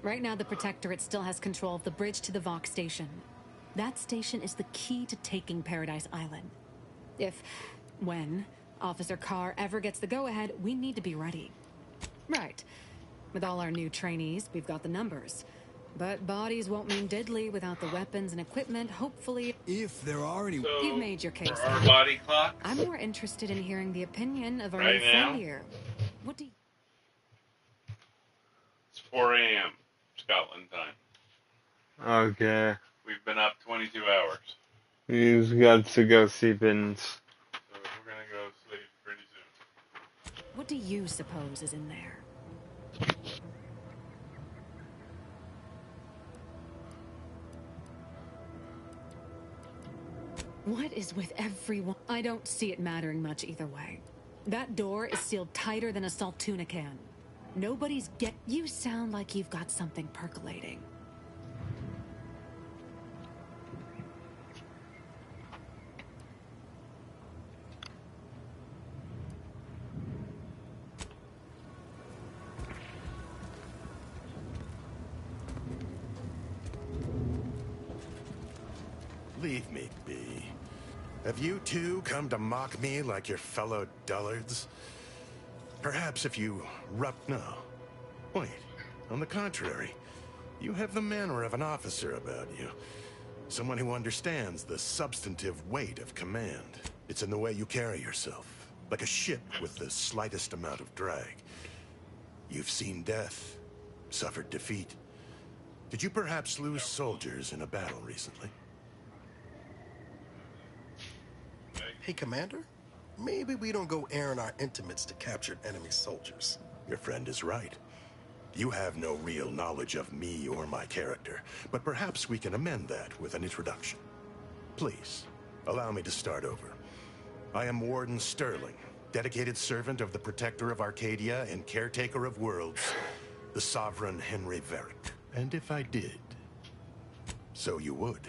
Right now, the Protectorate still has control of the bridge to the Vox station. That station is the key to taking Paradise Island. When Officer Carr ever gets the go-ahead, we need to be ready. Right. With all our new trainees, we've got the numbers. But bodies won't mean diddly without the weapons and equipment. Hopefully, if there are any... You've made your case. For our body clock? I'm more interested in hearing the opinion of our Right new friend now? here. What do you... It's 4 a.m. Scotland time. Okay. We've been up 22 hours. He's got to go sleep in. So we're gonna go sleep pretty soon. What do you suppose is in there? What is with everyone? I don't see it mattering much either way. That door is sealed tighter than a salt tuna can. Nobody's get... You sound like you've got something percolating. Leave me be. Have you two come to mock me like your fellow dullards? Perhaps if you no. Wait, on the contrary, you have the manner of an officer about you. Someone who understands the substantive weight of command. It's in the way you carry yourself, like a ship with the slightest amount of drag. You've seen death, suffered defeat. Did you perhaps lose soldiers in a battle recently? Hey, Commander? Maybe we don't go airing our intimates to captured enemy soldiers. Your friend is right. You have no real knowledge of me or my character, but perhaps we can amend that with an introduction. Please, allow me to start over. I am Warden Sterling, dedicated servant of the Protector of Arcadia and Caretaker of Worlds, the Sovereign Henry Verick. And if I did, so you would.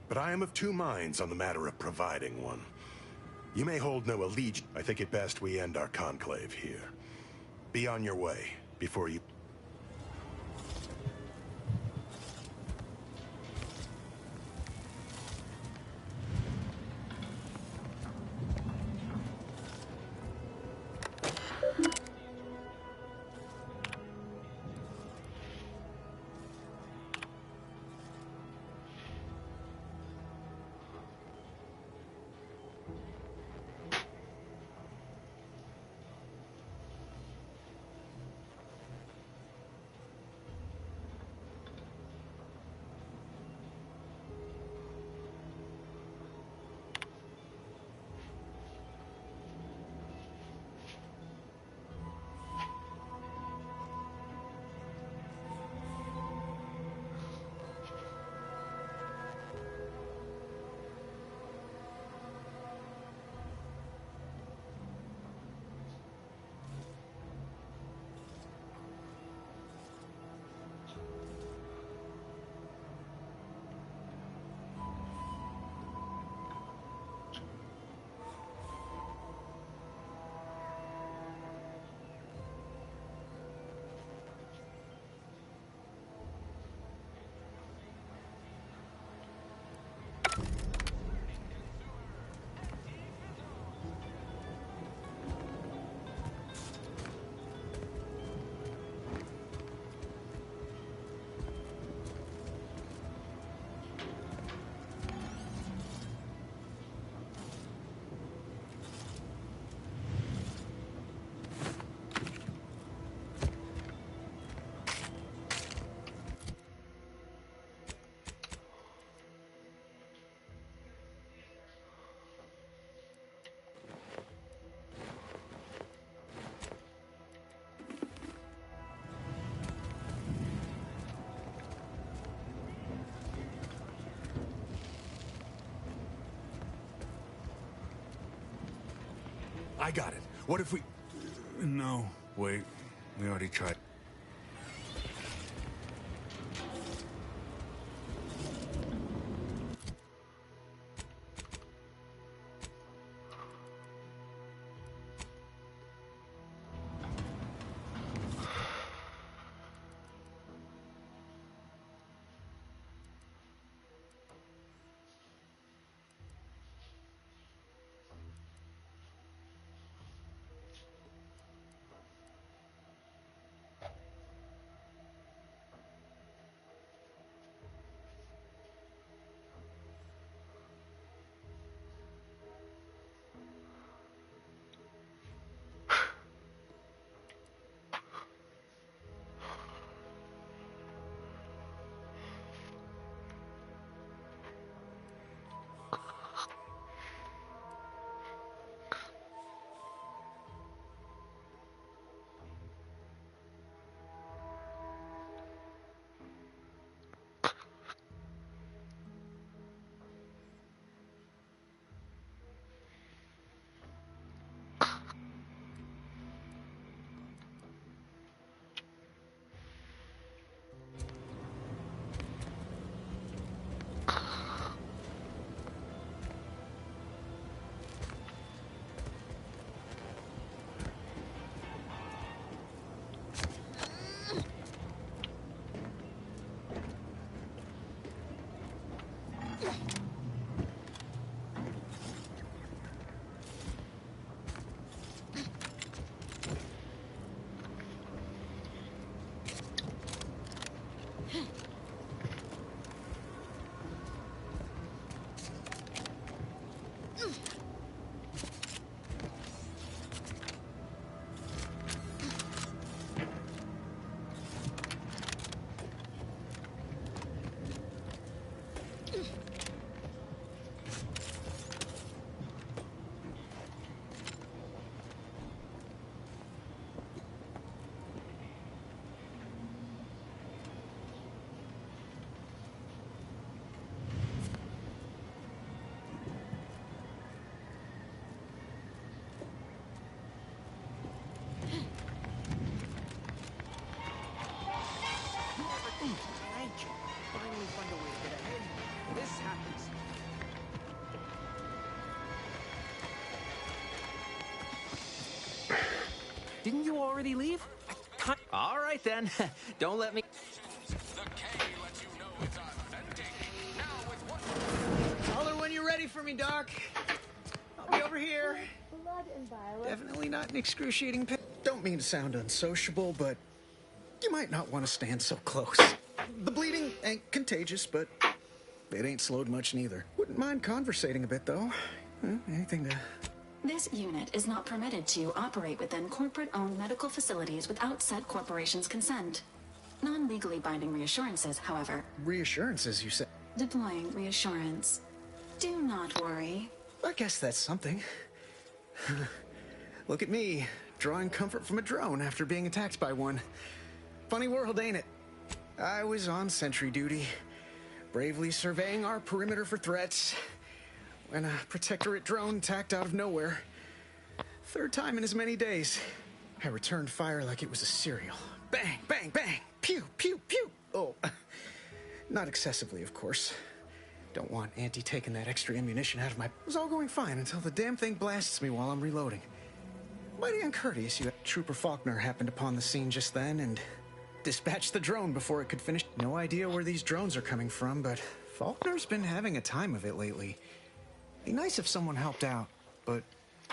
But I am of two minds on the matter of providing one. You may hold no allegiance. I think it best we end our conclave here. Be on your way before you... I got it. What if we... No, wait. We already tried. Didn't you already leave? All right then. Don't let me. Holler when you're ready for me, Doc. I'll be over here. Blood and violence. Definitely not an excruciating pain. Don't mean to sound unsociable, but you might not want to stand so close. The bleeding ain't contagious, but it ain't slowed much neither. Wouldn't mind conversating a bit, though. Anything to... This unit is not permitted to operate within corporate-owned medical facilities without said corporation's consent. Non-legally binding reassurances, however. Reassurances, you said? Deploying reassurance. Do not worry. I guess that's something. Look at me, drawing comfort from a drone after being attacked by one. Funny world, ain't it? I was on sentry duty, bravely surveying our perimeter for threats, when a Protectorate drone attacked out of nowhere. Third time in as many days. I returned fire like it was a cereal. Bang, bang, bang! Pew, pew, pew! Oh, not excessively, of course. Don't want Auntie taking that extra ammunition out of my... It was all going fine until the damn thing blasts me while I'm reloading. Mighty uncourteous, you... Trooper Faulkner happened upon the scene just then and dispatched the drone before it could finish. No idea where these drones are coming from, but Faulkner's been having a time of it lately. Be nice if someone helped out, but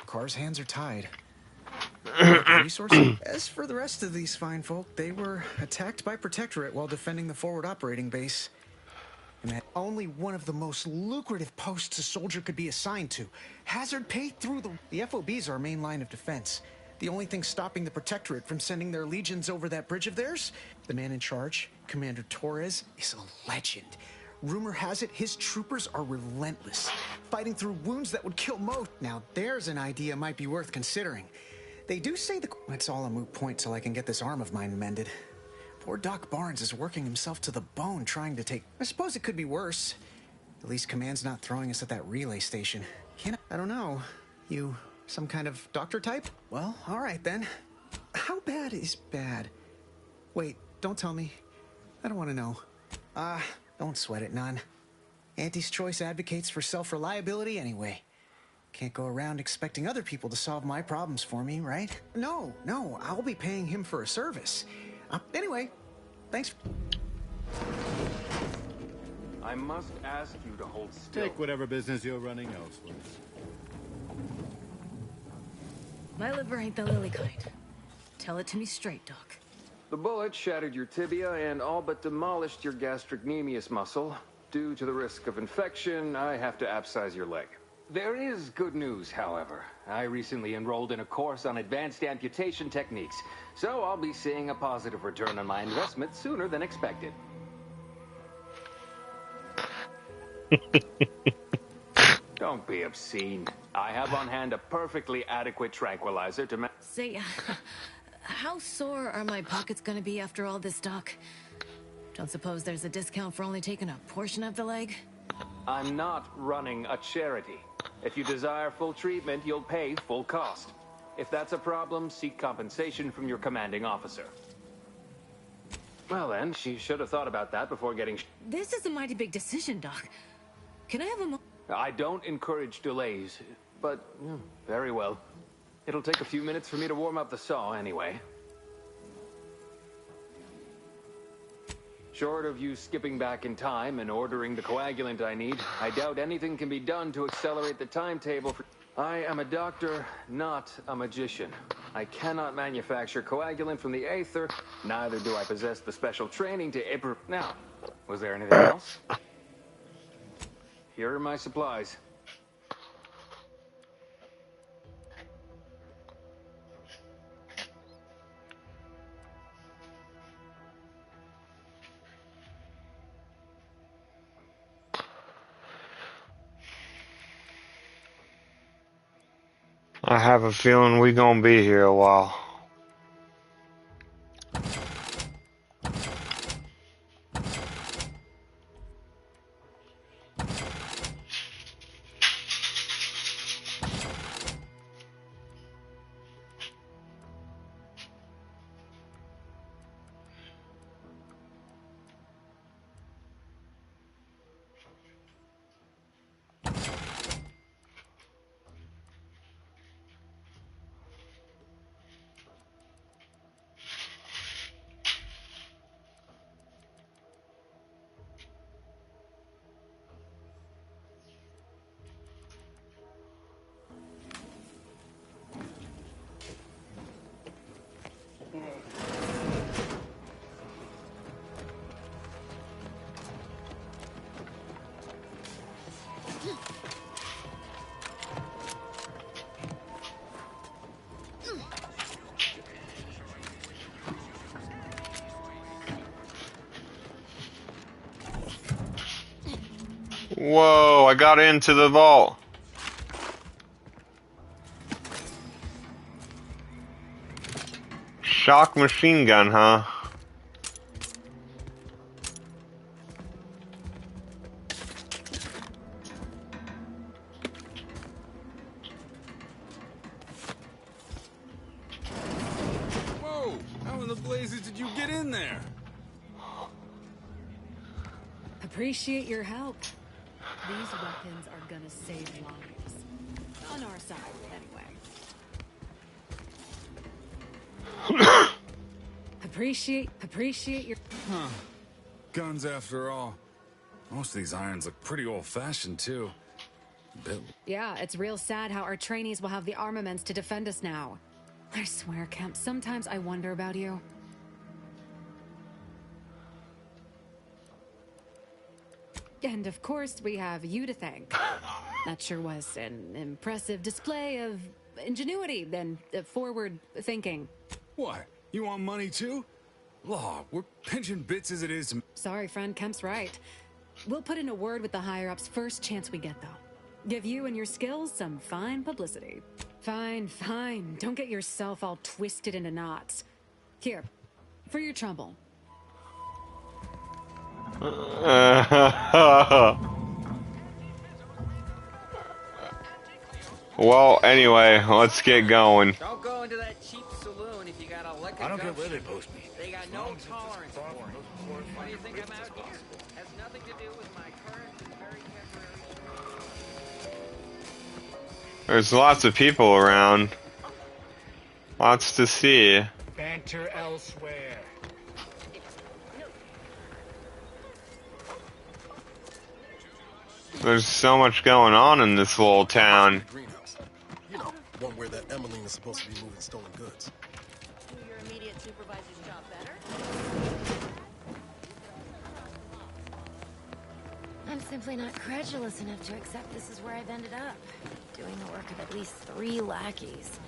Carr's hands are tied. Resources. As for the rest of these fine folk, they were attacked by Protectorate while defending the forward operating base. And that only one of the most lucrative posts a soldier could be assigned to. Hazard pay through the FOB's our main line of defense. The only thing stopping the Protectorate from sending their legions over that bridge of theirs, the man in charge, Commander Torres, is a legend. Rumor has it his troopers are relentless, fighting through wounds that would kill most. Now there's an idea might be worth considering. They do say it's all a moot point till I can get this arm of mine mended. Poor Doc Barnes is working himself to the bone trying to take... I suppose it could be worse. At least Command's not throwing us at that relay station. I don't know. You some kind of doctor type? Well, all right then. How bad is bad? Wait, don't tell me. I don't want to know. Don't sweat it none. Auntie's Choice advocates for self-reliability anyway. Can't go around expecting other people to solve my problems for me, right? No, I'll be paying him for a service. Anyway, thanks. I must ask you to hold still. Take whatever business you're running elsewhere. My liver ain't the lily kind. Tell it to me straight, Doc. The bullet shattered your tibia and all but demolished your gastrocnemius muscle. Due to the risk of infection, I have to abscise your leg. There is good news, however. I recently enrolled in a course on advanced amputation techniques, so I'll be seeing a positive return on my investment sooner than expected. Don't be obscene. I have on hand a perfectly adequate tranquilizer to Say, how sore are my pockets gonna be after all this, Doc? Don't suppose there's a discount for only taking a portion of the leg? I'm not running a charity. If you desire full treatment, you'll pay full cost. If that's a problem, seek compensation from your commanding officer. Well then, she should have thought about that before getting... This is a mighty big decision, Doc. Can I have a I don't encourage delays, but very well. It'll take a few minutes for me to warm up the saw anyway. Short of you skipping back in time and ordering the coagulant I need, I doubt anything can be done to accelerate the timetable for... I am a doctor, not a magician. I cannot manufacture coagulant from the aether, neither do I possess the special training to... Now, was there anything else? Here are my supplies. I have a feeling we gonna be here a while. Whoa, I got into the vault. Shock machine gun, huh? Whoa! How in the blazes did you get in there? Appreciate your help. These weapons are gonna save lives. On our side, anyway. Appreciate your... Huh. Guns after all. Most of these irons look pretty old-fashioned, too. Yeah, it's real sad how our trainees will have the armaments to defend us now. I swear, Kemp, sometimes I wonder about you. And of course, we have you to thank. That sure was an impressive display of ingenuity and forward thinking. What? You want money too? Law, we're pinching bits as it is. Sorry, friend, Kemp's right. We'll put in a word with the higher-ups first chance we get, though. Give you and your skills some fine publicity. Fine. Don't get yourself all twisted into knots. Here, for your trouble. Well, anyway, let's get going. Don't go into that cheap saloon if you got a liquor. I don't care where they post me. They got no tolerance for it. Why do you think I'm out here? Has nothing to do with my current and very temporary. There's lots of people around. Lots to see. Banter elsewhere. There's so much going on in this little town. Greenhouse. You know, one where that Emmeline is supposed to be moving stolen goods. Do your immediate supervisor's job better? I'm simply not credulous enough to accept this is where I've ended up. Doing the work of at least 3 lackeys.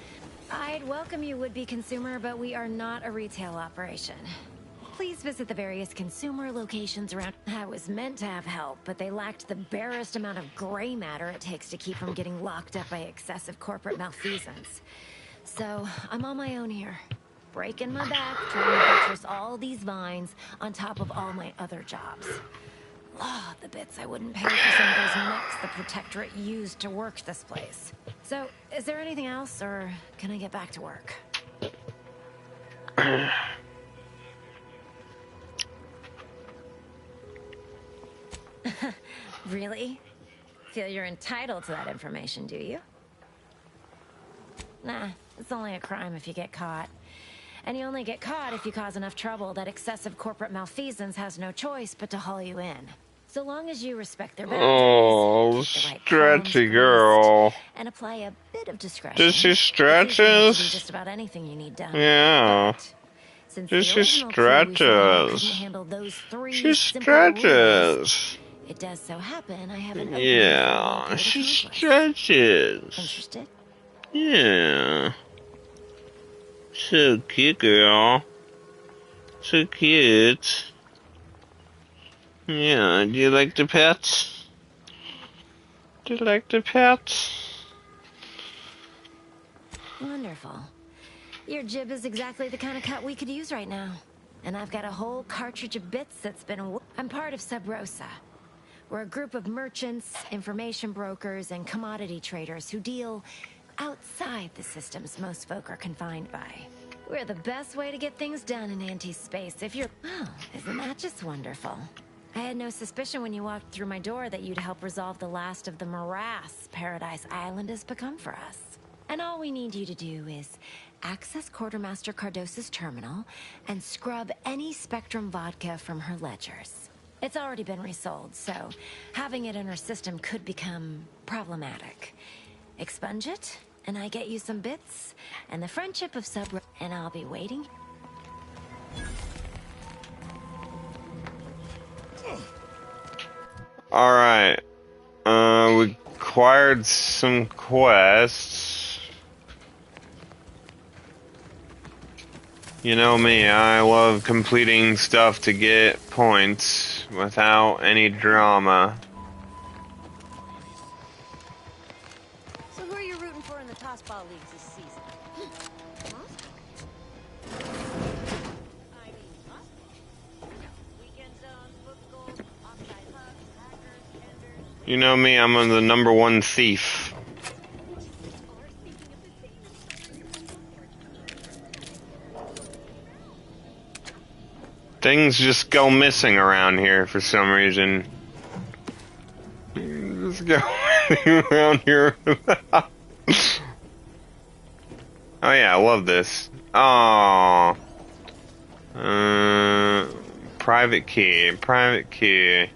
I'd welcome you, would-be consumer, but we are not a retail operation. Please visit the various consumer locations around. I was meant to have help, but they lacked the barest amount of gray matter it takes to keep from getting locked up by excessive corporate malfeasance. So, I'm on my own here. Breaking my back, trying to buttress all these vines on top of all my other jobs. Oh, the bits I wouldn't pay for some of those mechs the Protectorate used to work this place. So, is there anything else, or can I get back to work? Really? Feel you're entitled to that information, do you? Nah, it's only a crime if you get caught. And you only get caught if you cause enough trouble that excessive corporate malfeasance has no choice but to haul you in. So long as you respect their boundaries, Oh, stretchy girl. and apply a bit of discretion. Does she stretches? Just about anything you need done. Yeah. Since Does the she original crew we couldn't stretches? handle those 3 She simple rules, stretches. it does so happen I have an opening Yeah, for she accomplice. stretches. Interested? Yeah. So cute, girl. So cute. Yeah, do you like the pets? Do you like the pets? Wonderful. Your jib is exactly the kind of cut we could use right now. And I've got a whole cartridge of bits that's been... I'm part of Sub Rosa. We're a group of merchants, information brokers, and commodity traders who deal outside the systems most folk are confined by. We're the best way to get things done in anti-space if you're... Oh, isn't that just wonderful? I had no suspicion when you walked through my door that you'd help resolve the last of the morass Paradise Island has become for us. And all we need you to do is access Quartermaster Cardos's terminal and scrub any Spectrum vodka from her ledgers. It's already been resold, so having it in her system could become problematic. Expunge it, and I get you some bits, and the friendship of Sub... And I'll be waiting. Alright. We acquired some quests. You know me, I love completing stuff to get points without any drama. looking for in the Tossball Leagues this season? I mean, tossball. Weekend zones, book goals, offside hooks, hackers, tenders. You know me, I'm the number one thief. Things just go missing around here for some reason. Just go around here. Oh yeah, I love this. Oh, private key, private key.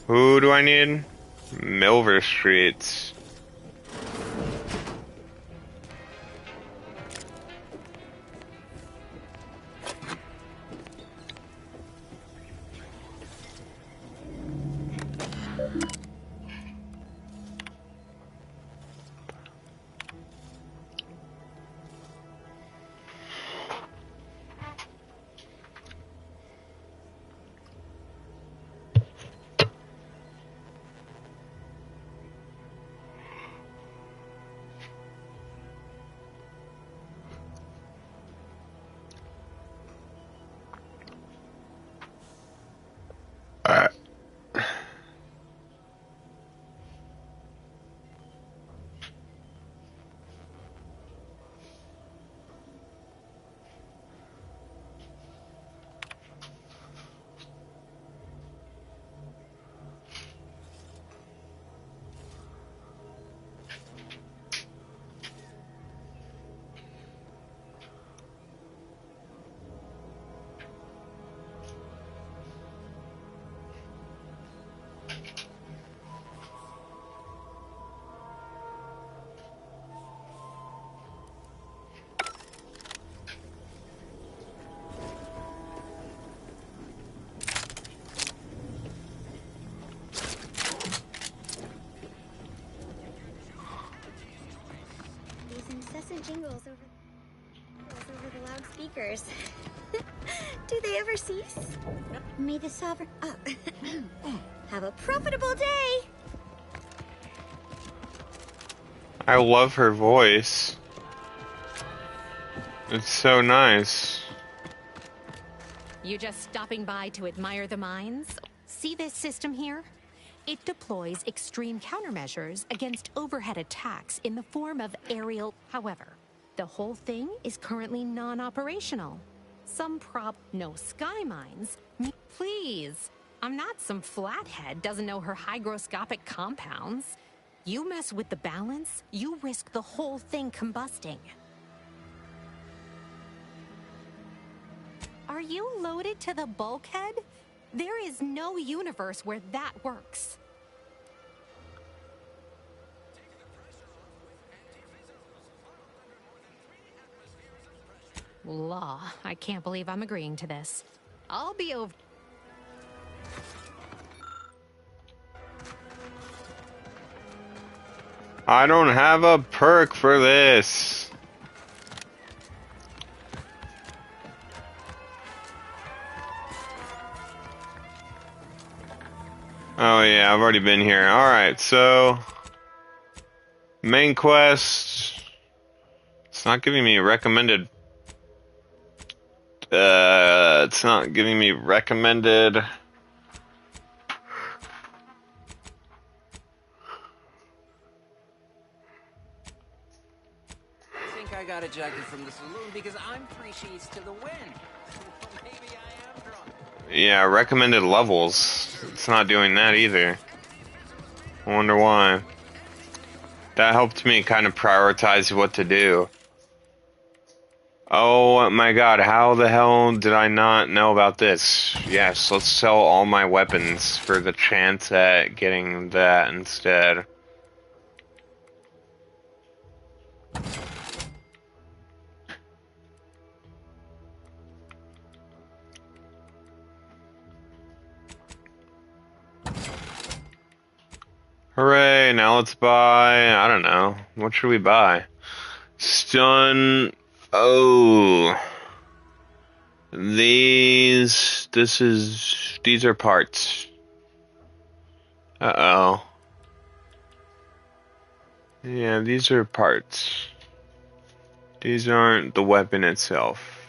Who do I need? Milver Streets. Jingles over the loudspeakers. Do they ever cease? May the sovereign have a profitable day. I love her voice. It's so nice. You just stopping by to admire the mines? See this system here? It deploys extreme countermeasures against overhead attacks in the form of aerial. However, the whole thing is currently non-operational. No sky mines. Please, I'm not some flathead doesn't know her hygroscopic compounds. You mess with the balance, you risk the whole thing combusting. Are you loaded to the bulkhead? There is no universe where that works. Law, I can't believe I'm agreeing to this. I'll be over. I don't have a perk for this. Oh yeah, I've already been here. Alright, so main quest. It's not giving me recommended. It's not giving me recommended. I think I got ejected from the saloon because I'm 3 sheets to the wind. Maybe I am drunk. Yeah, recommended levels. It's not doing that either. I wonder why. That helped me kind of prioritize what to do. Oh my god, how the hell did I not know about this? Yes, let's sell all my weapons for the chance at getting that instead. Hooray, now let's buy, I don't know, what should we buy? Stun, oh, these are parts. Uh-oh. Yeah, these are parts. These aren't the weapon itself.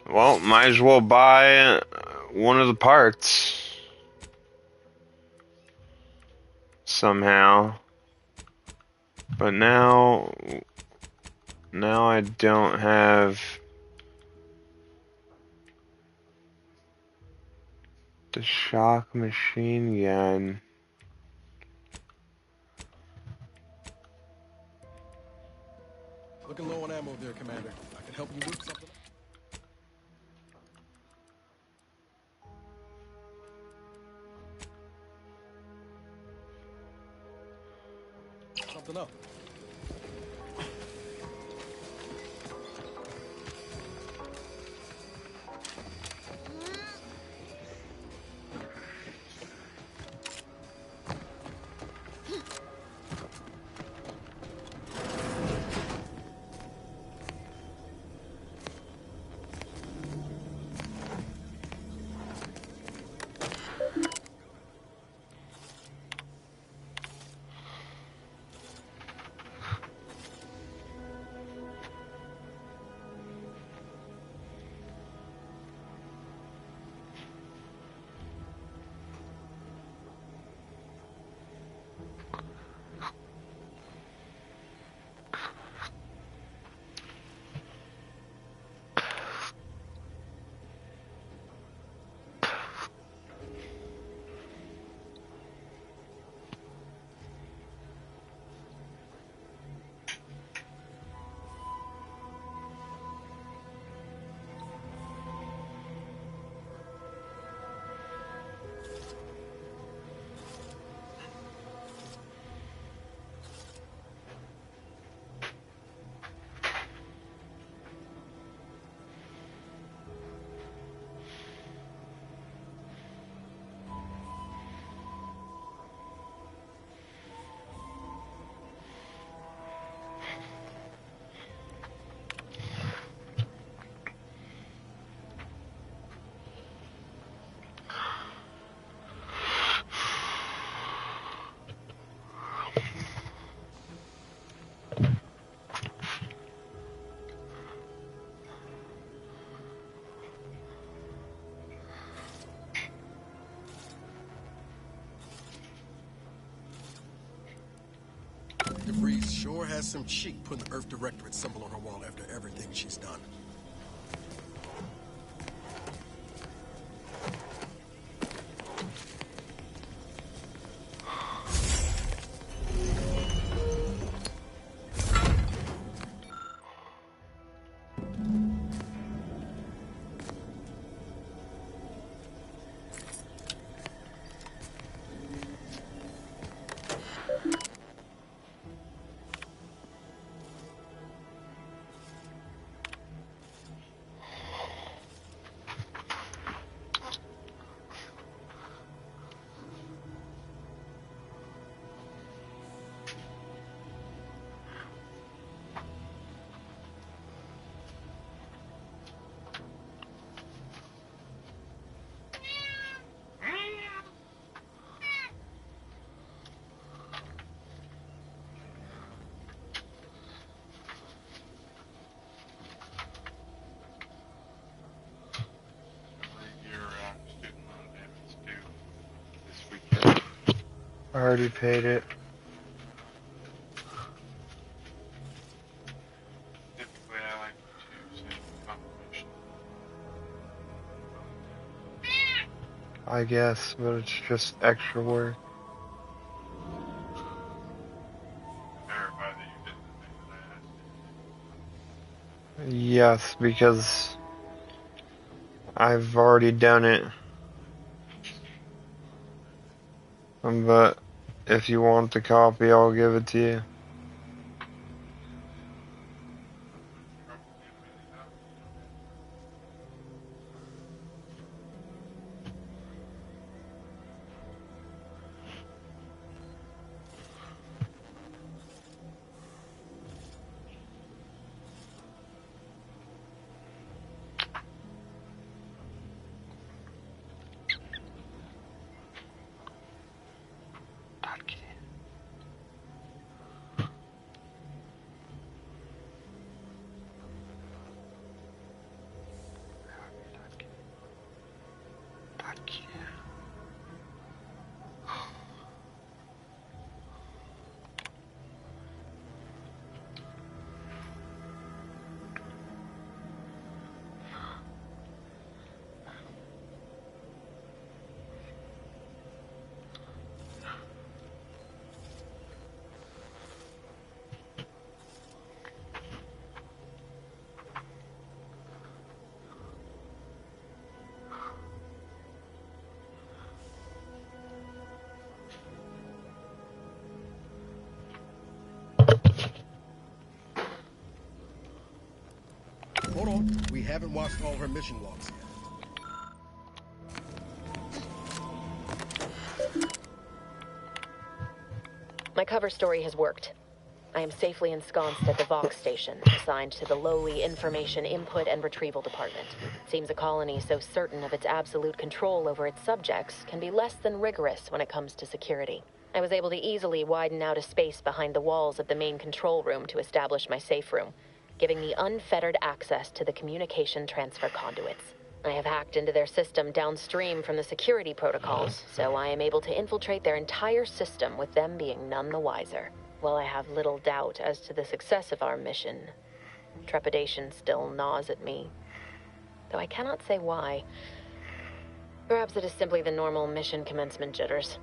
Well, might as well buy one of the parts. Somehow. But now I don't have the shock machine gun. Looking low on ammo there, Commander. I can help you whip something. Something up. DeVries sure has some cheek putting the Earth Directorate symbol on her wall after everything she's done. I already paid it. Typically, I like to send confirmation. I guess, but it's just extra work. Verify that you did the thing that I asked. Yes, because I've already done it. But if you want the copy, I'll give it to you. We haven't watched all her mission logs yet. My cover story has worked. I am safely ensconced at the Vox station, assigned to the lowly Information Input and Retrieval Department. It seems a colony so certain of its absolute control over its subjects can be less than rigorous when it comes to security. I was able to easily widen out a space behind the walls of the main control room to establish my safe room, giving me unfettered access to the communication transfer conduits. I have hacked into their system downstream from the security protocols, so I am able to infiltrate their entire system with them being none the wiser. While I have little doubt as to the success of our mission, trepidation still gnaws at me, though I cannot say why. Perhaps it is simply the normal mission commencement jitters.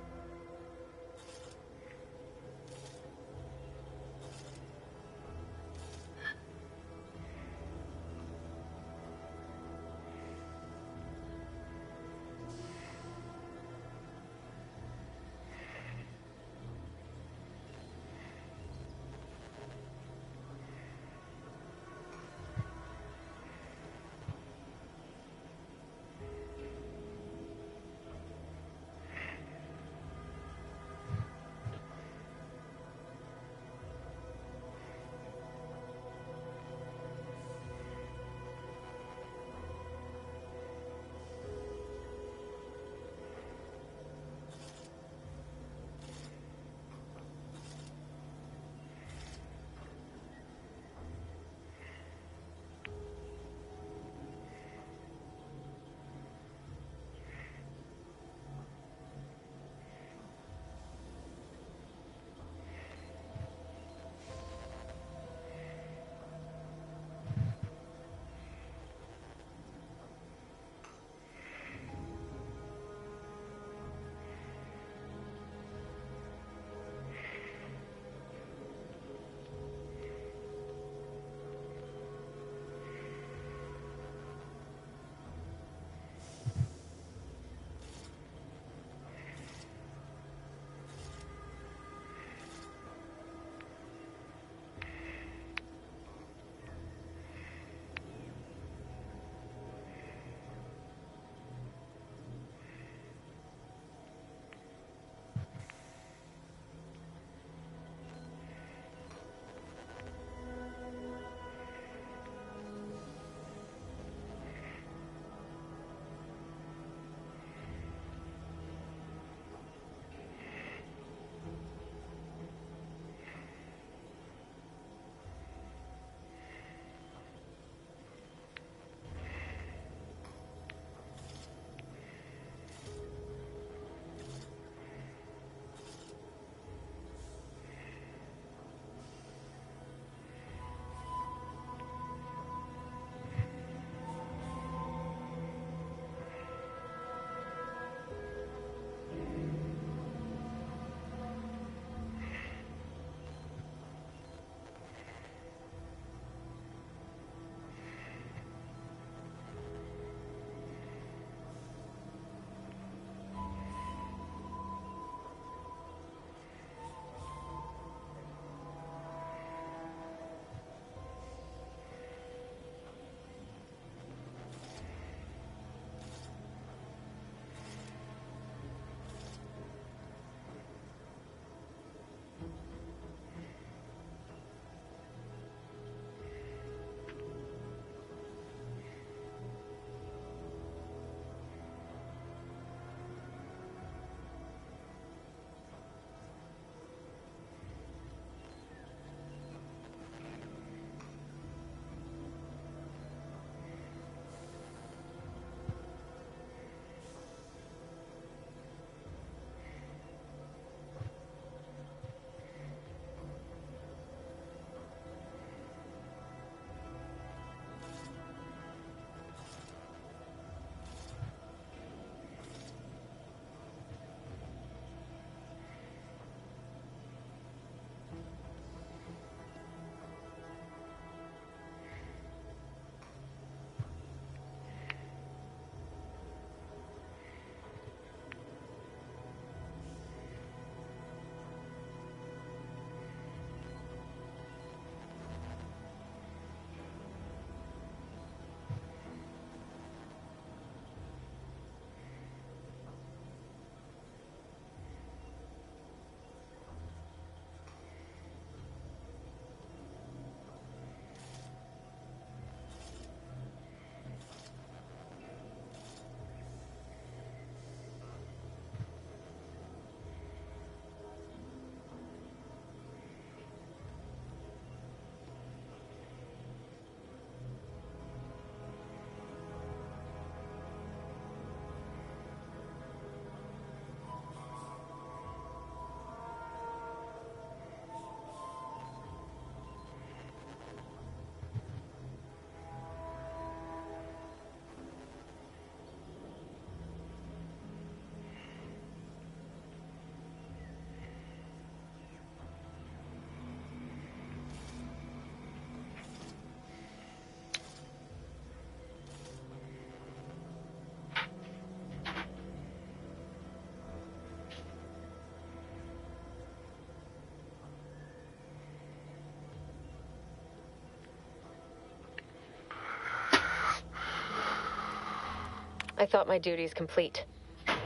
I thought my duties complete.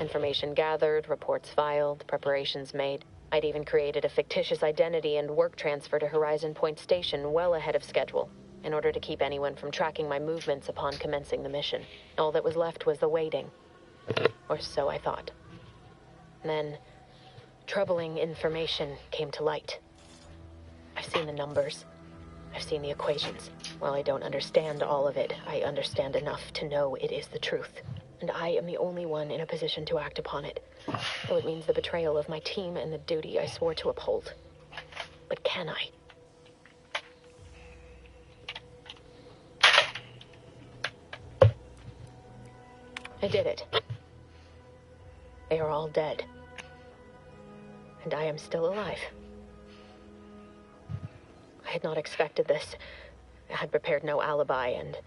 Information gathered, reports filed, preparations made. I'd even created a fictitious identity and work transfer to Horizon Point Station well ahead of schedule, in order to keep anyone from tracking my movements upon commencing the mission. All that was left was the waiting. Or so I thought. Then, troubling information came to light. I've seen the numbers. I've seen the equations. While I don't understand all of it, I understand enough to know it is the truth. And I am the only one in a position to act upon it. Though it means the betrayal of my team and the duty I swore to uphold. But can I? I did it. They are all dead. And I am still alive. I had not expected this. I had prepared no alibi, and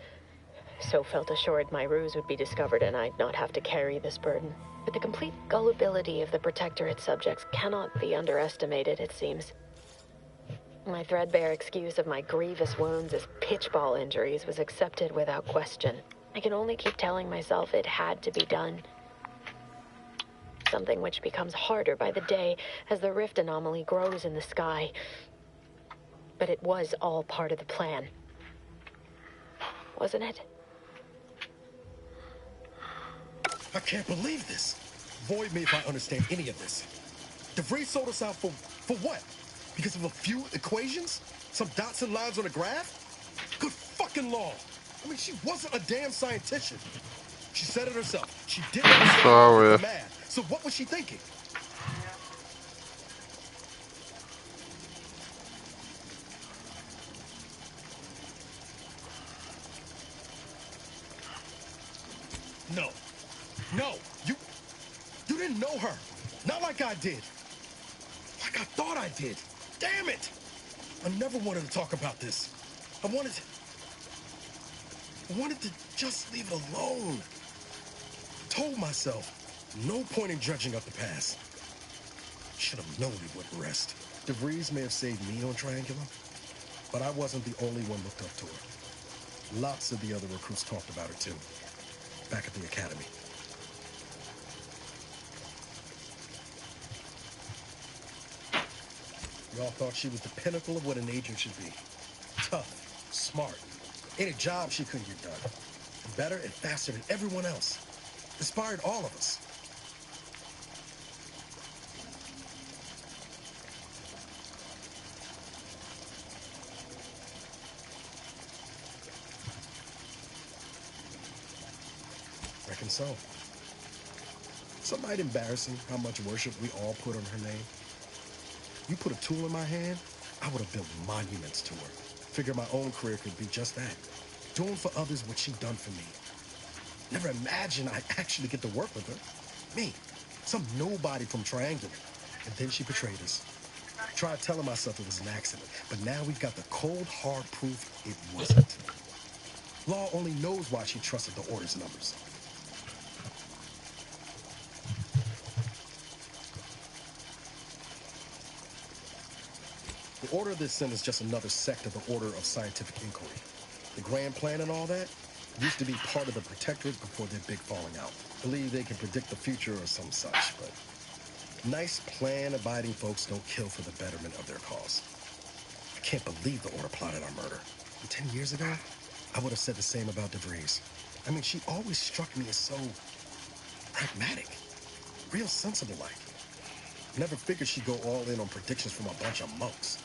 so felt assured my ruse would be discovered and I'd not have to carry this burden. But the complete gullibility of the Protectorate subjects cannot be underestimated, it seems. My threadbare excuse of my grievous wounds as pitchball injuries was accepted without question. I can only keep telling myself it had to be done. Something which becomes harder by the day as the rift anomaly grows in the sky. But it was all part of the plan. Wasn't it? I can't believe this. Void me if I understand any of this. DeVries sold us out for what? Because of a few equations? Some dots and lines on a graph? Good fucking law. I mean, she wasn't a damn scientist. She said it herself. She didn't understand the math. So what was she thinking? No. No. You didn't know her. Not like I did. Like I thought I did. Damn it. I never wanted to talk about this. I wanted to just leave it alone. Told myself, no point in dredging up the past. Should have known it wouldn't rest. DeVries may have saved me on Triangular, but I wasn't the only one looked up to her. Lots of the other recruits talked about her too, back at the academy. Y'all thought she was the pinnacle of what an agent should be. Tough, smart, any job she couldn't get done. Better and faster than everyone else. Inspired all of us. Reckon so. Some might embarrassing how much worship we all put on her name. You put a tool in my hand, I would have built monuments to her. Figure my own career could be just that. Doing for others what she done for me. Never imagined I'd actually get to work with her. Me, some nobody from Triangular. And then she betrayed us. Tried telling myself it was an accident, but now we've got the cold, hard proof it wasn't. Law only knows why she trusted the Order's numbers. The Order of this Sin is just another sect of the Order of Scientific Inquiry. The grand plan and all that used to be part of the Protectorate before their big falling out. Believe they can predict the future or some such, but nice plan-abiding folks don't kill for the betterment of their cause. I can't believe the Order plotted our murder. And 10 years ago, I would have said the same about DeVries. I mean, she always struck me as so pragmatic, real sensible-like. Never figured she'd go all in on predictions from a bunch of monks.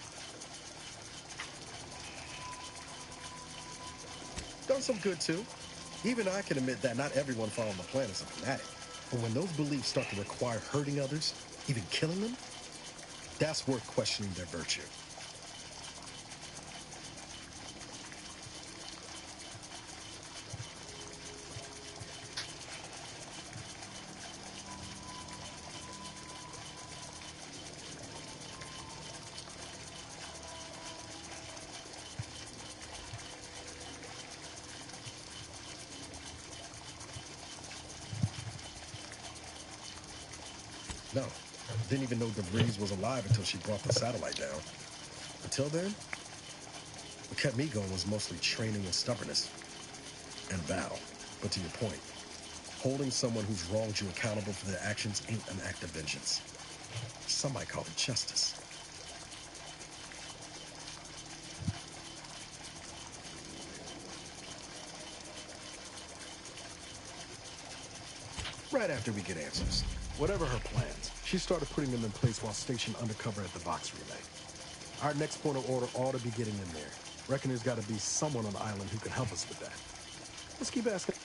Done some good, too. Even I can admit that not everyone following the plan is a fanatic. But when those beliefs start to require hurting others, even killing them, that's worth questioning their virtue. No, didn't even know DeVries was alive until she brought the satellite down. Until then, what kept me going was mostly training and stubbornness. And Val. But to your point, Holding someone who's wronged you accountable for their actions ain't an act of vengeance. Some might call it justice. Right after we get answers, whatever her plans, she started putting them in place while stationed undercover at the Vox Relay. Our next point of order ought to be getting in there. Reckon there's got to be someone on the island who can help us with that. Let's keep asking.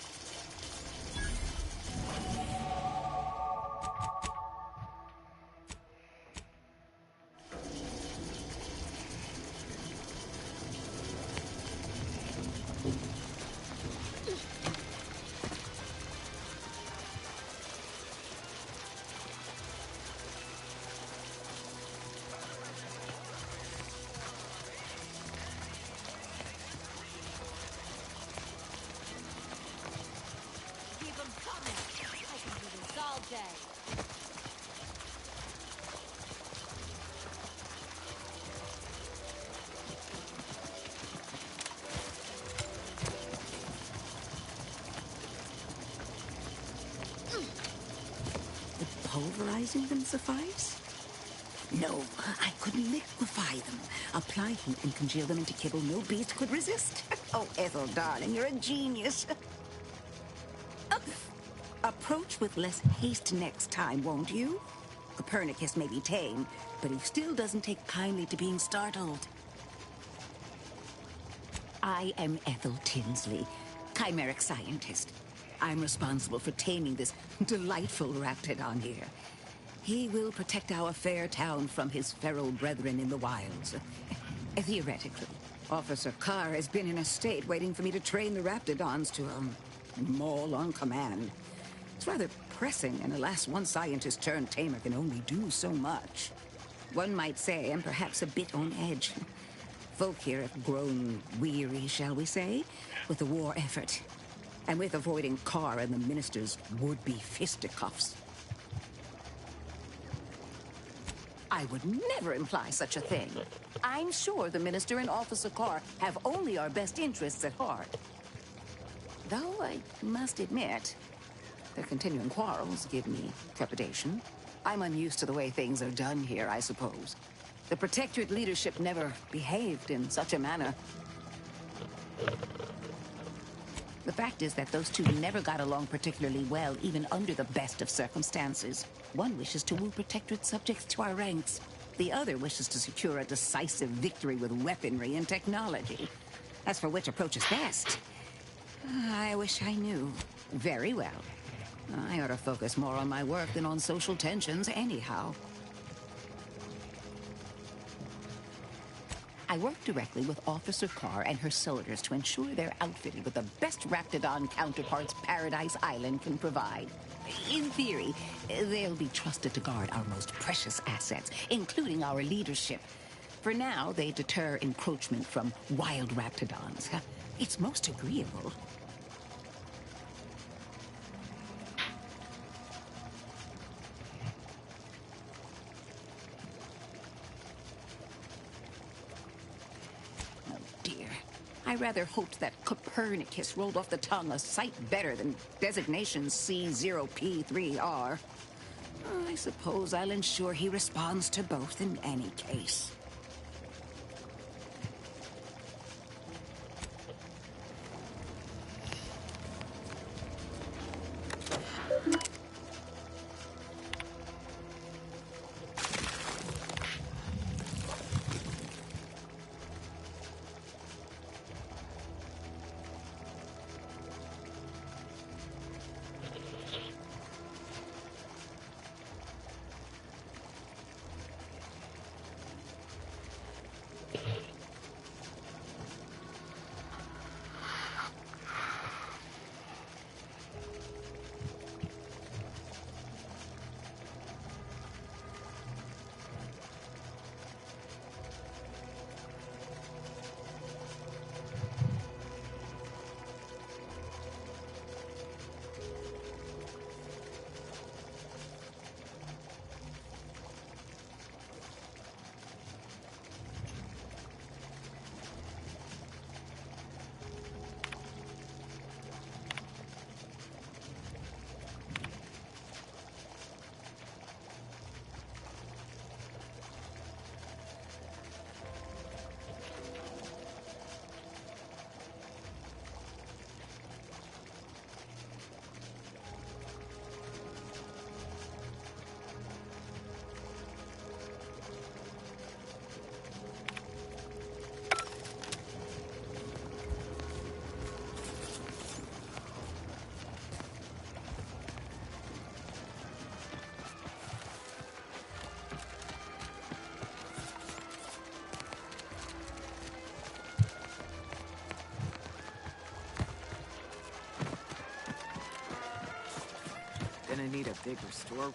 Keep them coming. I can do this all day. Would pulverizing them suffice? No, I could liquefy them. Apply heat and congeal them into kibble no beast could resist. Oh, Ethel, darling, you're a genius. Approach with less haste next time, won't you? Copernicus may be tame, but he still doesn't take kindly to being startled. I am Ethel Tinsley, chimeric scientist. I'm responsible for taming this delightful raptidon here. He will protect our fair town from his feral brethren in the wilds. Theoretically. Officer Carr has been in a state waiting for me to train the raptidons to, maul on command. It's rather pressing, and alas, one scientist-turned tamer can only do so much. One might say I'm perhaps a bit on edge. Folk here have grown weary, shall we say, with the war effort. And with avoiding Carr and the minister's would-be fisticuffs. I would never imply such a thing. I'm sure the minister and Officer Carr have only our best interests at heart. Though I must admit, their continuing quarrels give me trepidation. I'm unused to the way things are done here, I suppose. The Protectorate leadership never behaved in such a manner. The fact is that those two never got along particularly well, even under the best of circumstances. One wishes to woo Protectorate subjects to our ranks. The other wishes to secure a decisive victory with weaponry and technology. As for which approach is best, I wish I knew. Very well. I ought to focus more on my work than on social tensions anyhow. I work directly with Officer Carr and her soldiers to ensure they're outfitted with the best Raptidon counterparts Paradise Island can provide. In theory, they'll be trusted to guard our most precious assets, including our leadership. For now, they deter encroachment from wild Raptidons. It's most agreeable. I rather hoped that Copernicus rolled off the tongue a sight better than designation C0P3R. I suppose I'll ensure he responds to both in any case. gonna need a bigger storeroom.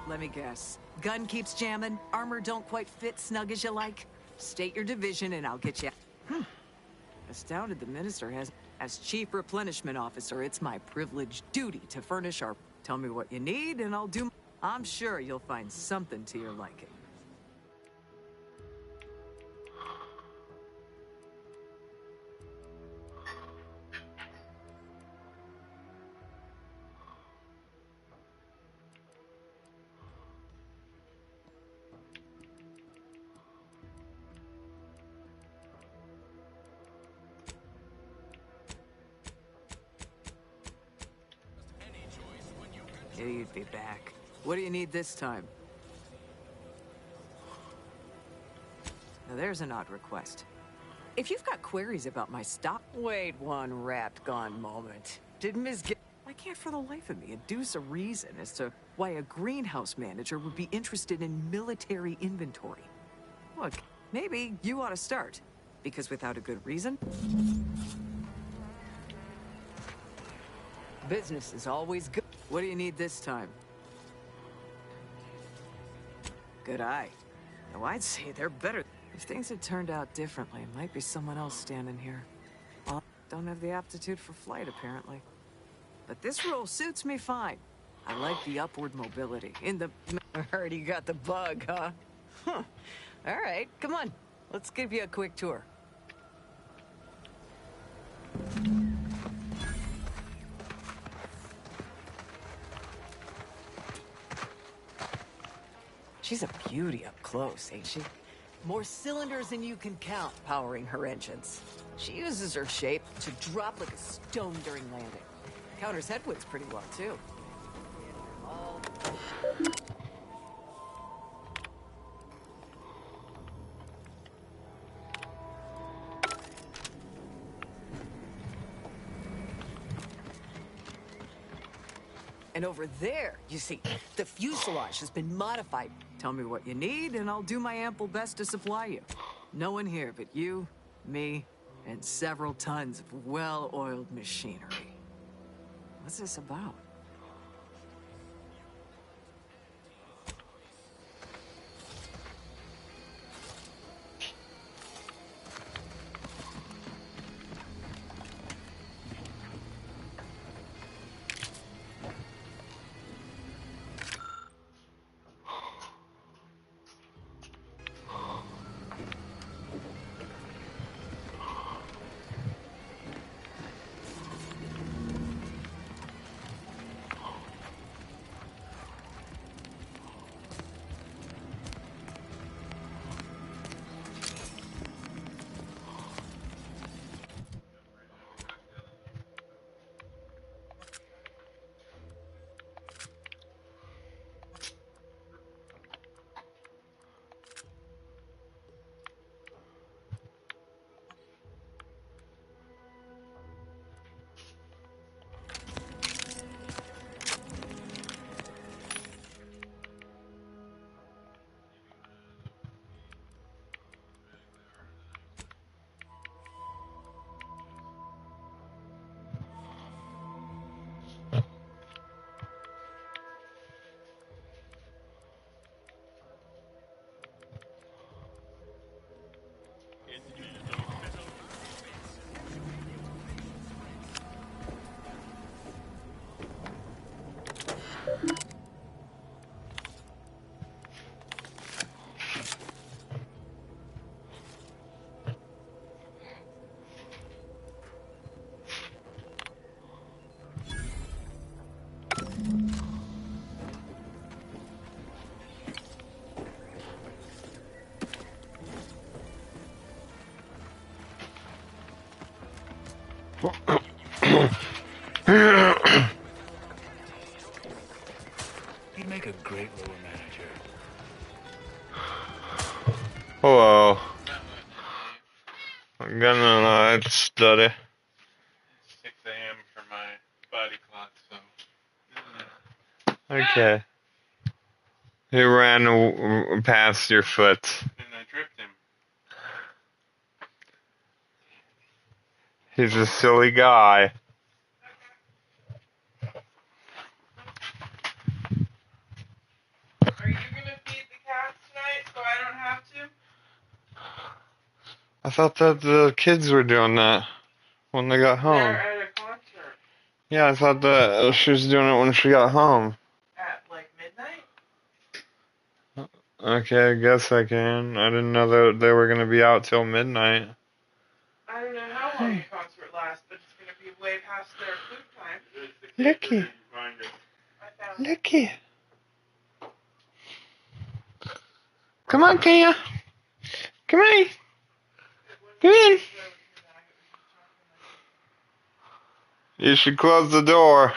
Let me guess. Gun keeps jamming, armor don't quite fit snug as you like. State your division and I'll get you. Astounded the minister has. As chief replenishment officer, it's my privileged duty to furnish our... Tell me what you need and I'll do... I'm sure you'll find something to your liking. Yeah, you'd be back. What do you need this time? Now there's an odd request. If you've got queries about my stock... Wait one rat-gone moment. Did Ms. I can't for the life of me adduce a reason as to why a greenhouse manager would be interested in military inventory. Look, maybe you ought to start. Because without a good reason... Business is always good. What do you need this time? Good eye. Now I'd say they're better. If things had turned out differently, it might be someone else standing here. Well, don't have the aptitude for flight, apparently. But this role suits me fine. I like the upward mobility. In the... I heard you got the bug, huh? Huh. All right, come on. Let's give you a quick tour. She's a beauty up close, ain't she? More cylinders than you can count powering her engines. She uses her shape to drop like a stone during landing. Counters headwinds pretty well, too. And over there, you see, the fuselage has been modified. Tell me what you need, and I'll do my ample best to supply you. No one here but you, me, and several tons of well-oiled machinery. What's this about? He'd make a great lower manager. Hello. I'm gonna night study. 6 a.m. for my body clock, so. Okay. He ran past your foot. And I tripped him. He's a silly guy. Are you gonna feed the cats tonight so I don't have to? I thought that the kids were doing that when they got home. They're at a concert Yeah, I thought that she was doing it when she got home. at like midnight. Okay, I guess I can. I didn't know that they were gonna be out till midnight. I don't know how long the concert lasts, but it's gonna be way past their food time. Looky. Looky. Come on, Kaya. Come on. Come in. You should close the door.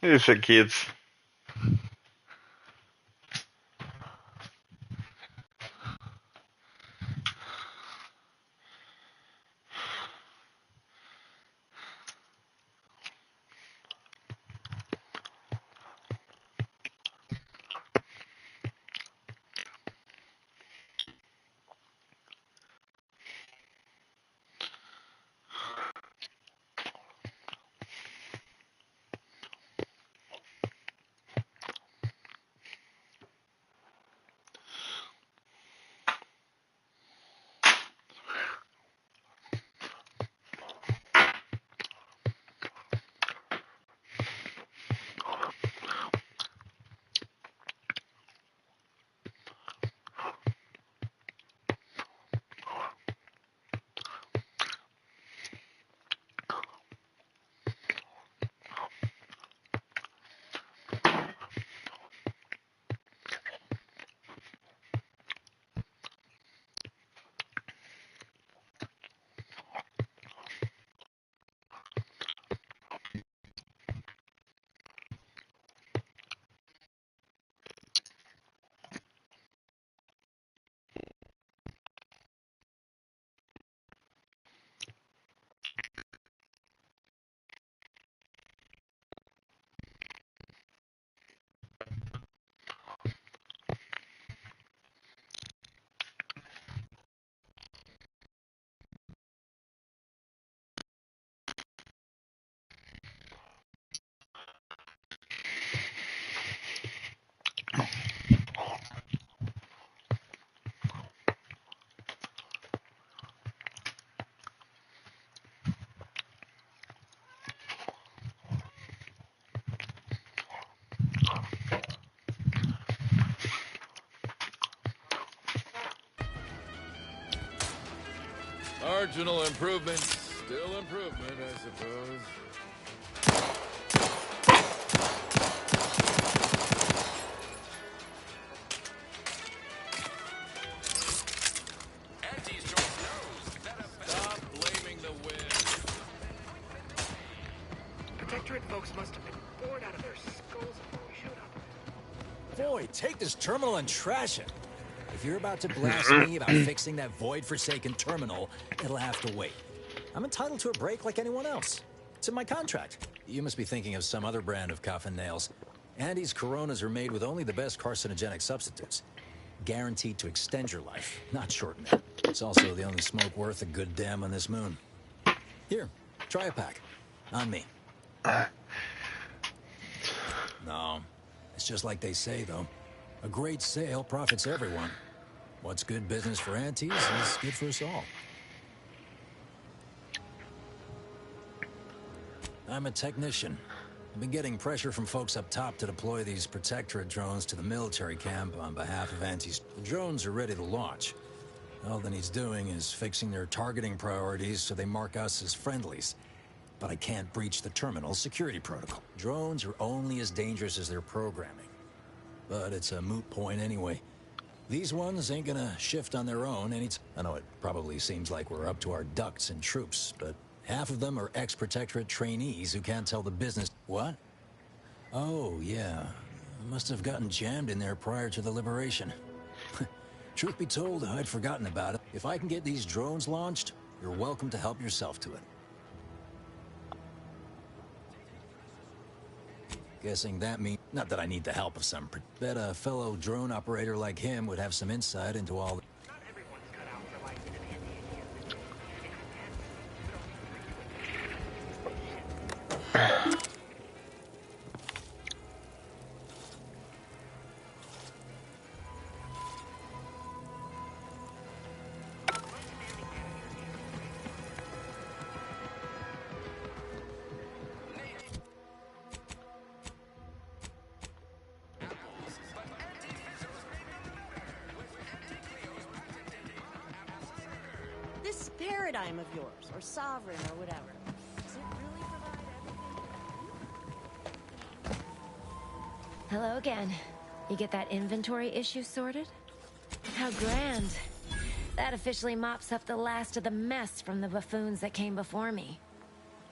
It's a kids. Marginal improvement, still improvement, I suppose. Stop blaming the wind. Protectorate folks must have been bored out of their skulls before we showed up. Boy, take this terminal and trash it. If you're about to blast me about fixing that void-forsaken terminal, it'll have to wait. I'm entitled to a break like anyone else. It's in my contract. You must be thinking of some other brand of coffin nails. Andy's Coronas are made with only the best carcinogenic substitutes. Guaranteed to extend your life, not shorten it. It's also the only smoke worth a good damn on this moon. Here, try a pack. On me. No, it's just like they say, though. A great sale profits everyone. What's good business for aunties is good for us all. I'm a technician. I've been getting pressure from folks up top to deploy these Protectorate drones to the military camp on behalf of antis. The drones are ready to launch. All that needs doing is fixing their targeting priorities so they mark us as friendlies. But I can't breach the terminal's security protocol. Drones are only as dangerous as their programming. But it's a moot point anyway. These ones ain't gonna shift on their own I know it probably seems like we're up to our ducks and troops, but half of them are ex-Protectorate trainees who can't tell the business. What? Oh, yeah. Must have gotten jammed in there prior to the liberation. Truth be told, I'd forgotten about it. If I can get these drones launched, you're welcome to help yourself to it. Guessing that means... Not that I need the help of some... Bet a fellow drone operator like him would have some insight into all... This paradigm of yours, or sovereign, or whatever, does it really provide everything? Hello again. You get that inventory issue sorted? How grand. That officially mops up the last of the mess from the buffoons that came before me.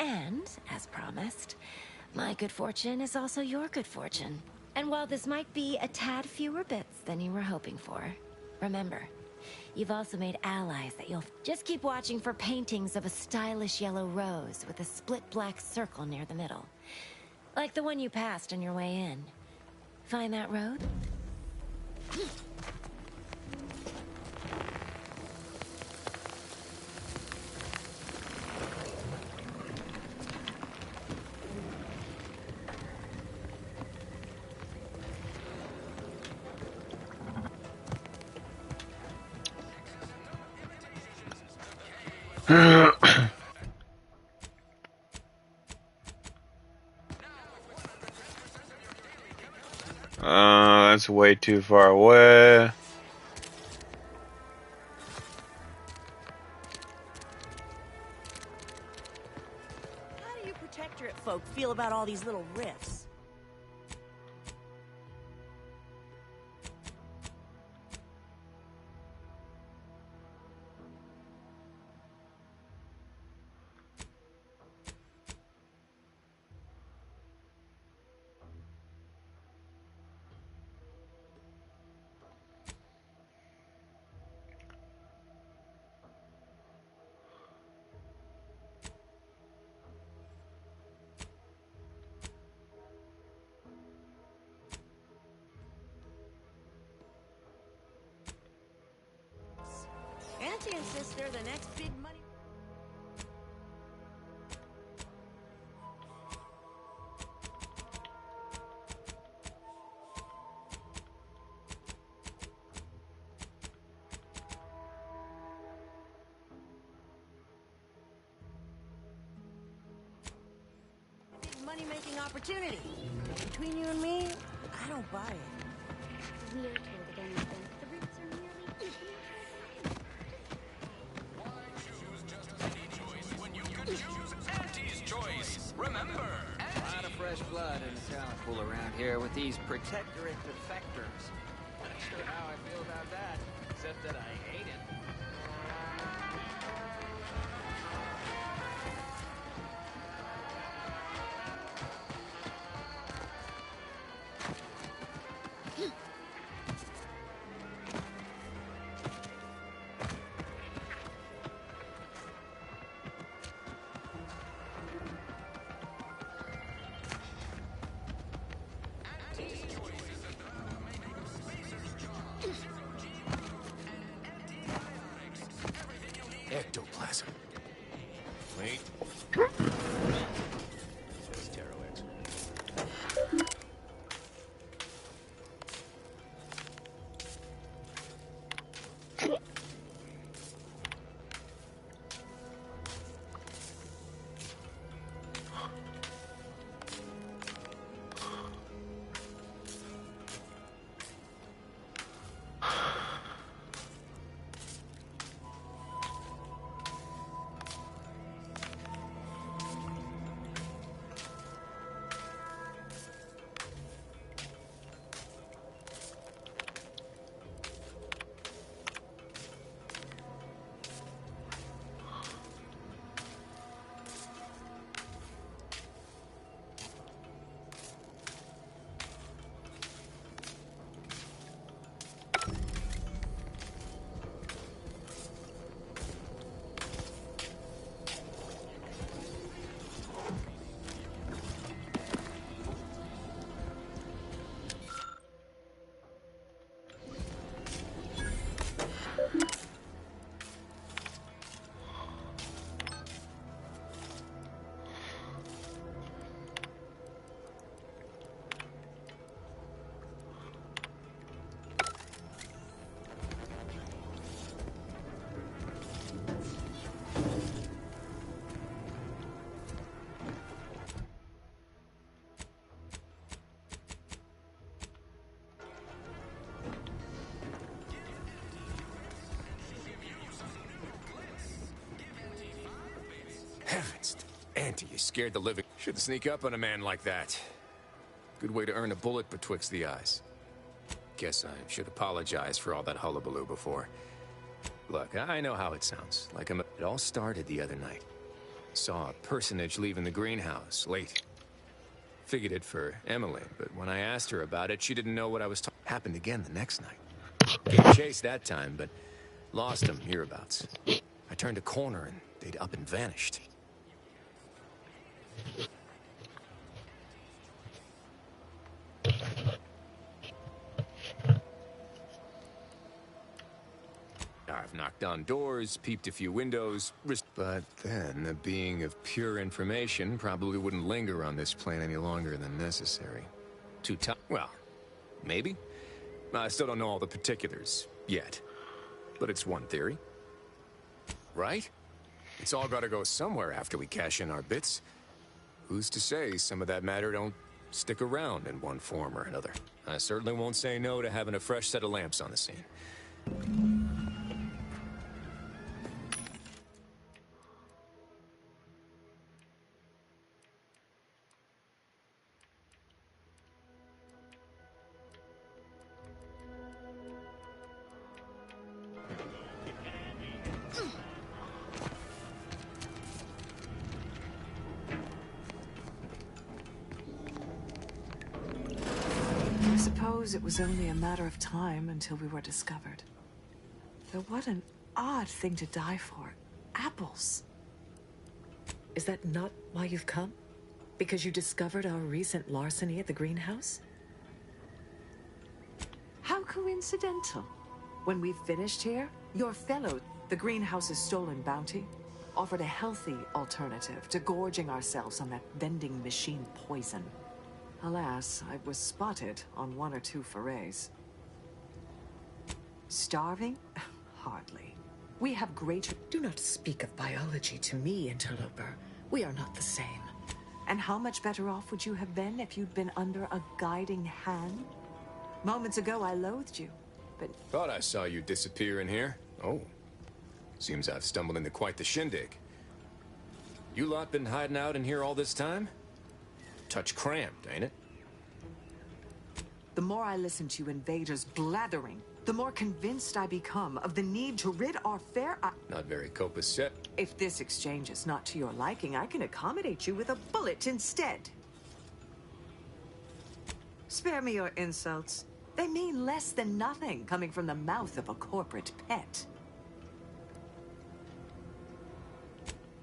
And, as promised, my good fortune is also your good fortune. And while this might be a tad fewer bits than you were hoping for, remember, you've also made allies that you'll... Just keep watching for paintings of a stylish yellow rose with a split black circle near the middle. Like the one you passed on your way in. Find that road? That's way too far away. How do you Protectorate folk feel about all these little rifts? Auntie insists they're the next big money. Big money-making opportunity. Between you and me, I don't buy it. We are told again and again, the roots are merely... Remember, a lot of fresh blood in the talent pool around here with these Protectorate defectors. Not sure how I feel about that, except that I hate it. ectoplasm. Wait. Says Taro X. Heavens, Auntie, you scared the living. Shouldn't sneak up on a man like that. Good way to earn a bullet betwixt the eyes. Guess I should apologize for all that hullabaloo before. Look, I know how it sounds. Like it all started the other night. Saw a personage leaving the greenhouse late. Figured it for Emily, but when I asked her about it, she didn't know what I was talking. Happened again the next night. Gave chase that time, but lost him hereabouts. I turned a corner and they'd up and vanished. I've knocked on doors, peeped a few windows, but then a being of pure information probably wouldn't linger on this plane any longer than necessary. Too tough. Well, maybe. I still don't know all the particulars yet, but it's one theory. Right? It's all gotta go somewhere after we cash in our bits. Who's to say some of that matter don't stick around in one form or another? I certainly won't say no to having a fresh set of lamps on the scene. It was only a matter of time until we were discovered. Though what an odd thing to die for. Apples. Is that not why you've come? Because you discovered our recent larceny at the greenhouse? How coincidental. When we finished here, your fellow, the greenhouse's stolen bounty, offered a healthy alternative to gorging ourselves on that vending machine poison. Alas, I was spotted on 1 or 2 forays. Starving? Hardly. We have great... Do not speak of biology to me, interloper. We are not the same. And how much better off would you have been if you'd been under a guiding hand? Moments ago, I loathed you, but... Thought I saw you disappear in here. Oh. Seems I've stumbled into quite the shindig. You lot been hiding out in here all this time? Touch cramped, ain't it? The more I listen to you invaders blathering, the more convinced I become of the need to rid our fair... Not very copacetic. If this exchange is not to your liking, I can accommodate you with a bullet instead. Spare me your insults. They mean less than nothing coming from the mouth of a corporate pet.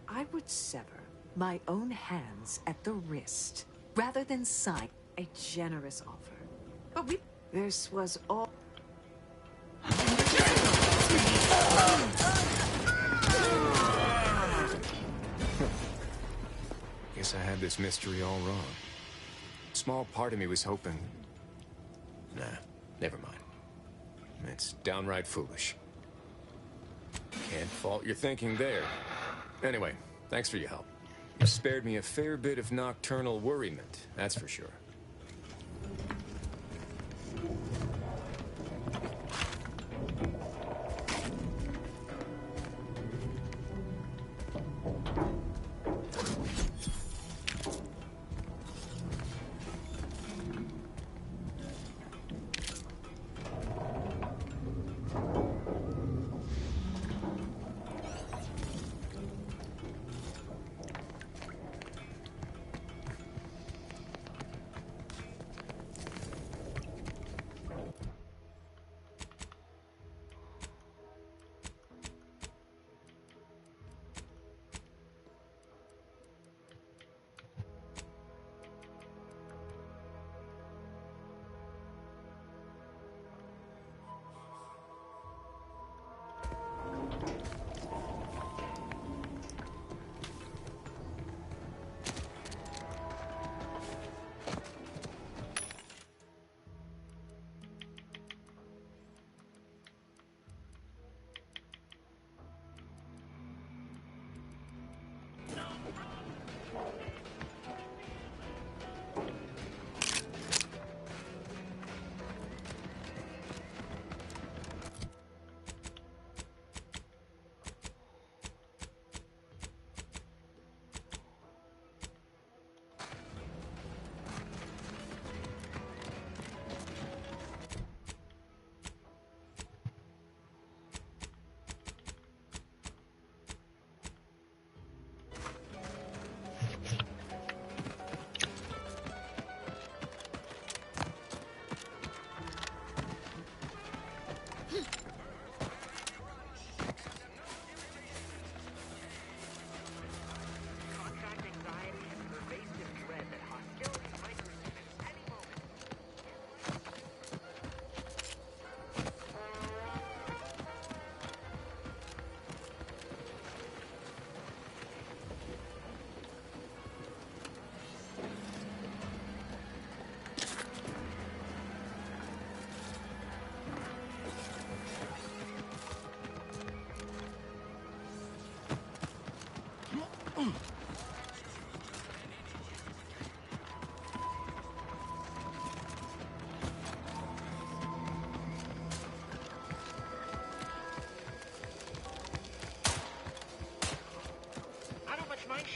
I would sever my own hands at the wrist rather than sign a generous offer. But this was all... Guess I had this mystery all wrong. Small part of me was hoping... Nah, never mind. It's downright foolish. Can't fault your thinking there. Anyway, thanks for your help. You spared me a fair bit of nocturnal worriment, that's for sure.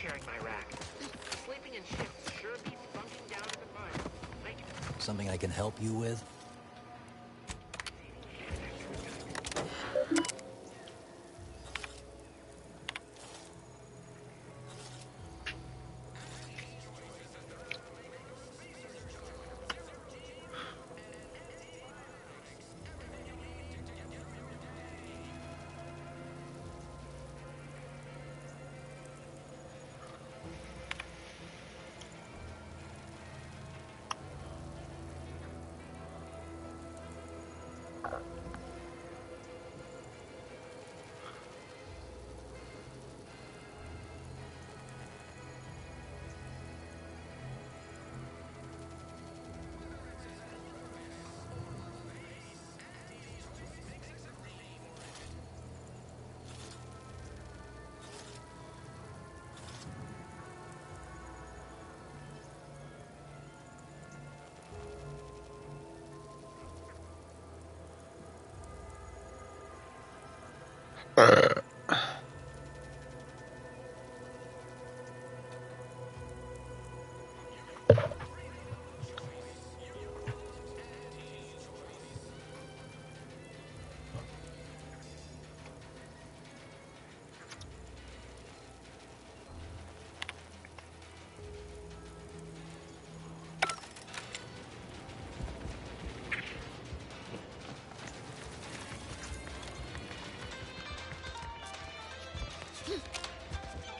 Sharing my rack. Sleeping in shifts sure beats bunking down in the mud. Something I can help you with?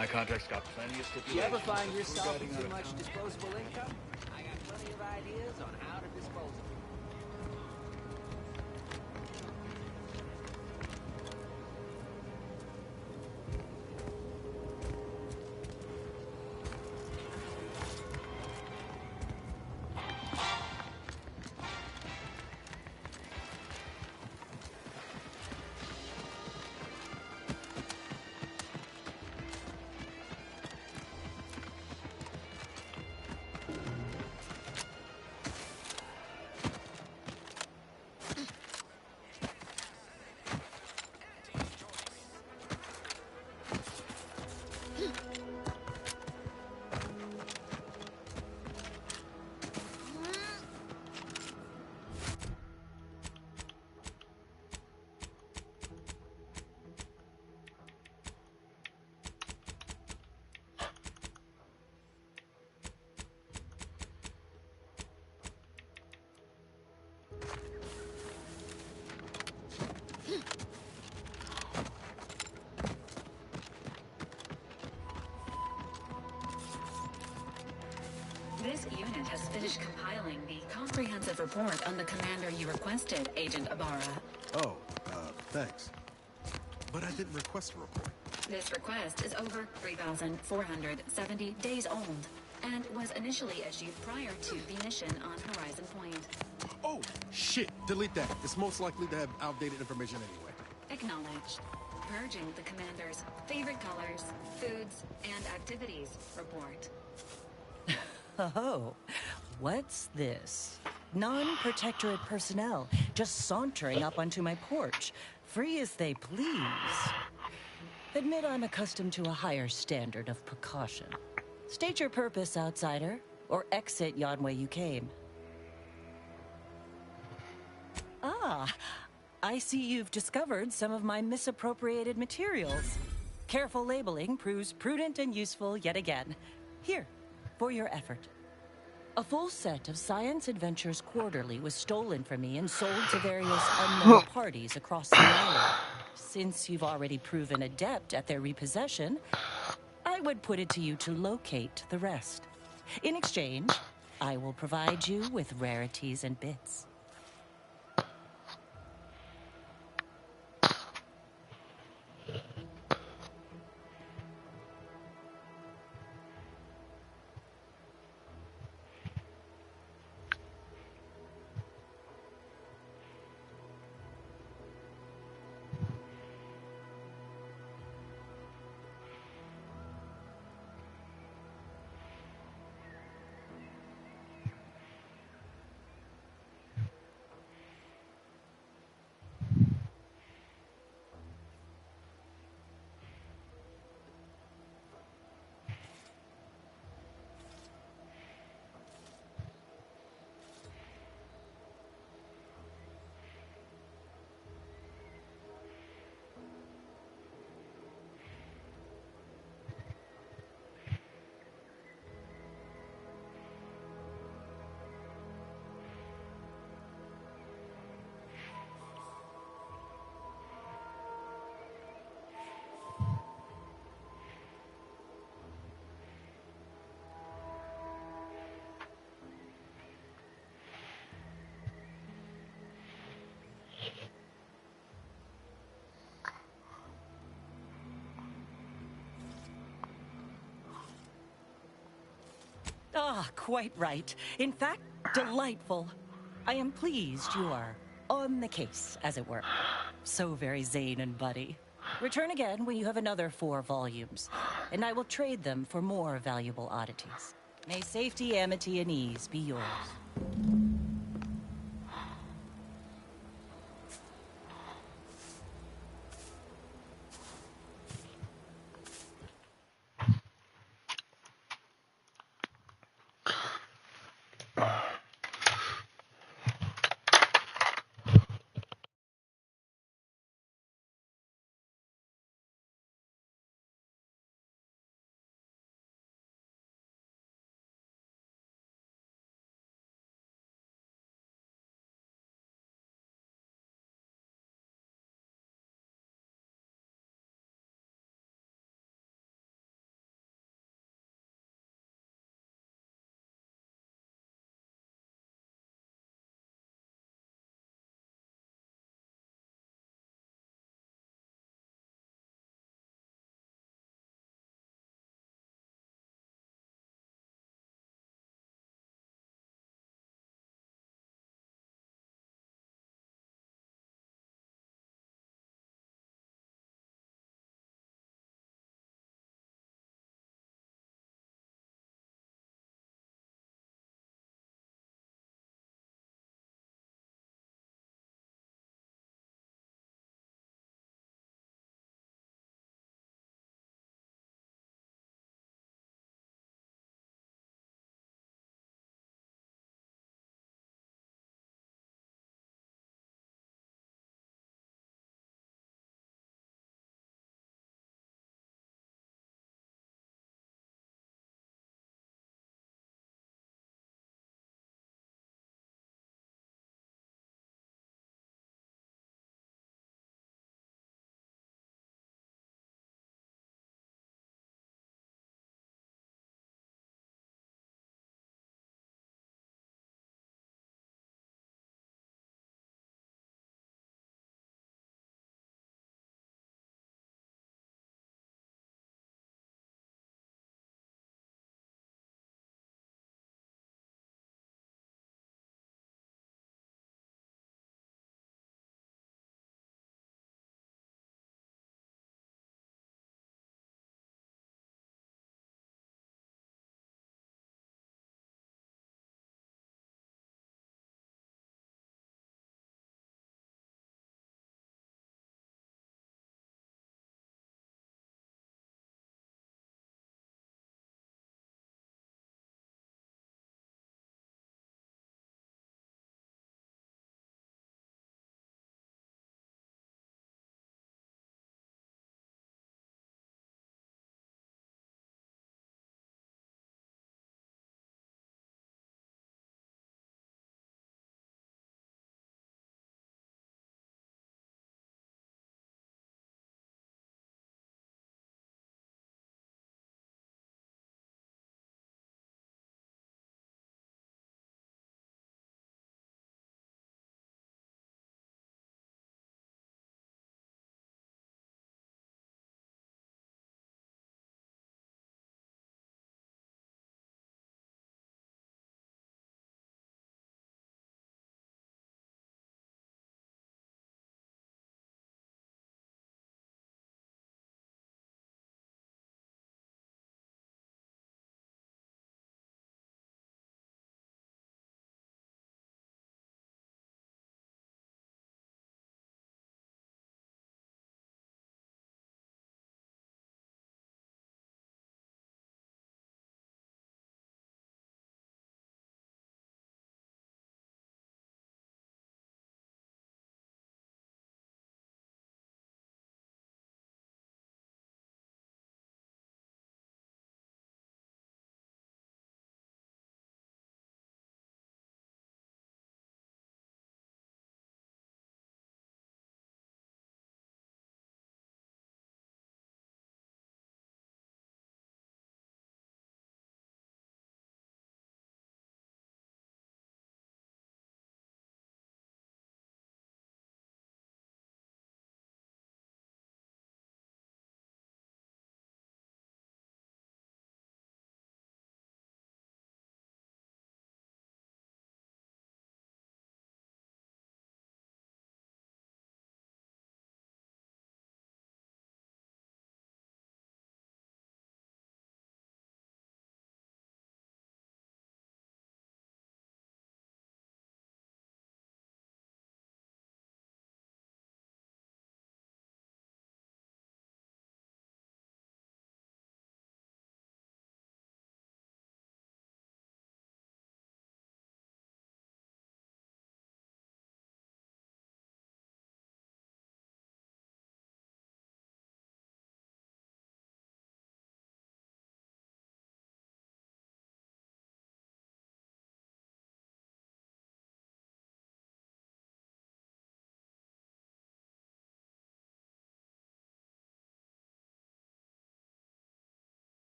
My contract's got plenty of stipulations. You ever find for yourself guiding with too our much economy. disposable income? I got plenty of ideas on how to dispose of it. filing the comprehensive report on the commander you requested, Agent Ibarra. Oh, thanks. But I didn't request a report. This request is over 3,470 days old and was initially issued prior to the mission on Horizon Point. Oh, shit! Delete that. It's most likely to have outdated information anyway. Acknowledged. Purging the commander's favorite colors, foods, and activities report. Oh, what's this? Non-protectorate personnel just sauntering up onto my porch, free as they please. Admit I'm accustomed to a higher standard of precaution. State your purpose, outsider, or exit yon way you came. Ah, I see you've discovered some of my misappropriated materials. Careful labeling proves prudent and useful yet again. Here, for your effort. A full set of Science Adventures Quarterly was stolen from me and sold to various unknown parties across the island. Since you've already proven adept at their repossession, I would put it to you to locate the rest. In exchange, I will provide you with rarities and bits. Ah, quite right. In fact, delightful. I am pleased you are on the case, as it were. So very Zane and Buddy. Return again when you have another 4 volumes, and I will trade them for more valuable oddities. May safety, amity, and ease be yours.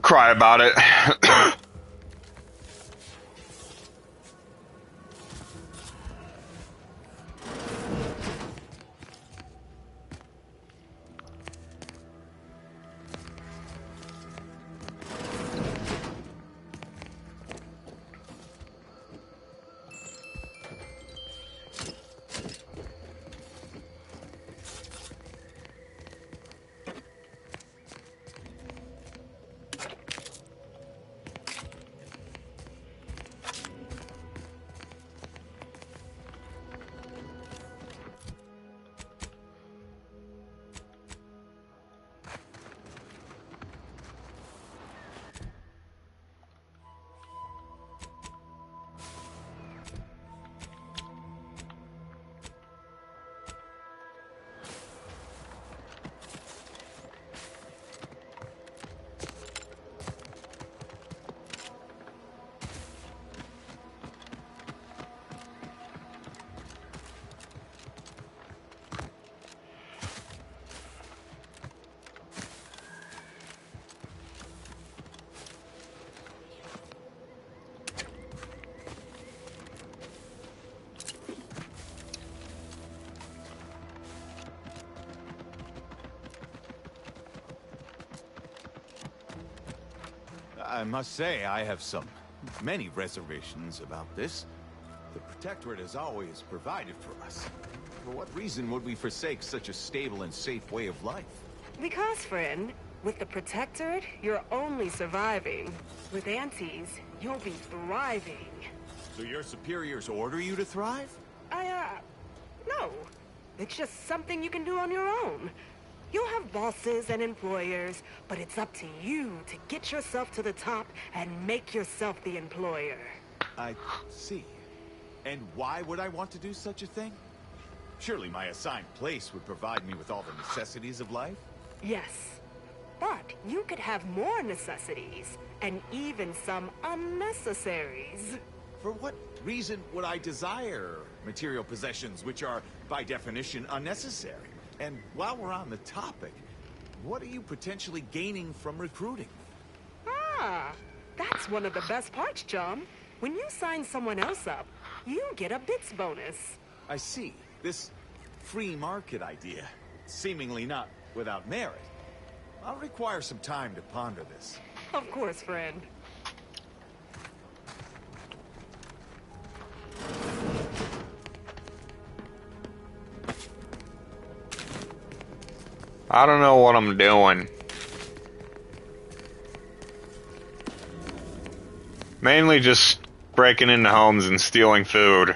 cry about it. I must say, I have many reservations about this. The Protectorate has always provided for us. For what reason would we forsake such a stable and safe way of life? Because, friend, with the Protectorate, you're only surviving. With Antes, you'll be thriving. So your superiors order you to thrive? No. It's just something you can do on your own. You'll have bosses and employers, but it's up to you to get yourself to the top and make yourself the employer. I see. And why would I want to do such a thing? Surely my assigned place would provide me with all the necessities of life? Yes. But you could have more necessities, and even some unnecessaries. For what reason would I desire material possessions which are, by definition, unnecessary? And while we're on the topic, what are you potentially gaining from recruiting? Ah, that's one of the best parts, chum. When you sign someone else up, you get a bits bonus. I see. This free market idea, seemingly not without merit. I'll require some time to ponder this. Of course, friend. I don't know what I'm doing. Mainly just breaking into homes and stealing food.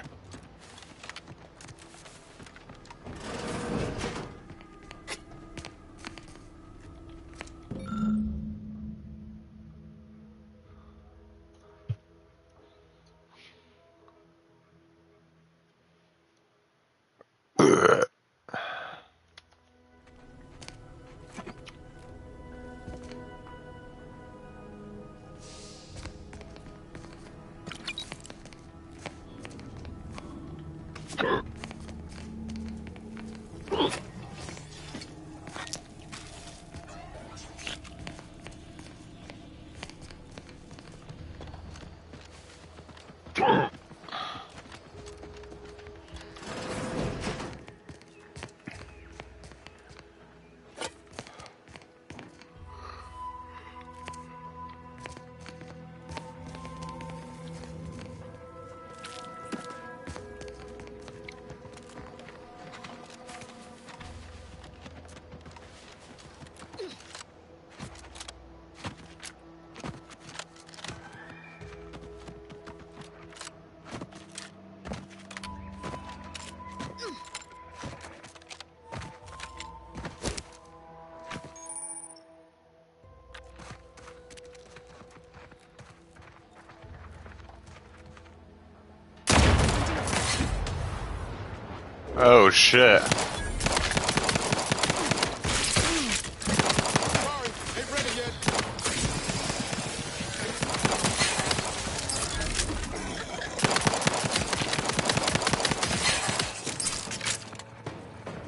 Oh shit.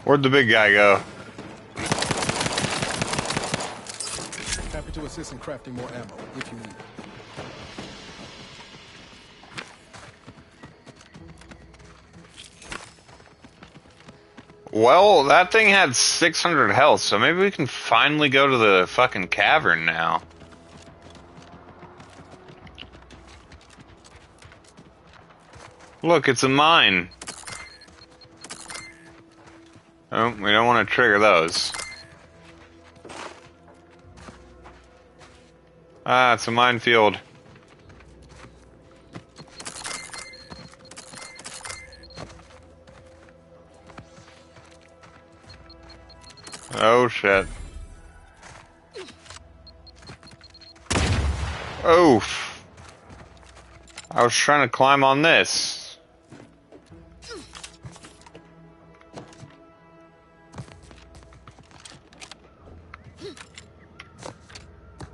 Where'd the big guy go? Happy to assist. assist in crafting more ammo, if you need it. Well, that thing had 600 health, so maybe we can finally go to the fucking cavern now. Look, it's a mine. Oh, we don't want to trigger those. Ah, it's a minefield. Oh shit. Oof. I was trying to climb on this.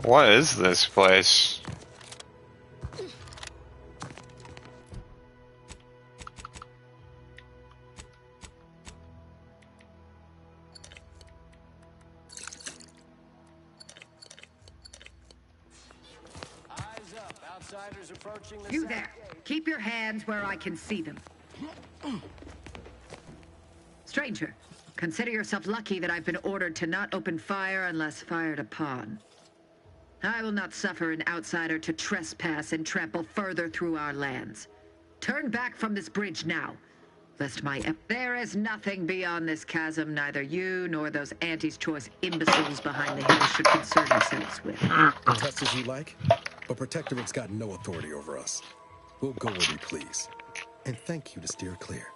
What is this place? You there. Keep your hands where I can see them. Stranger, consider yourself lucky that I've been ordered to not open fire unless fired upon. I will not suffer an outsider to trespass and trample further through our lands. Turn back from this bridge now, lest there is nothing beyond this chasm neither you nor those Auntie's Choice imbeciles behind the hills should concern themselves with. Test as you like, but Protectorate's got no authority over us. We'll go where we please. And thank you to steer clear.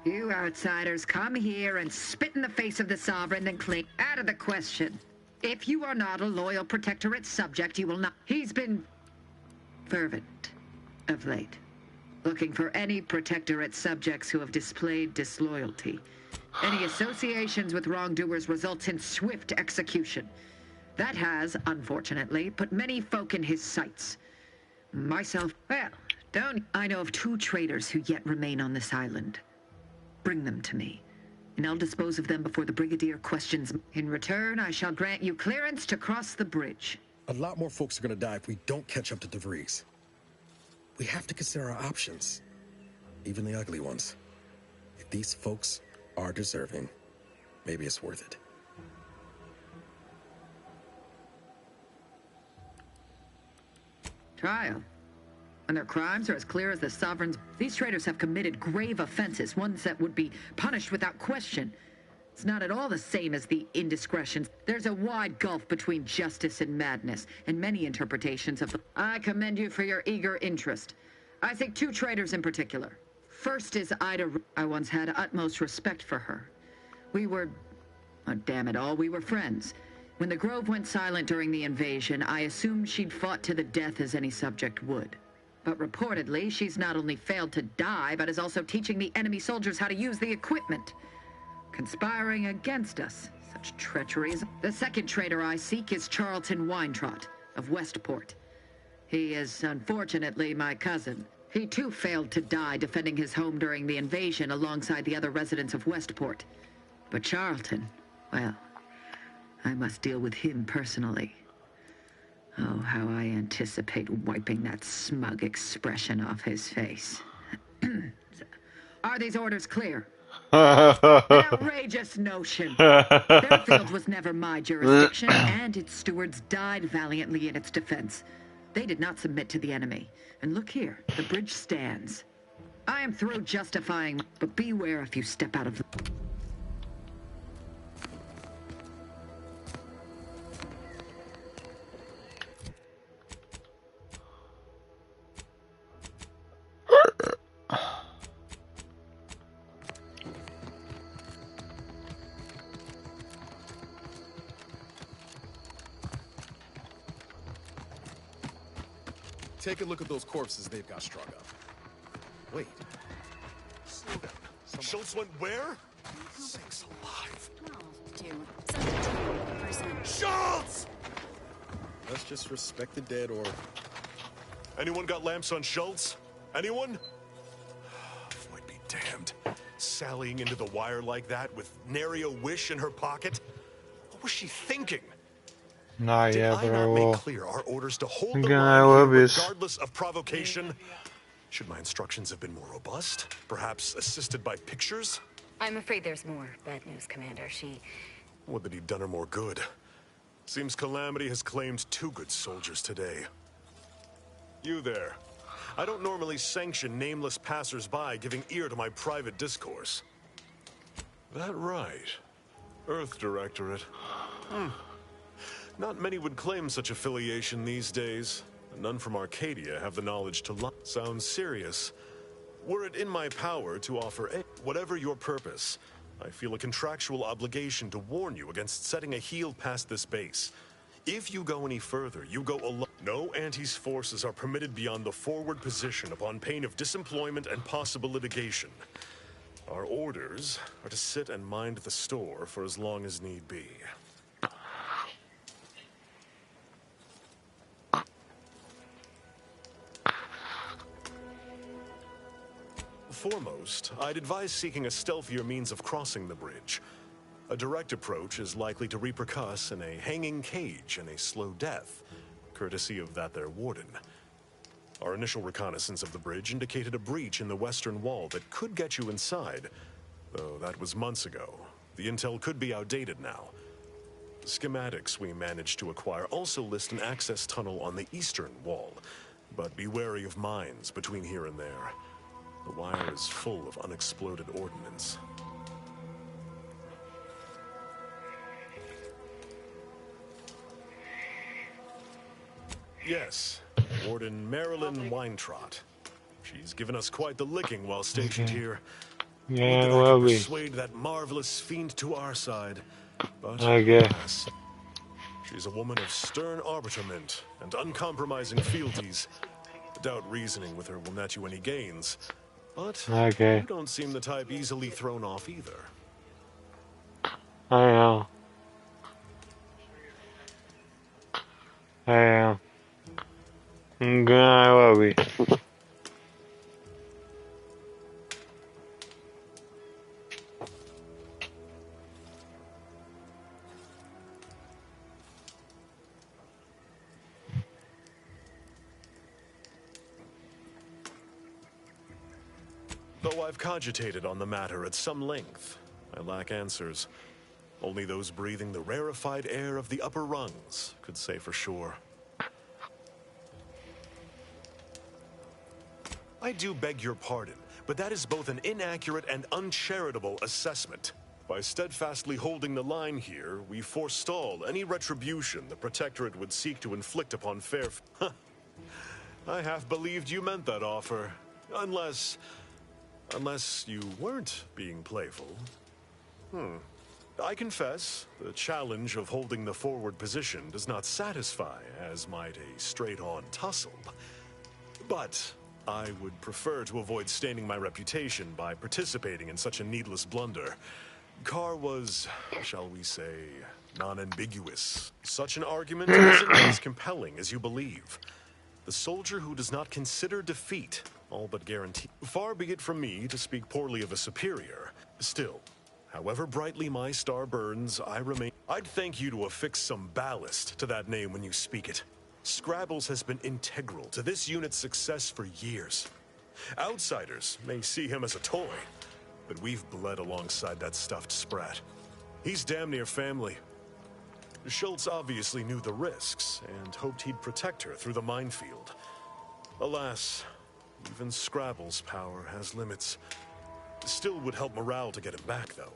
You outsiders come here and spit in the face of the Sovereign, then claim out of the question. If you are not a loyal Protectorate subject, you will not. He's been fervent of late, looking for any Protectorate subjects who have displayed disloyalty. Any associations with wrongdoers results in swift execution. That has, unfortunately, put many folk in his sights. Myself, well, I know of 2 traitors who yet remain on this island. Bring them to me, and I'll dispose of them before the Brigadier questions. In return, I shall grant you clearance to cross the bridge. A lot more folks are gonna die if we don't catch up to DeVries. We have to consider our options, even the ugly ones. If these folks are deserving, maybe it's worth it. Trial. And their crimes are as clear as the Sovereign's. These traitors have committed grave offenses, ones that would be punished without question. It's not at all the same as the indiscretions. There's a wide gulf between justice and madness, and many interpretations of the... I commend you for your eager interest. I think 2 traitors in particular. First is Ida. I once had utmost respect for her. We were... oh, damn it all, we were friends. When the Grove went silent during the invasion, I assumed she'd fought to the death as any subject would. But reportedly, she's not only failed to die, but is also teaching the enemy soldiers how to use the equipment. Conspiring against us. Such treachery. The second traitor I seek is Charlton Weintraut of Westport. He is, unfortunately, my cousin. He too failed to die defending his home during the invasion alongside the other residents of Westport. But Charlton, well, I must deal with him personally. Oh, how I anticipate wiping that smug expression off his face. Are these orders clear? An outrageous notion. Fairfield was never my jurisdiction, and its stewards died valiantly in its defense. They did not submit to the enemy. And look here, the bridge stands. I am through justifying, but beware if you step out of the... Take a look at those corpses they've got strung up. Wait. Slow down. Schultz went where? Sakes alive. 12 to 72%. Schultz! Let's just respect the dead, or... Anyone got lamps on Schultz? Anyone? Might be damned. sallying into the wire like that with nary a wish in her pocket? What was she thinking? No, Did yeah, I but not I make will. clear our orders to hold the Again, line I here will be. regardless of provocation? Should my instructions have been more robust? Perhaps assisted by pictures? I'm afraid there's more bad news, Commander. She... Would that he'd done her more good. Seems Calamity has claimed 2 good soldiers today. You there. I don't normally sanction nameless passers-by giving ear to my private discourse. That right. Earth Directorate. Not many would claim such affiliation these days. None from Arcadia have the knowledge to lie. Sounds serious. Were it in my power to offer whatever your purpose, I feel a contractual obligation to warn you against setting a heel past this base. If you go any further, you go alone. No Antes forces are permitted beyond the forward position upon pain of disemployment and possible litigation. Our orders are to sit and mind the store for as long as need be. Foremost, I'd advise seeking a stealthier means of crossing the bridge. A direct approach is likely to repercuss in a hanging cage and a slow death, courtesy of that there warden. Our initial reconnaissance of the bridge indicated a breach in the western wall that could get you inside, though that was months ago. The intel could be outdated now. The schematics we managed to acquire also list an access tunnel on the eastern wall, but be wary of mines between here and there. The wire is full of unexploded ordnance. Yes, Warden Marilyn Weintrott. She's given us quite the licking while stationed here. Yeah, Would that I well, could we. persuade that marvelous fiend to our side, but I guess. alas, she's a woman of stern arbitrament and uncompromising fealties. Doubt reasoning with her will net you any gains, but Okay. you don't seem the type easily thrown off either. I know. I am. I will be. Though I've cogitated on the matter at some length, I lack answers. Only those breathing the rarefied air of the upper rungs could say for sure. I do beg your pardon, but that is both an inaccurate and uncharitable assessment. By steadfastly holding the line here, we forestall any retribution the Protectorate would seek to inflict upon fair... I half believed you meant that offer. Unless you weren't being playful. I confess, the challenge of holding the forward position does not satisfy, as might a straight-on tussle. But I would prefer to avoid staining my reputation by participating in such a needless blunder. Carr was, shall we say, non-ambiguous. Such an argument isn't as compelling as you believe. The soldier who does not consider defeat all but guaranteed. Far be it from me to speak poorly of a superior. Still, however brightly my star burns, I remain... I'd thank you to affix some ballast to that name when you speak it. Scrabbles has been integral to this unit's success for years. Outsiders may see him as a toy, but we've bled alongside that stuffed sprat. He's damn near family. Schultz obviously knew the risks and hoped he'd protect her through the minefield. Alas, even Scrabble's power has limits. Still would help morale to get him back, though.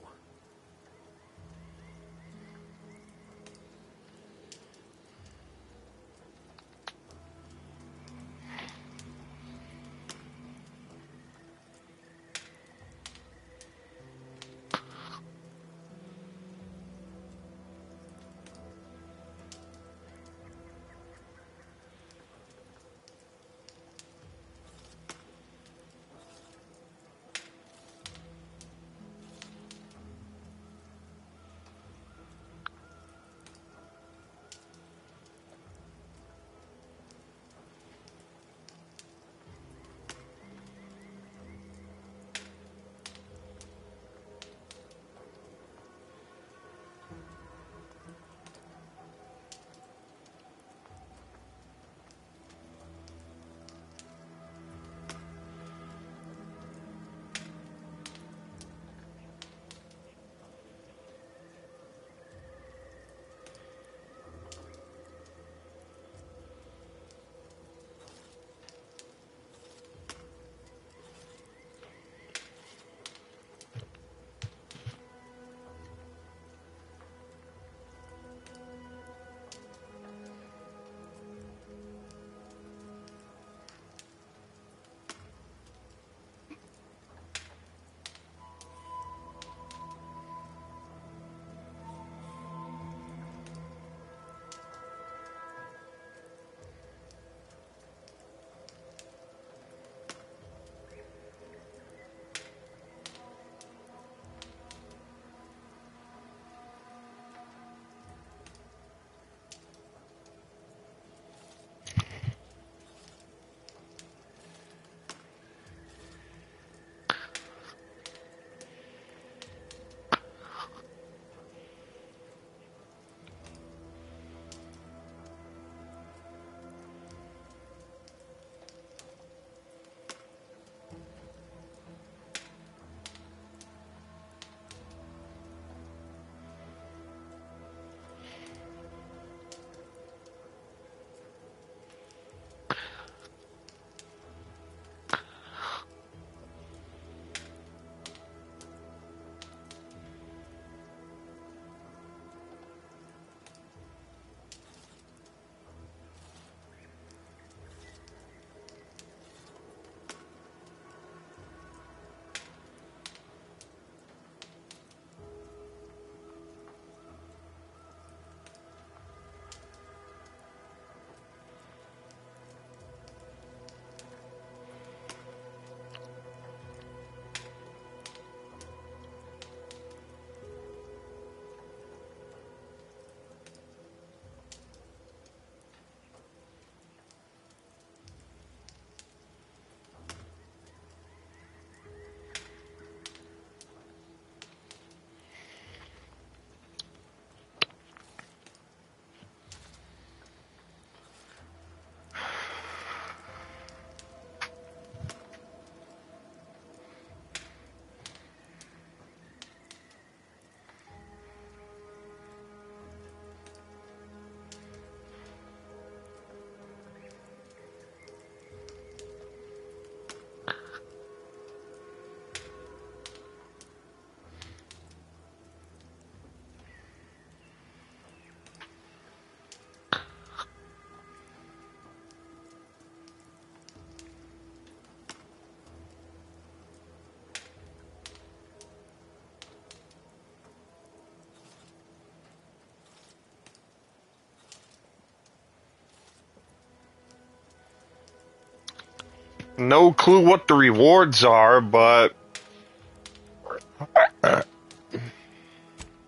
No clue what the rewards are, but...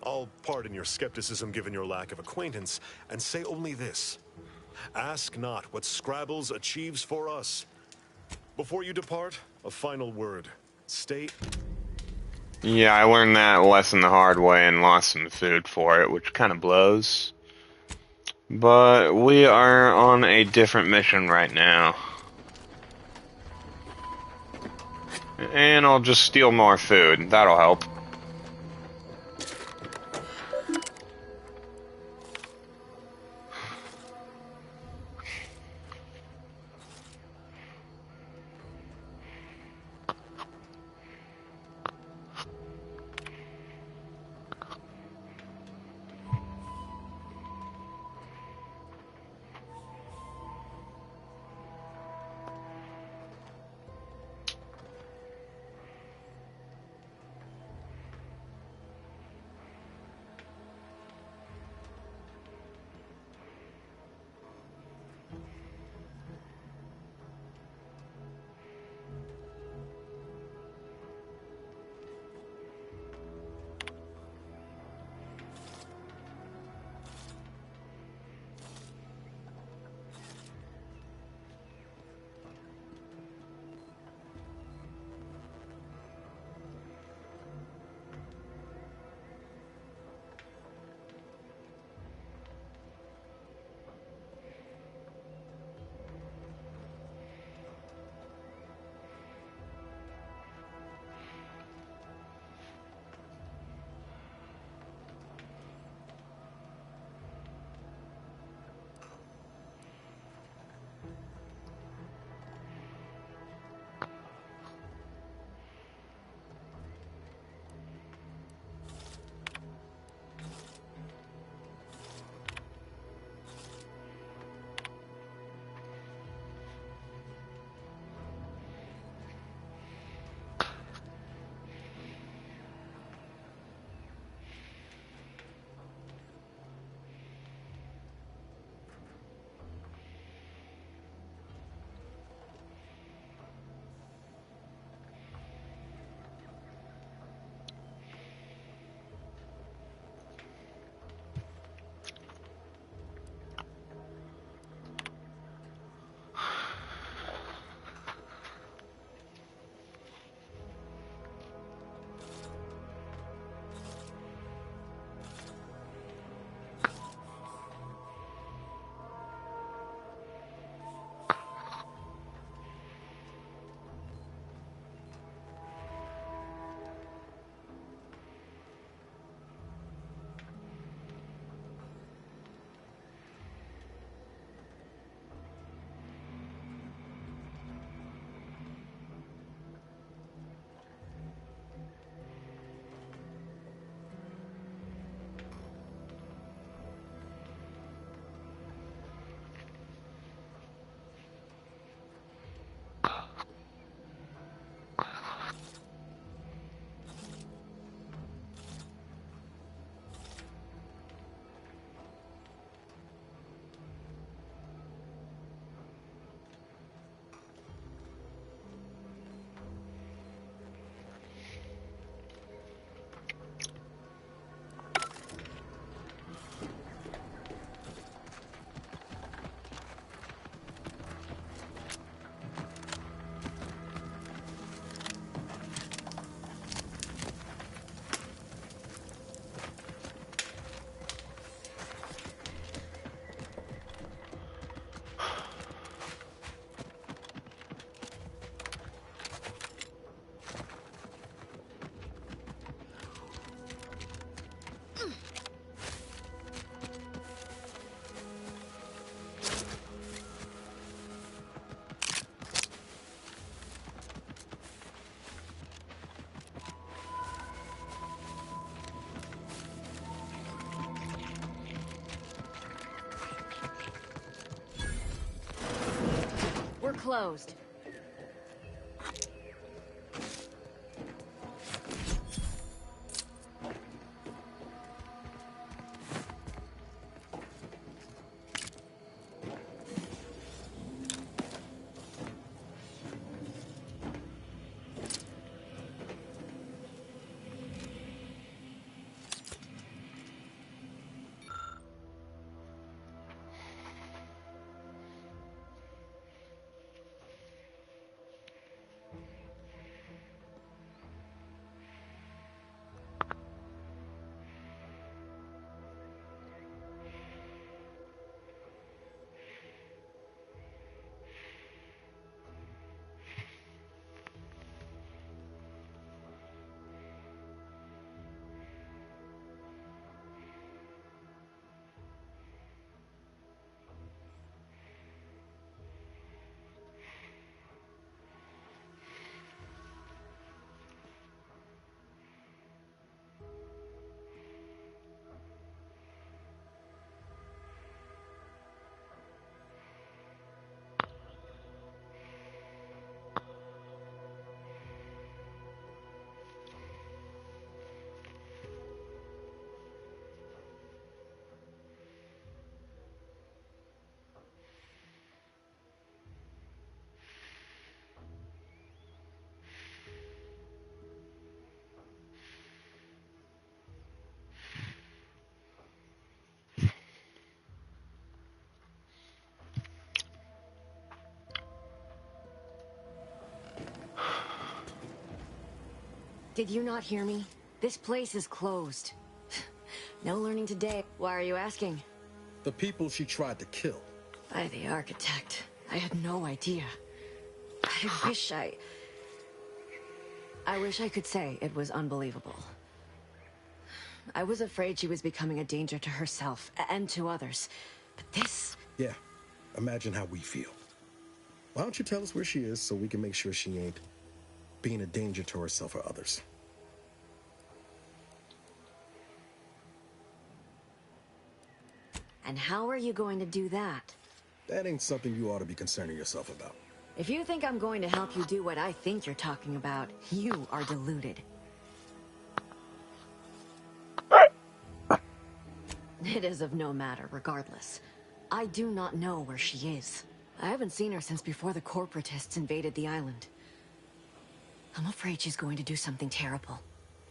I'll pardon your skepticism given your lack of acquaintance, and say only this. Ask not what Scrabbles achieves for us. Before you depart, a final word. Stay... Yeah, I learned that lesson the hard way and lost some food for it, which kind of blows. But we are on a different mission right now. And I'll just steal more food. That'll help. We're closed. Did you not hear me? This place is closed. No learning today. Why are you asking? The people she tried to kill. By the architect. I had no idea. I wish I could say it was unbelievable. I was afraid she was becoming a danger to herself and to others. But this... Yeah, imagine how we feel. Why don't you tell us where she is so we can make sure she ain't being a danger to herself or others? And how are you going to do that? That ain't something you ought to be concerning yourself about. If you think I'm going to help you do what I think you're talking about, you are deluded. It is of no matter, regardless. I do not know where she is. I haven't seen her since before the corporatists invaded the island. I'm afraid she's going to do something terrible,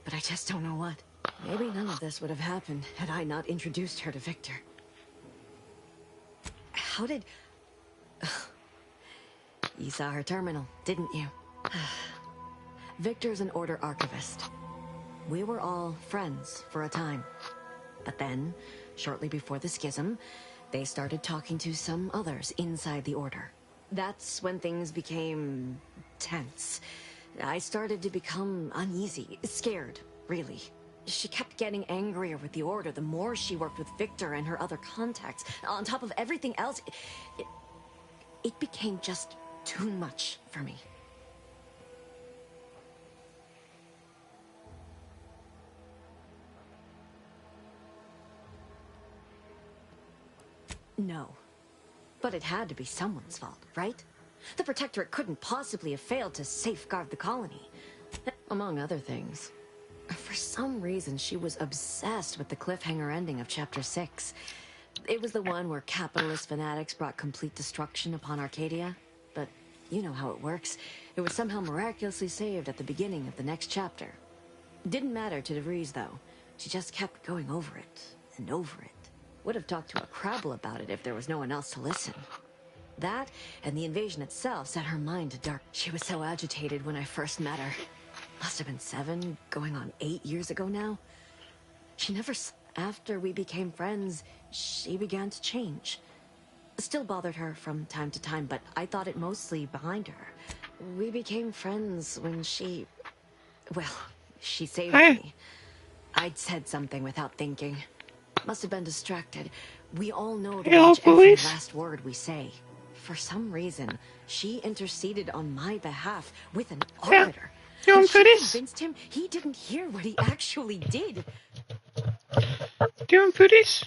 but I just don't know what. Maybe none of this would have happened had I not introduced her to Victor. How did... You saw her terminal, didn't you? Victor's an Order archivist. We were all friends for a time. But then, shortly before the schism, they started talking to some others inside the Order. That's when things became tense. I started to become uneasy, scared, really. She kept getting angrier with the Order the more she worked with Victor and her other contacts. On top of everything else, it became just too much for me. No. But it had to be someone's fault, right? The Protectorate couldn't possibly have failed to safeguard the colony. Among other things. For some reason, she was obsessed with the cliffhanger ending of Chapter 6. It was the one where capitalist fanatics brought complete destruction upon Arcadia. But you know how it works. It was somehow miraculously saved at the beginning of the next chapter. Didn't matter to DeVries, though. She just kept going over it and over it. Would have talked to a Crabble about it if there was no one else to listen. That, and the invasion itself, set her mind to dark. She was so agitated when I first met her. Must have been 7, going on 8 years ago now. She never... After we became friends, she began to change. Still bothered her from time to time, but I thought it mostly behind her. We became friends when she... Well, she saved me. I'd said something without thinking. Must have been distracted. We all know to watch every last word we say. For some reason, she interceded on my behalf with an arbiter. And she convinced him he didn't hear what he actually did. Do you want to do this?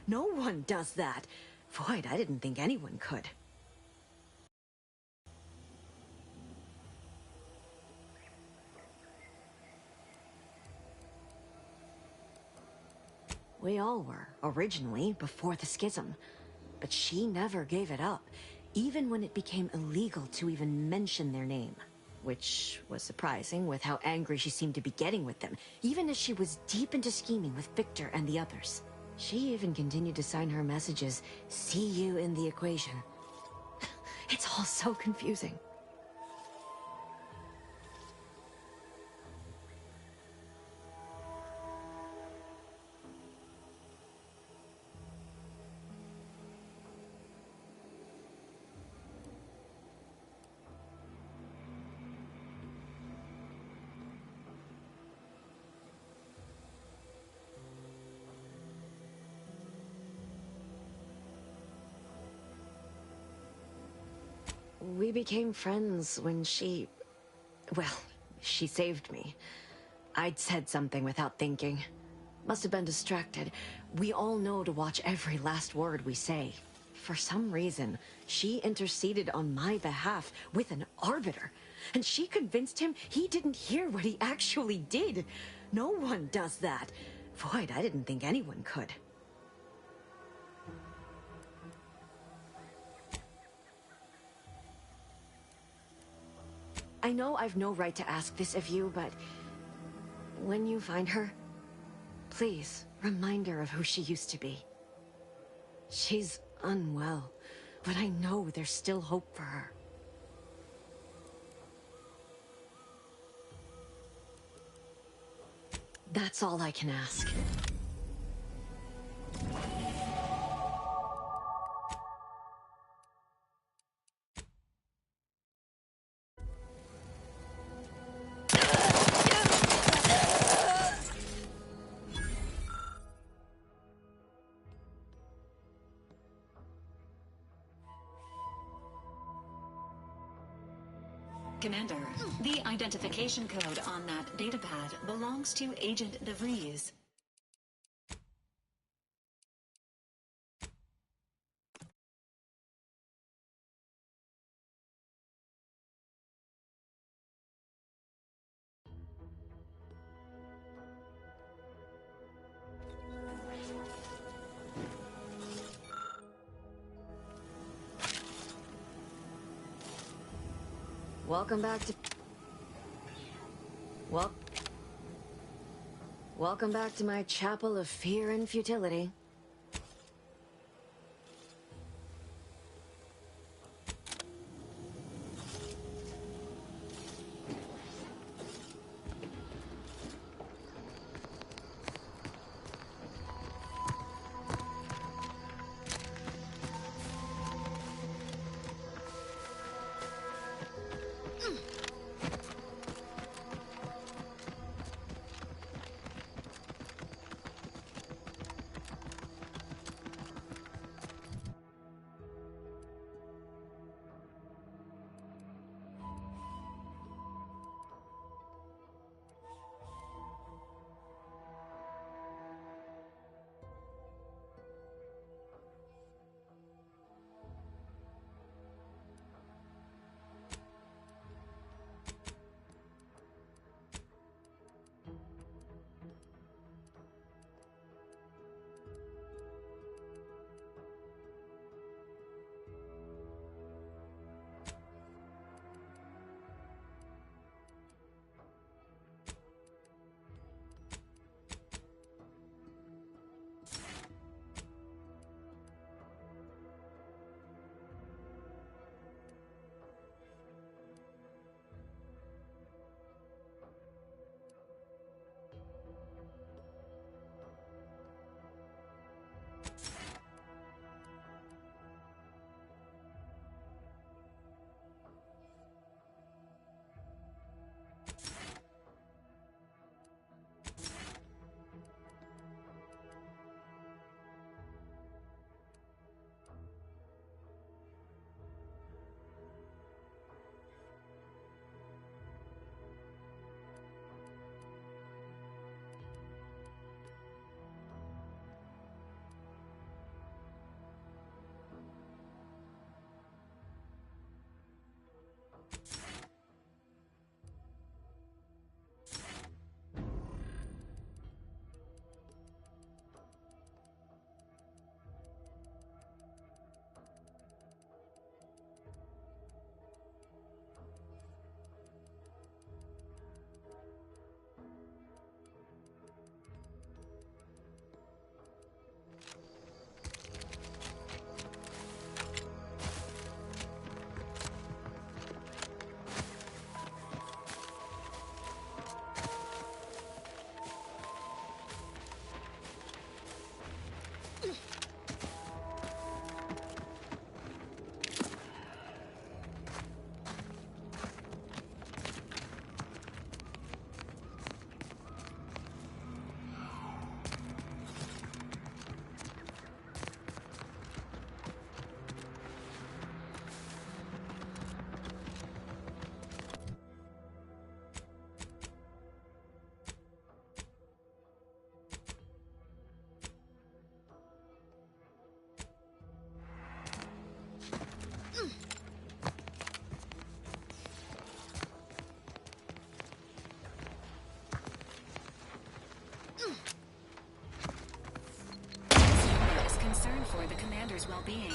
No one does that. Void, I didn't think anyone could. We all were, originally, before the schism. But she never gave it up, even when it became illegal to even mention their name. Which was surprising with how angry she seemed to be getting with them, even as she was deep into scheming with Victor and the others. She even continued to sign her messages, "See you in the equation." It's all so confusing. We became friends when she... well, she saved me. I'd said something without thinking. Must have been distracted. We all know to watch every last word we say. For some reason, she interceded on my behalf with an arbiter. And she convinced him he didn't hear what he actually did. No one does that. Void, I didn't think anyone could. I know I've no right to ask this of you, but when you find her, please remind her of who she used to be. She's unwell, but I know there's still hope for her. That's all I can ask. Commander, the identification code on that datapad belongs to Agent DeVries. Welcome back to... Welcome back to my chapel of fear and futility. for the commander's well-being.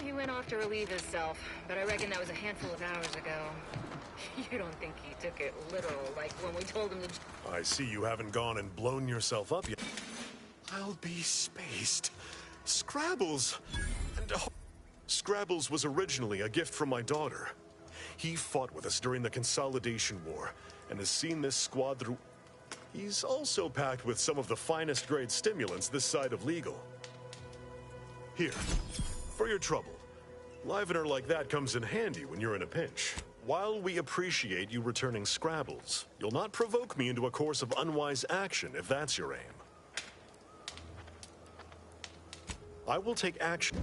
He went off to relieve himself, but I reckon that was a handful of hours ago. You don't think he took it literal, like when we told him to... I see you haven't gone and blown yourself up yet. I'll be spaced. Scrabbles! And, Scrabbles was originally a gift from my daughter. He fought with us during the Consolidation War, and has seen this squad through... He's also packed with some of the finest grade stimulants this side of legal. Here, for your trouble. Livener like that comes in handy when you're in a pinch. While we appreciate you returning Scrabbles, you'll not provoke me into a course of unwise action if that's your aim. I will take action.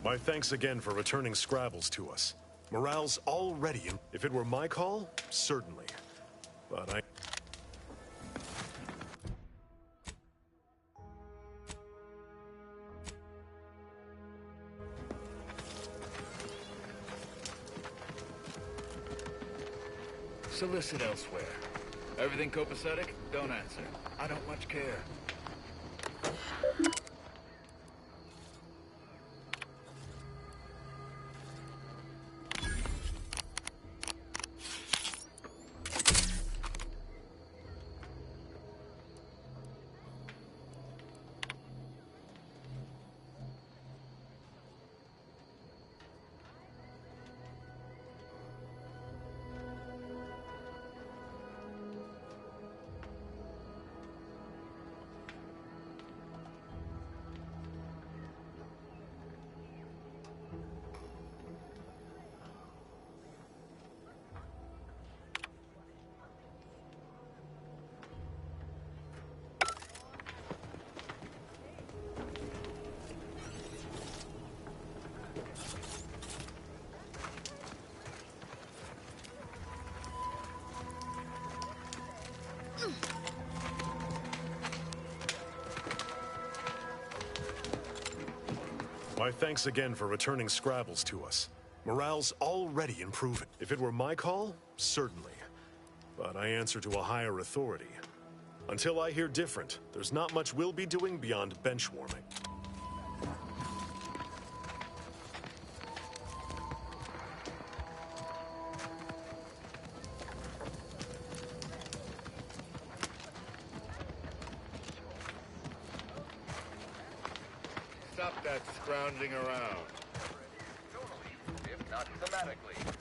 My thanks again for returning Scrabbles to us. Morale's already in. If it were my call, certainly. But I... Solicit elsewhere. Everything copacetic? Don't answer. I don't much care. My thanks again for returning Scrabbles to us. Morale's already improving. If it were my call, certainly. But I answer to a higher authority. Until I hear different, there's not much we'll be doing beyond bench warming. Stop that scrounging around. If not thematically.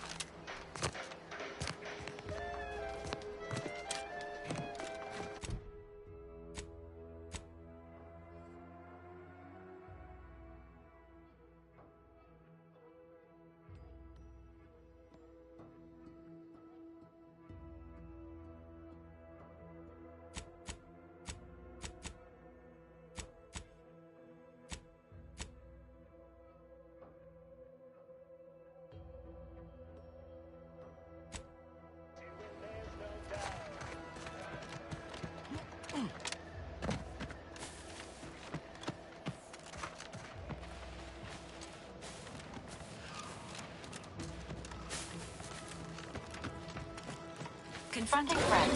Confronting threat.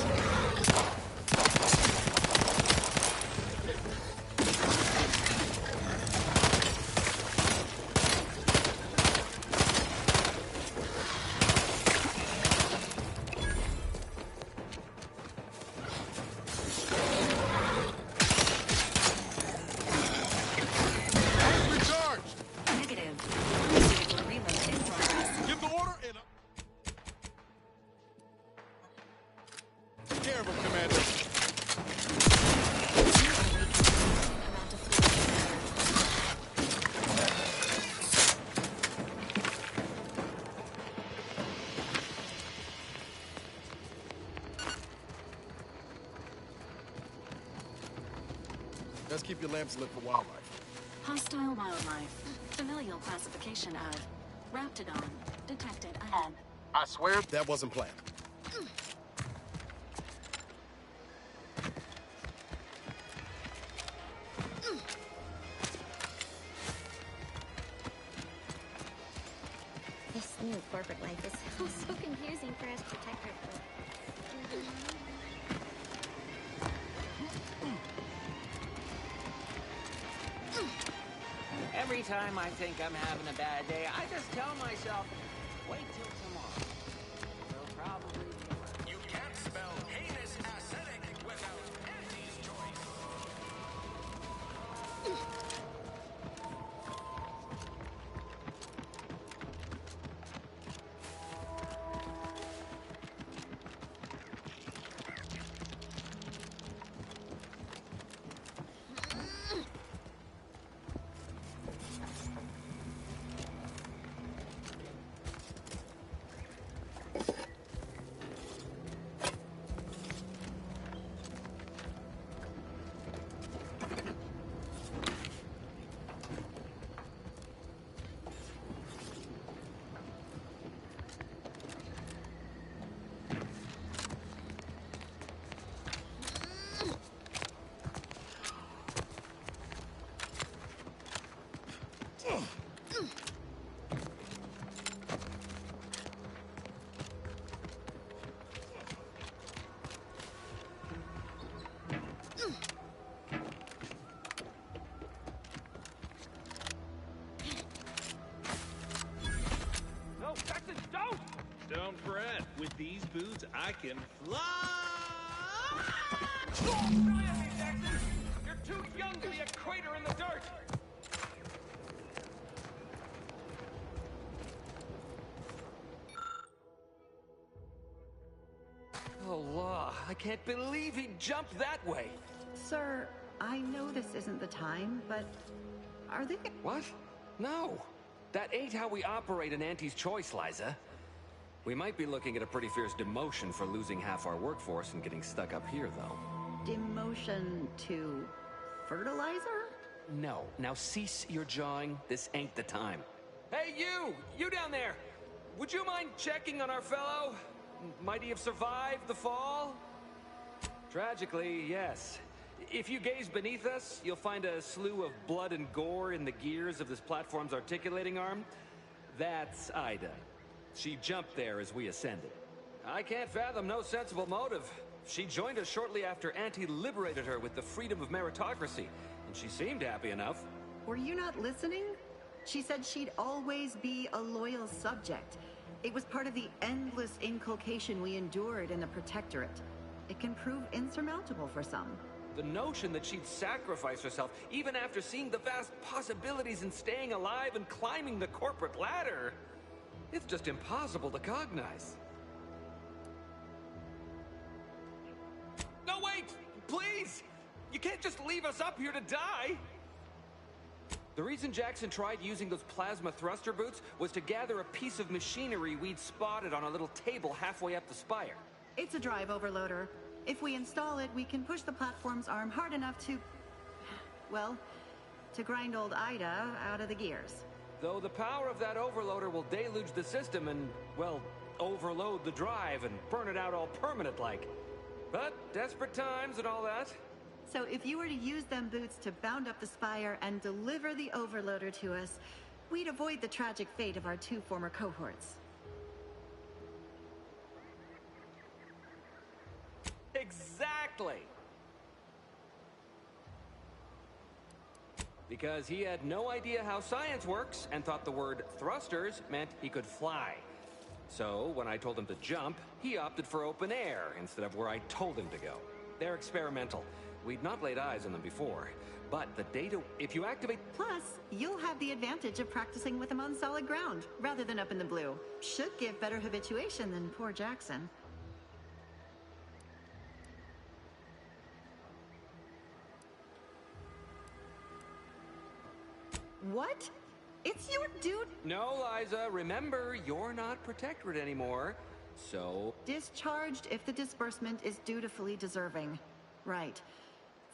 Let's keep your lamps lit for wildlife. Hostile wildlife. Familial classification of Raptidon. Detected ahead. I swear that wasn't planned. This new corporate life is so confusing for us protectors. Every time I think I'm having a bad day, I just tell myself, wait till tomorrow. We'll probably be right. You can't spell heinous acidic without Auntie's choice. No, Jackson, don't! Don't fret. With these boots, I can fly! Brilliantly, Jackson! You're too young to be a crater in the dirt! Oh, law. I can't believe he jumped that way. Sir, I know this isn't the time, but are they... What? No. That ain't how we operate in Auntie's Choice, Liza. We might be looking at a pretty fierce demotion for losing half our workforce and getting stuck up here, though. Demotion to fertilizer? No. Now cease your jawing. This ain't the time. Hey, you! You down there! Would you mind checking on our fellow? Might he have survived the fall? Tragically, yes. If you gaze beneath us, you'll find a slew of blood and gore in the gears of this platform's articulating arm. That's Ida. She jumped there as we ascended. I can't fathom no sensible motive. She joined us shortly after Auntie liberated her with the freedom of meritocracy, and she seemed happy enough. Were you not listening? She said she'd always be a loyal subject. It was part of the endless inculcation we endured in the Protectorate. It can prove insurmountable for some. The notion that she'd sacrifice herself, even after seeing the vast possibilities in staying alive and climbing the corporate ladder, it's just impossible to cognize. No, wait! Please! You can't just leave us up here to die! The reason Jackson tried using those plasma thruster boots was to gather a piece of machinery we'd spotted on a little table halfway up the spire. It's a drive overloader. If we install it, we can push the platform's arm hard enough to... well, to grind old Ida out of the gears. Though the power of that overloader will deluge the system and, well, overload the drive and burn it out all permanent-like. But desperate times and all that. So if you were to use them boots to bound up the spire and deliver the overloader to us, we'd avoid the tragic fate of our 2 former cohorts. because he had no idea how science works and thought the word thrusters meant he could fly. So, when I told him to jump, he opted for open air instead of where I told him to go. They're experimental. We'd not laid eyes on them before, but the data, if you activate... Plus, you'll have the advantage of practicing with him on solid ground, rather than up in the blue. Should give better habituation than poor Jackson. What? It's your dude? No, Liza, remember, you're not Protectorate anymore, so... Discharged if the disbursement is dutifully deserving. Right.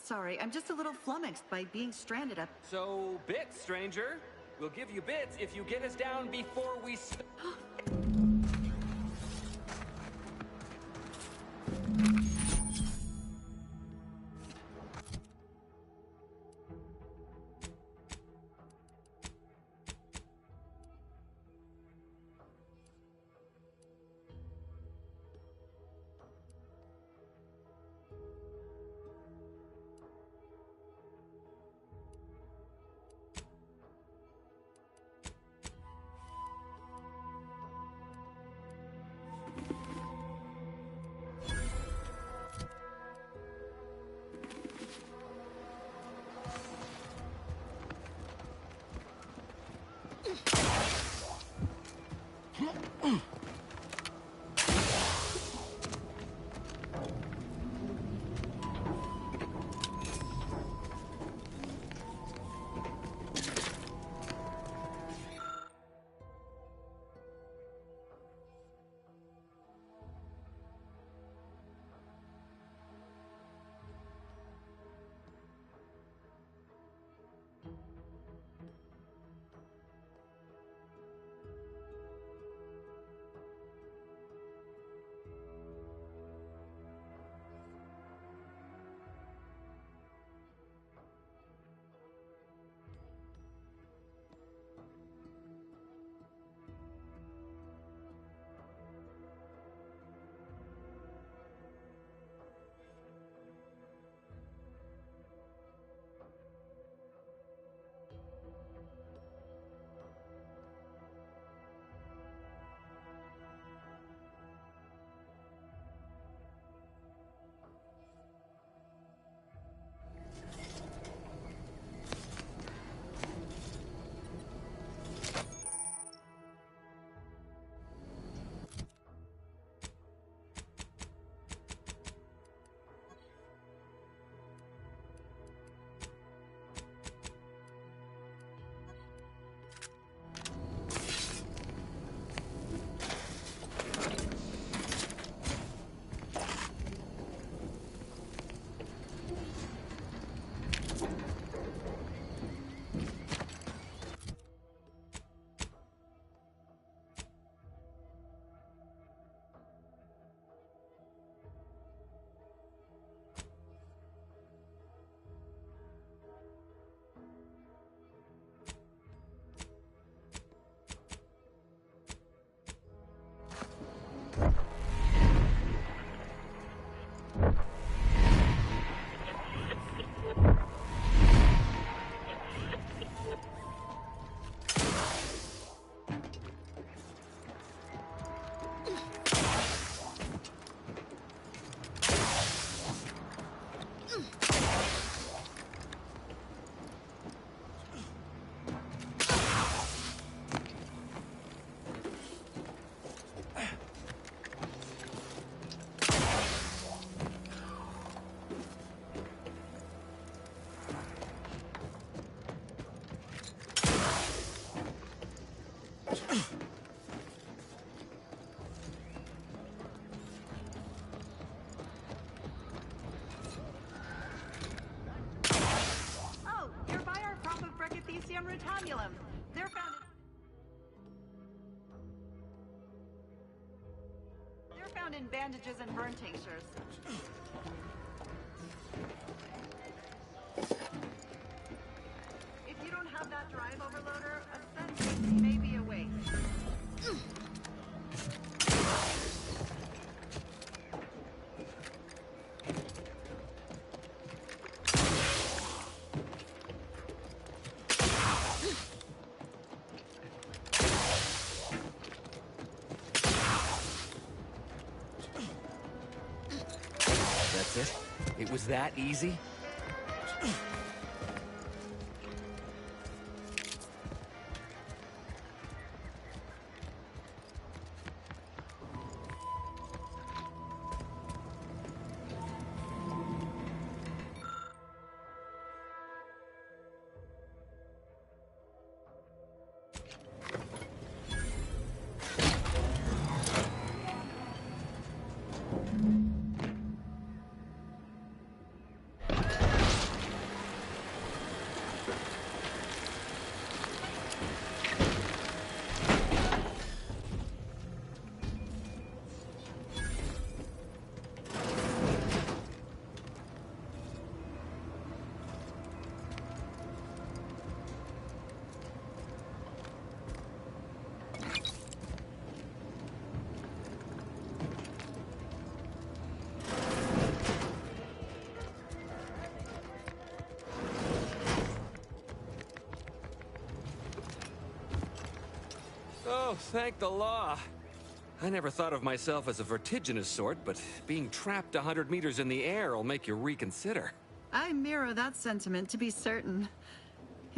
Sorry, I'm just a little flummoxed by being stranded up. So, bits, stranger. We'll give you bits if you get us down before we... Rotamulum. They're found in bandages and burn tinctures. If you don't have that drive overloader, a sensor may be a waste. That's it? It was that easy? Oh, thank the law. I never thought of myself as a vertiginous sort, but being trapped 100 meters in the air will make you reconsider. I mirror that sentiment, to be certain.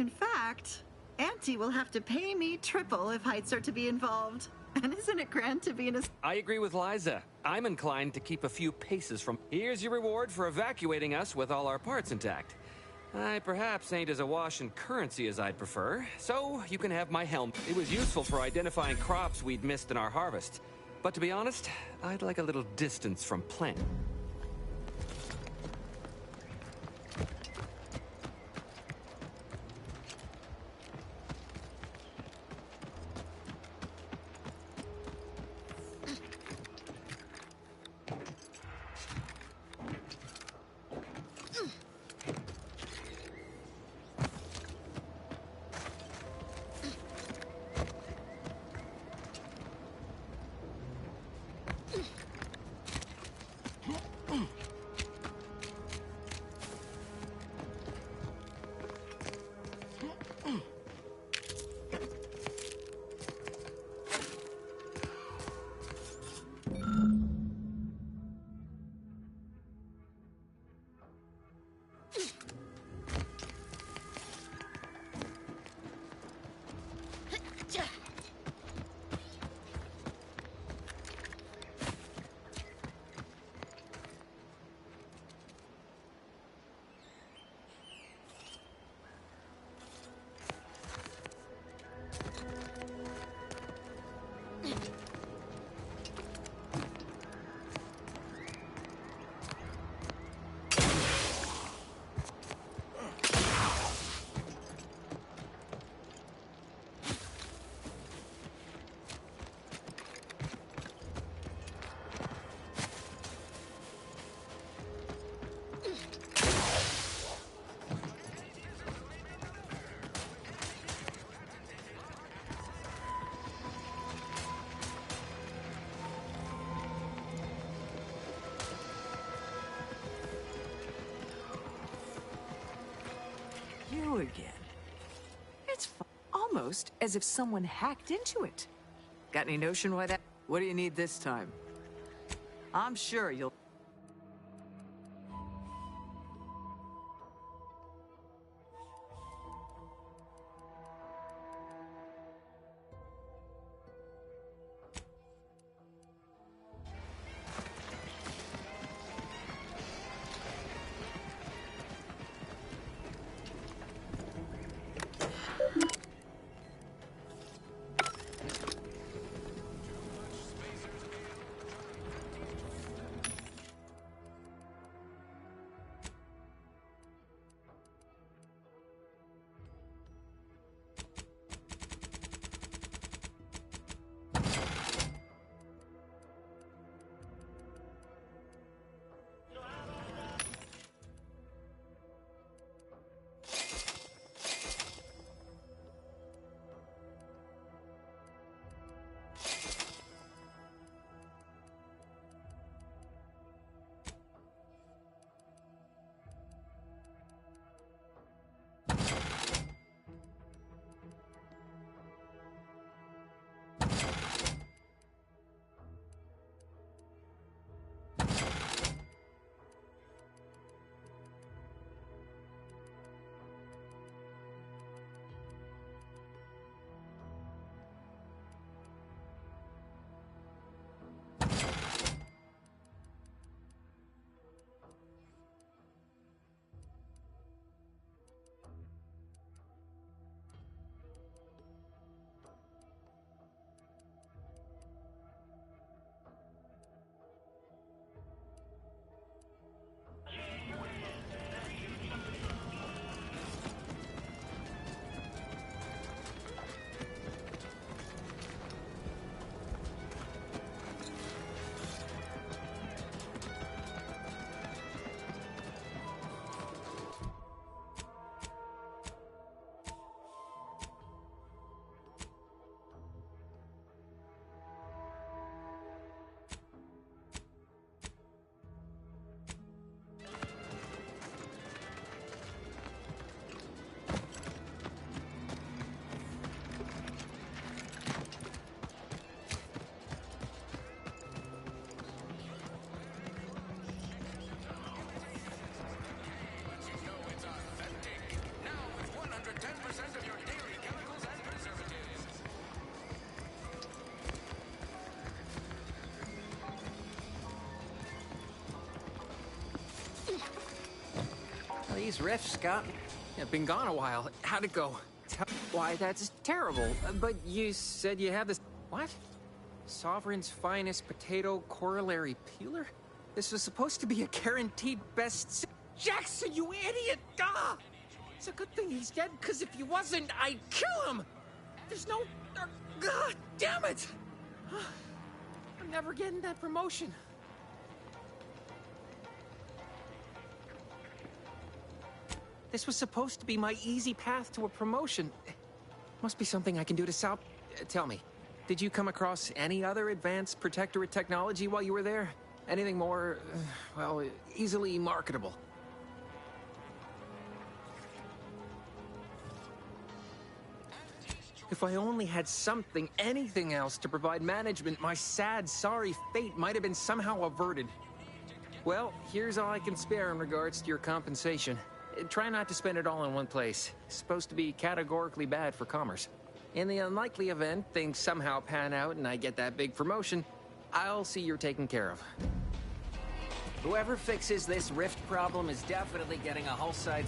In fact, Auntie will have to pay me triple if heights are to be involved. And isn't it grand to be in a... I agree with Liza. I'm inclined to keep a few paces from... Here's your reward for evacuating us with all our parts intact. I perhaps ain't as awash in currency as I'd prefer, so you can have my helm. It was useful for identifying crops we'd missed in our harvest. But to be honest, I'd like a little distance from plant. You again. It's almost as if someone hacked into it. Got any notion why that... What do you need this time? I'm sure you'll... Well, these rifts got me. I've been gone a while. How'd it go? Why, that's terrible. But you said you have this... What? Sovereign's finest potato corollary peeler? This was supposed to be a guaranteed best... Jackson, you idiot! Ah! It's a good thing he's dead, because if he wasn't, I'd kill him! There's no... God damn it! I'm never getting that promotion. This was supposed to be my easy path to a promotion. Must be something I can do to tell me, did you come across any other advanced Protectorate technology while you were there? Anything more, well, easily marketable? If I only had something, anything else to provide management, my sad, sorry fate might have been somehow averted. Well, here's all I can spare in regards to your compensation. Try not to spend it all in one place. It's supposed to be categorically bad for commerce. In the unlikely event things somehow pan out and I get that big promotion, I'll see you're taken care of. Whoever fixes this rift problem is definitely getting a whole side...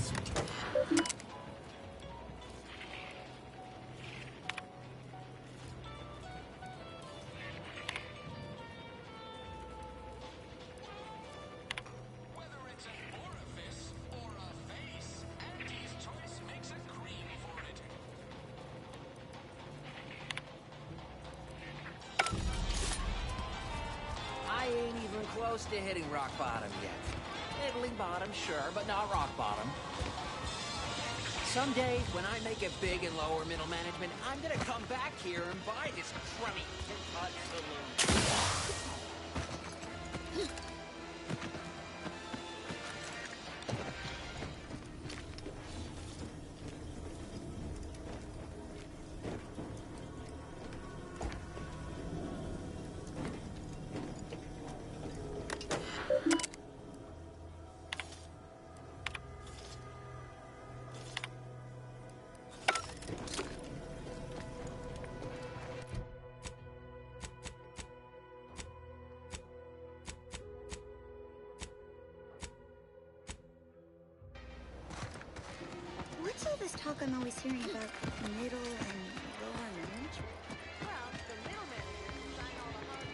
Close to hitting rock bottom yet. Middling bottom, sure, but not rock bottom. Someday, when I make it big in lower middle management, I'm gonna come back here and buy this crummy saloon. What's all this talk I'm always hearing about middle and lower management? Well, the middle managers sign all the hard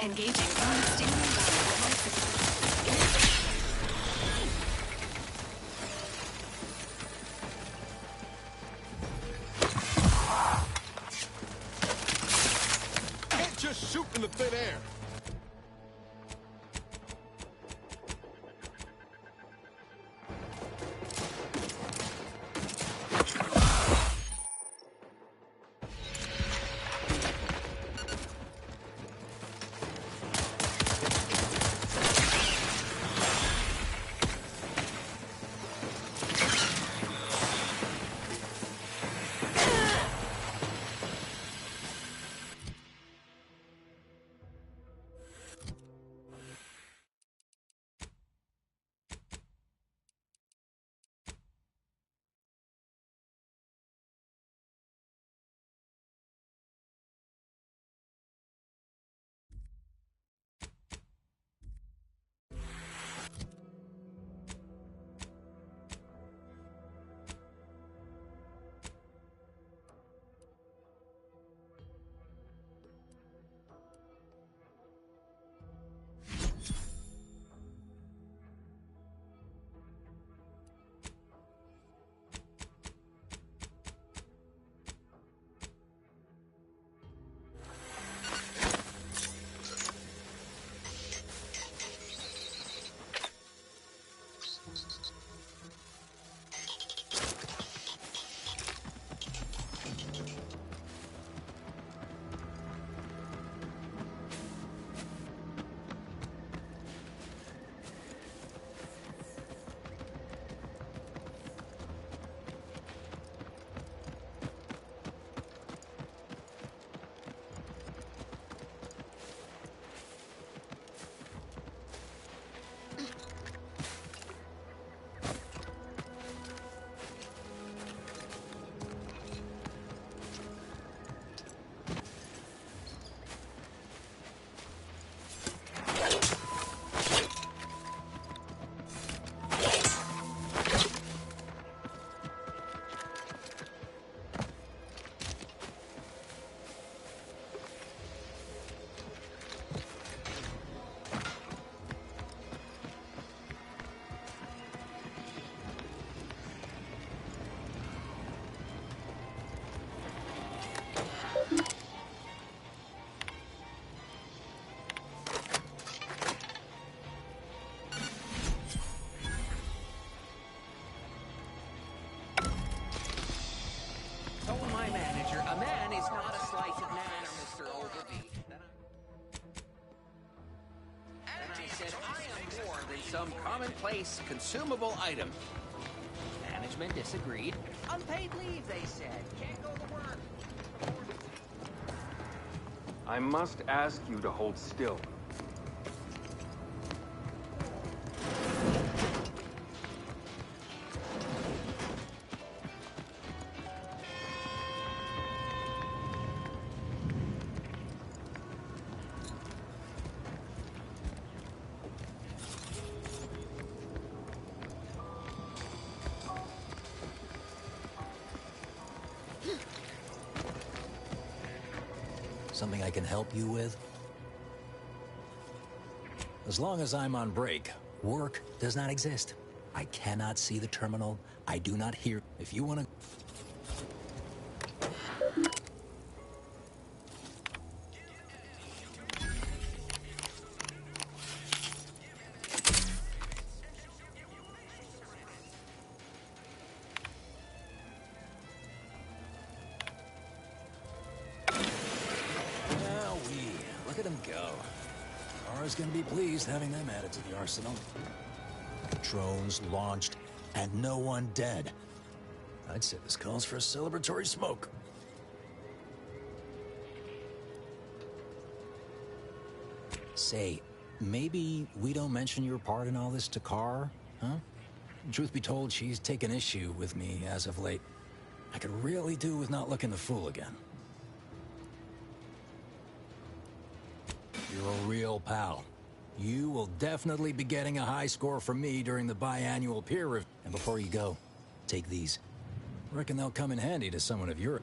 Engaging on standing Can't just shoot in the thin air. Told my manager, a man is not a slice of manner, Mr. Ogilvy. Then I said, I am more than some commonplace, consumable item. Management disagreed. Unpaid leave, they said. Can't go to work. I must ask you to hold still. Something I can help you with? As long as I'm on break, work does not exist. I cannot see the terminal. I do not hear. If you want to... Look at them go. Kara's gonna be pleased having them added to the arsenal. Drones launched, and no one dead. I'd say this calls for a celebratory smoke. Say, maybe we don't mention your part in all this to Kara, huh? Truth be told, she's taken issue with me as of late. I could really do with not looking the fool again. You're a real pal. You will definitely be getting a high score from me during the biannual peer review. And before you go, take these. Reckon they'll come in handy to someone of your...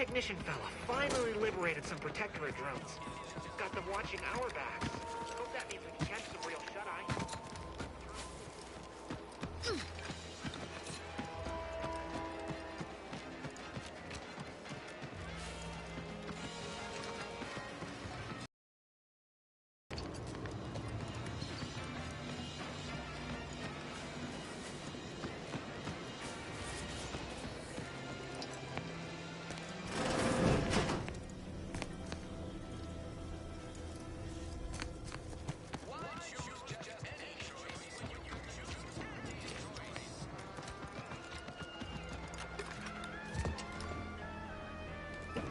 technician fella finally liberated some Protectorate drones. Got them watching our backs. Hope that means we can catch some real shut-eye.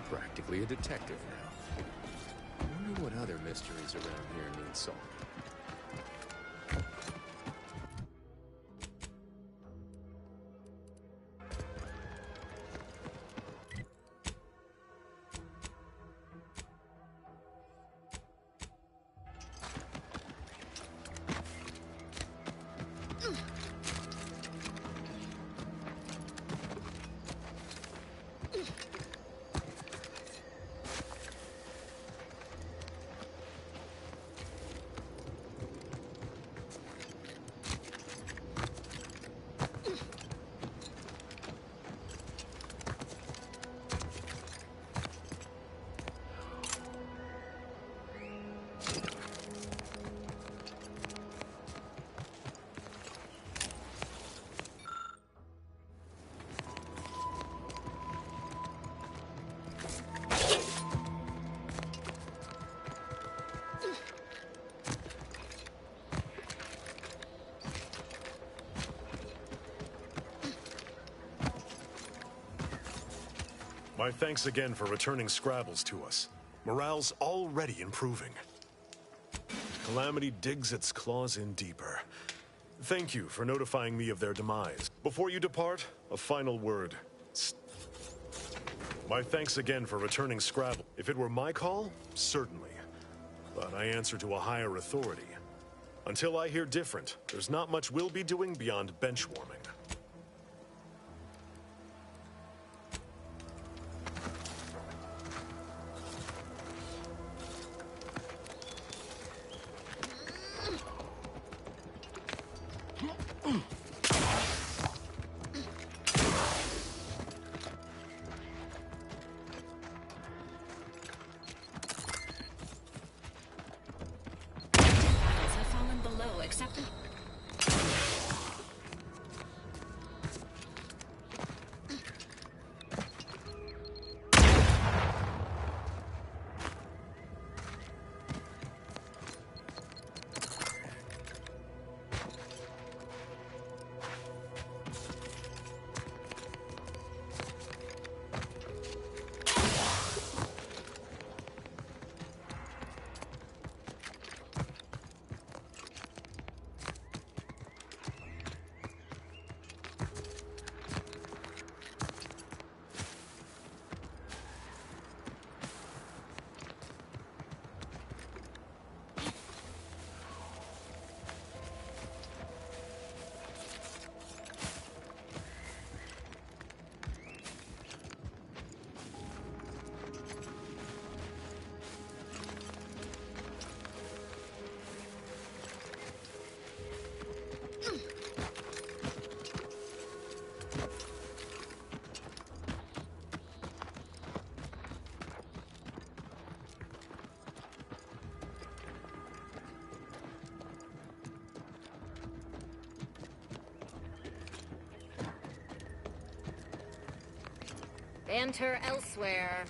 Practically a detective now. I wonder what other mysteries around here need solving. My thanks again for returning Scrabbles to us. Morale's already improving. Calamity digs its claws in deeper. Thank you for notifying me of their demise. Before you depart, a final word. My thanks again for returning Scrabble. If it were my call, certainly. But I answer to a higher authority. Until I hear different, there's not much we'll be doing beyond bench warming. Have fallen below accepted. Banter elsewhere.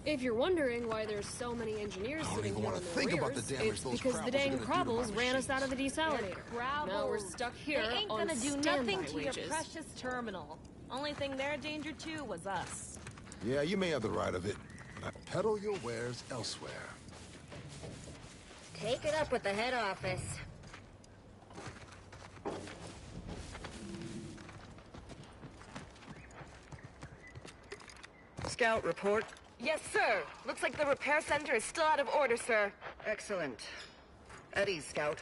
If you're wondering why there's so many engineers sitting here wanna in the think about rears, the damage it's those because the Crabbles are dang gonna do to my Crabbles ran us out of the desalinator. Now we're stuck here They ain't on gonna do standby nothing to wages. your precious terminal. Only thing they're a danger to was us. Yeah, you may have the right of it, but peddle your wares elsewhere. Take it up with the head office. Scout, report. Yes, sir. Looks like the repair center is still out of order, sir. Excellent. At ease, Scout.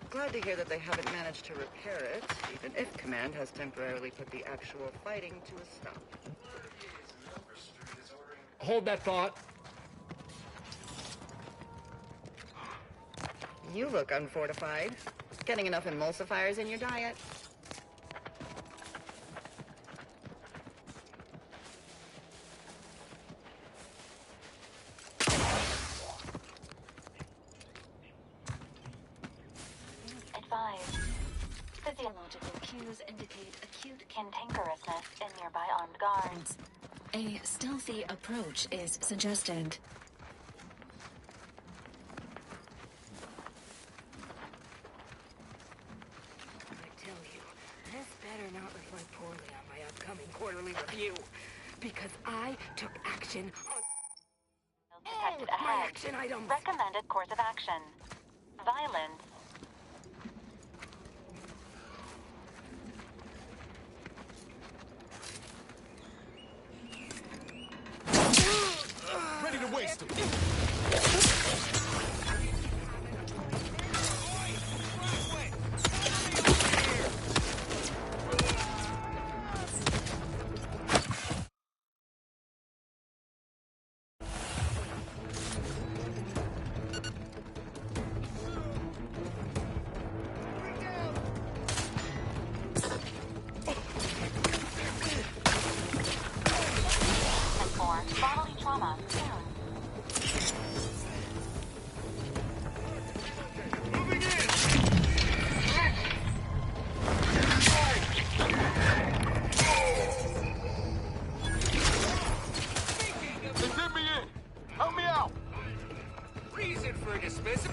Glad to hear that they haven't managed to repair it, even if Command has temporarily put the actual fighting to a stop. Hold that thought. You look unfortified. Getting enough emulsifiers in your diet? Advised. Physiological cues indicate acute cantankerousness in nearby armed guards. A stealthy approach is suggested. I tell you, this better not reflect poorly on my upcoming quarterly review. Because I took action on Detected my ahead. action items. Recommended course of action. Violence. Ready to waste them. And for bodily trauma soon. They did me in. Help me out. Reason for dismissal.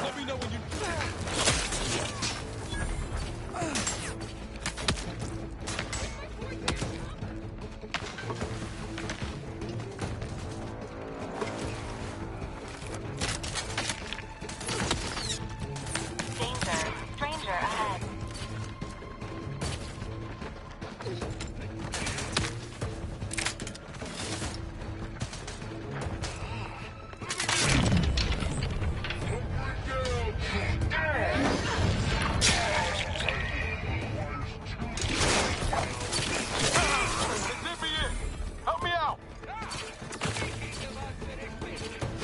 Let me know when you... Danger. Stranger ahead. They did me in. Help me out. Status. This unit patiently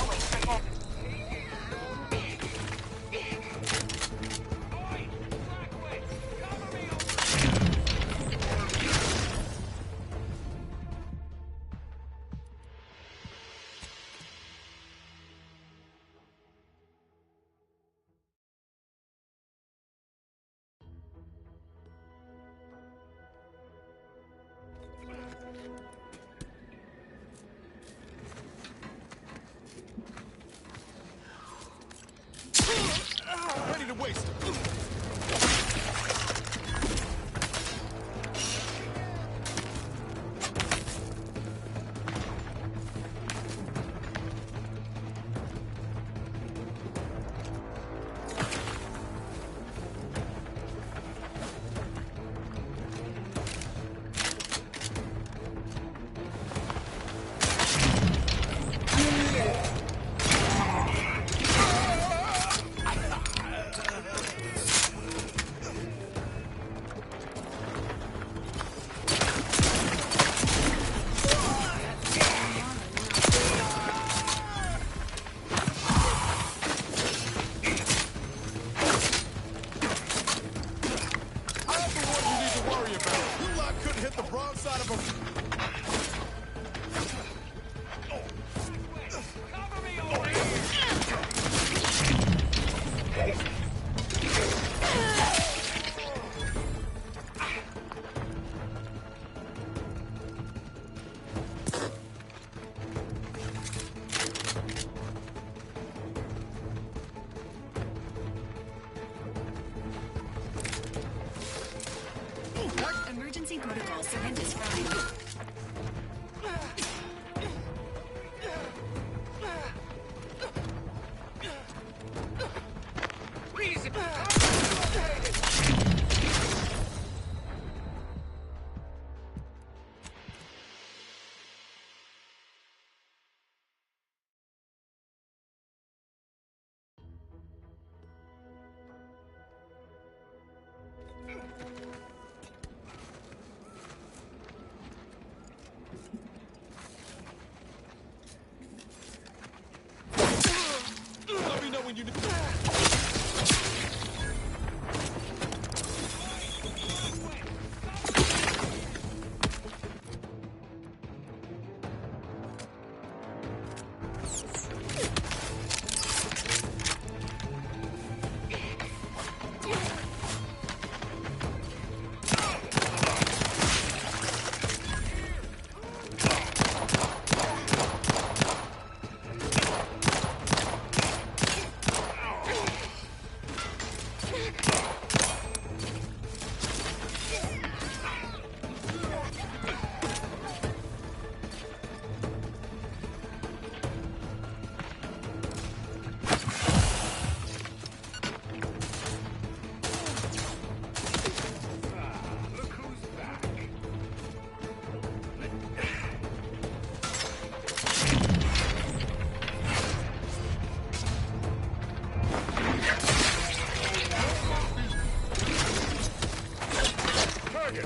awaits repair. Ready to waste them. hit the broadside of a... Emergency protocol Serent is frying. Let me know when you...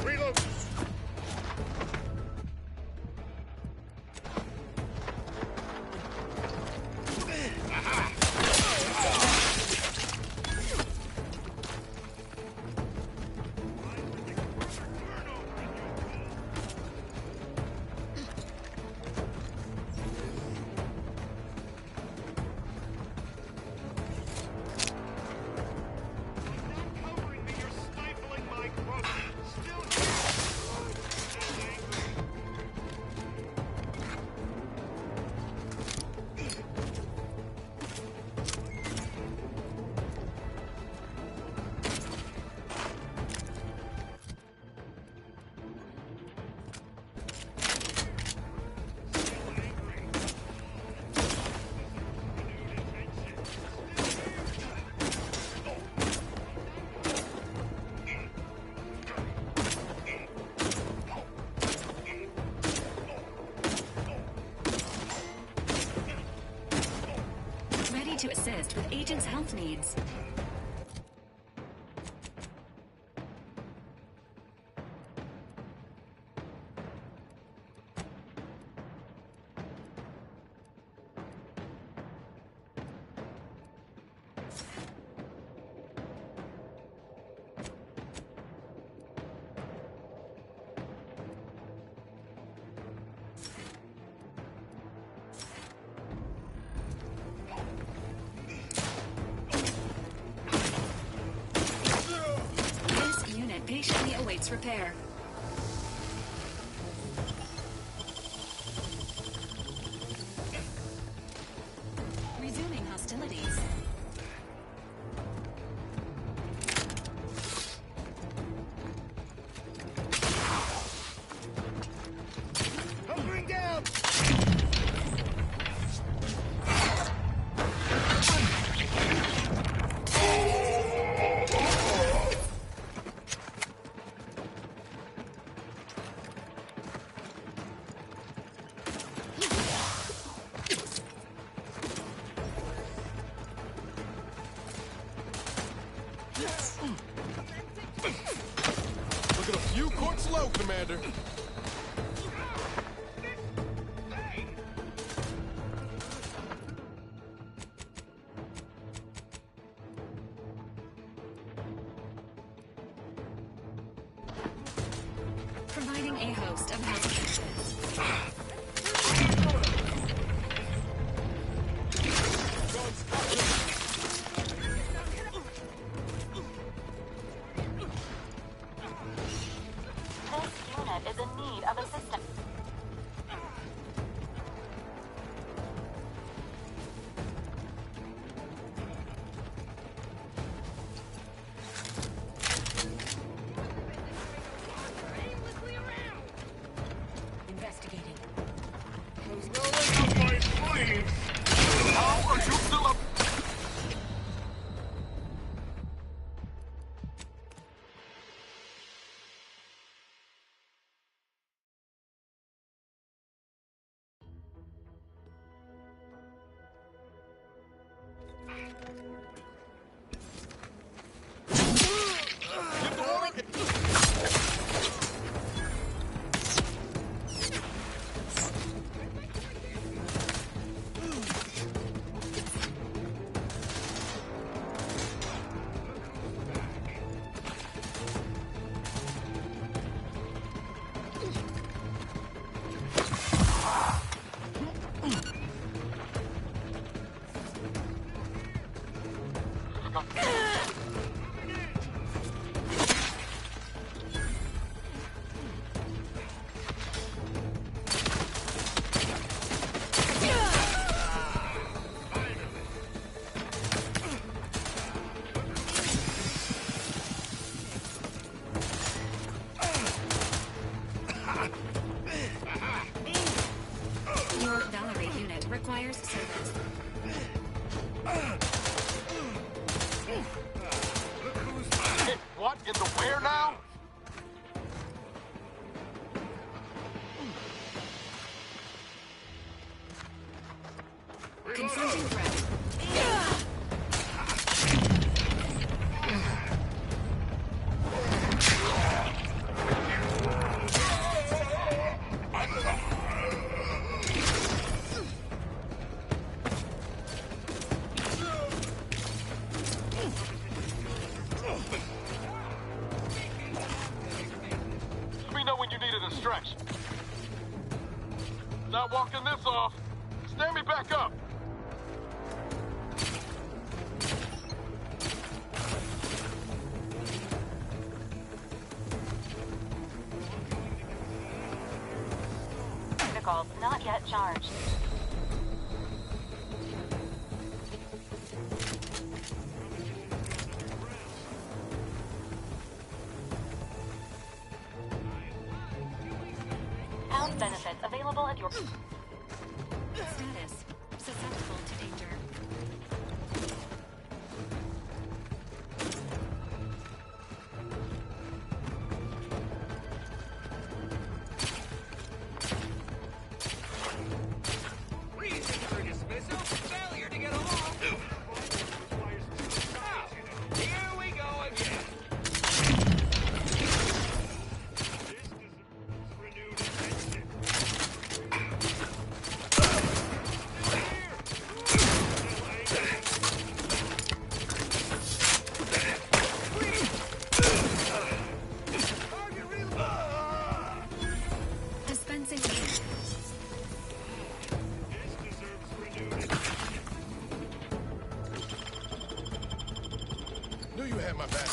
Reload! Ready to assist with agent's health needs. Patiently awaits repair. Resuming hostilities. Hunkering down! Looking a few quarts low, Commander. Providing a host of health benefits. This unit is in need of assistance. Investigating. How are you still up? Your Valerie unit requires service. What in the where now? Confronting threat. Let me know when you need a distraction. Not walking this off. Stand me back up. Vehicles not yet charged. Health benefits available at your... Status. Susceptible to danger. Reason for dismissal, failure to get along. Now, here we go again. Dispensing. Knew you had my back.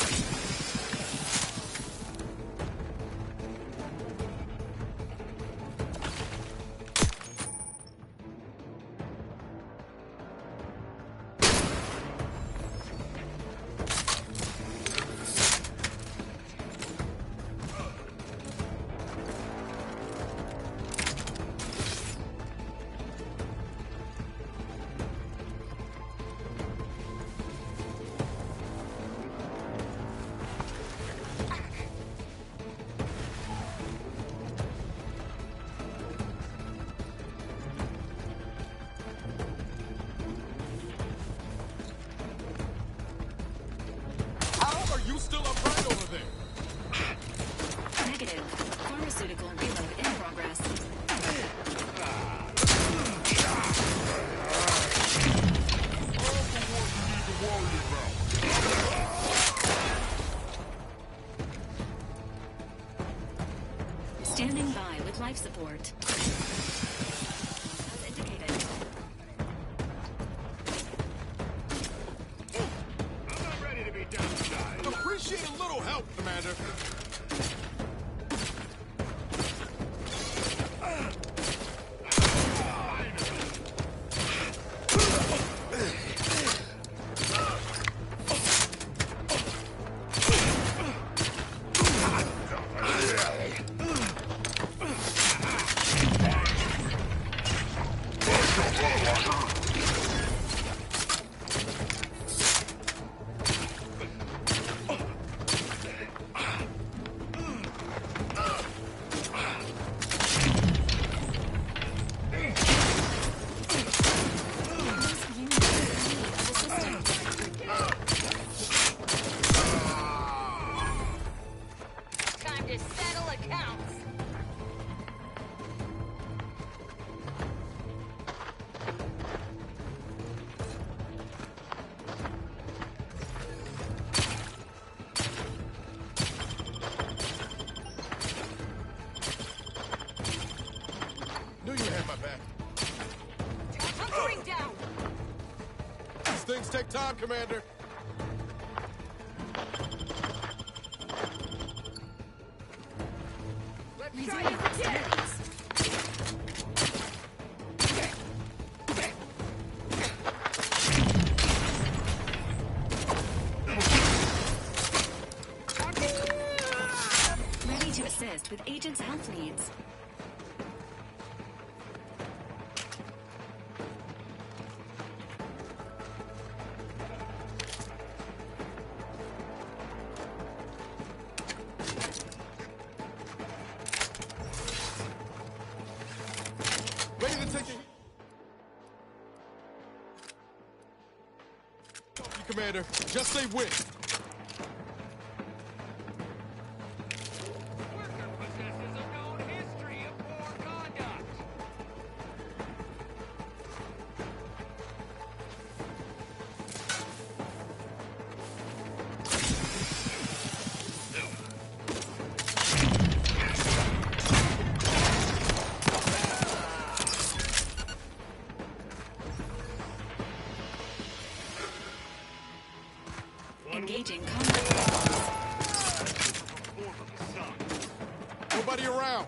How are you still upright over there? Negative. Pharmaceutical reload in progress. Standing by with life support. As indicated. I'm not ready to be downsized. Appreciate a little help, Commander. Time to settle accounts. Knew you had my back. Hunkering down. These things take time, Commander. Let's try it again. Ready to assist with agents' health needs. Ready to take it. Commander, just say when. Engaging combat. Nobody around.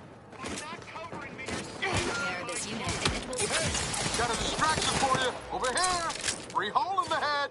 Prepare this unit and it will... Hey, got a distraction for you. Over here. Free hole in the head.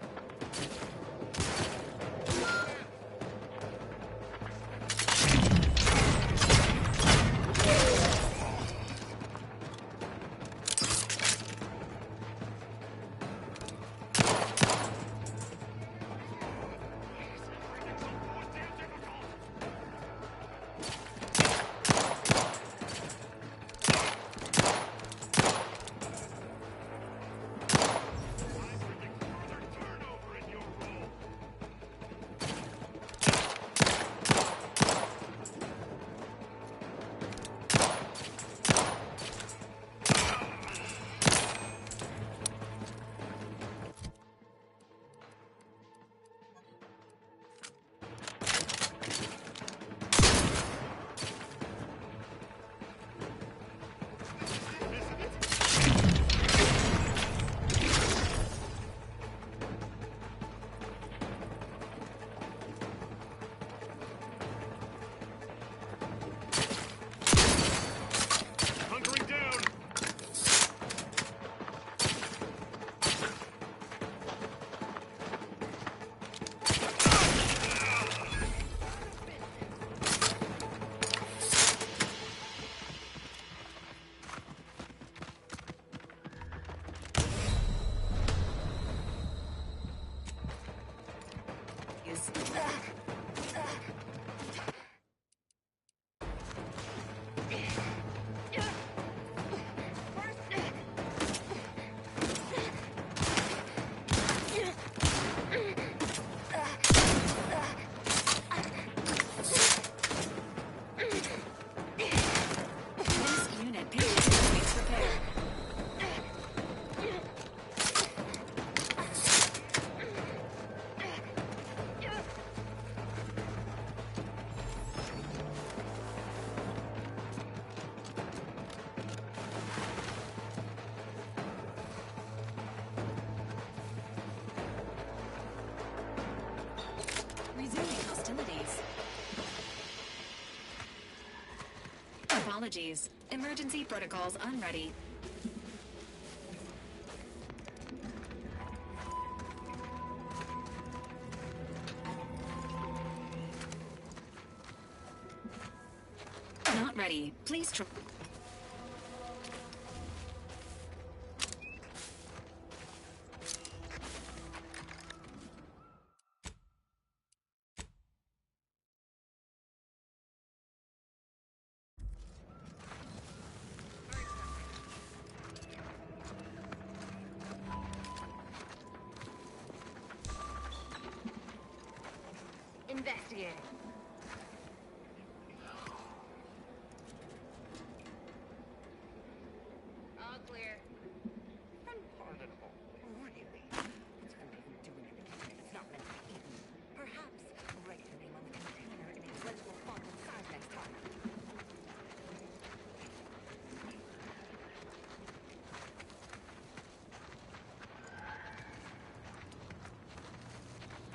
Apologies. Emergency protocols unready. Not ready. Please try. Investigating. All clear. Unpardonable. Really? It's not even doing anything. It's not meant to be eaten. Perhaps write the name on the container in a legible font and size next time.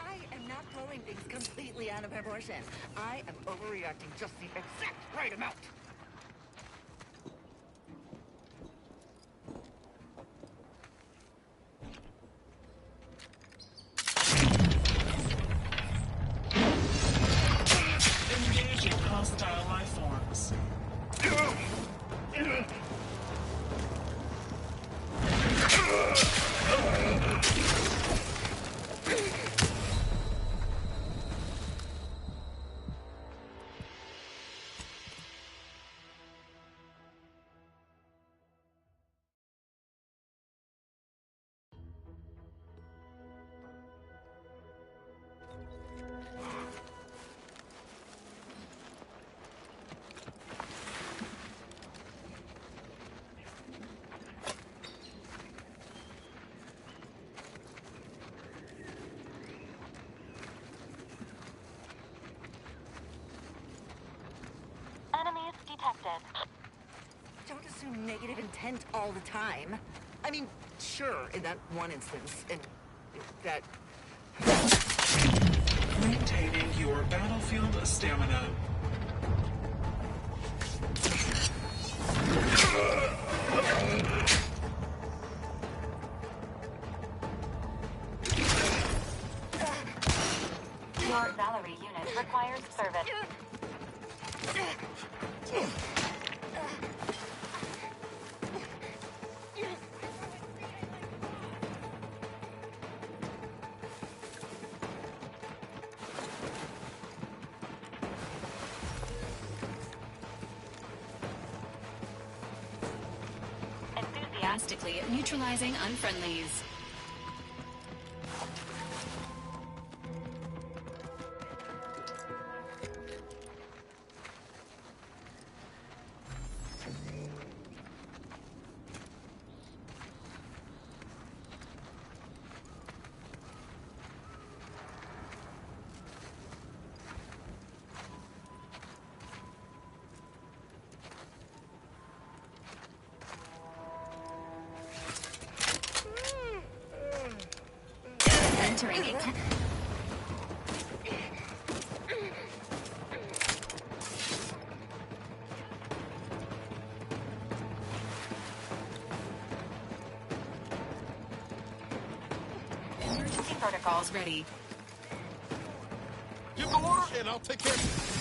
I am not throwing things completely out of proportion. I am overreacting just the exact right amount. Engaging hostile life forms. Enemies detected. Don't assume negative intent all the time. I mean, sure, in that one instance, and that... Maintaining your battlefield stamina. Your Valerie unit requires service. Enthusiastically neutralizing unfriendlies. Entering a... Emergency protocols ready. Give the order, and I'll take care of it.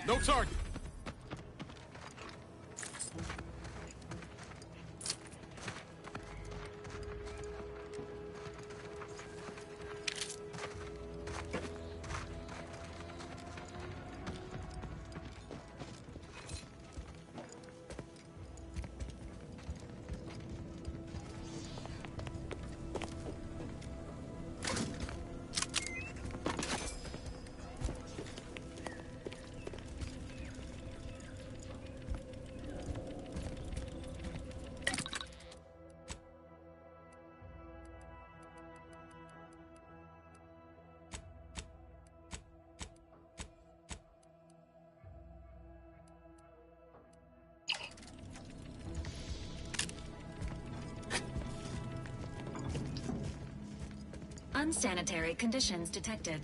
No target. Unsanitary conditions detected.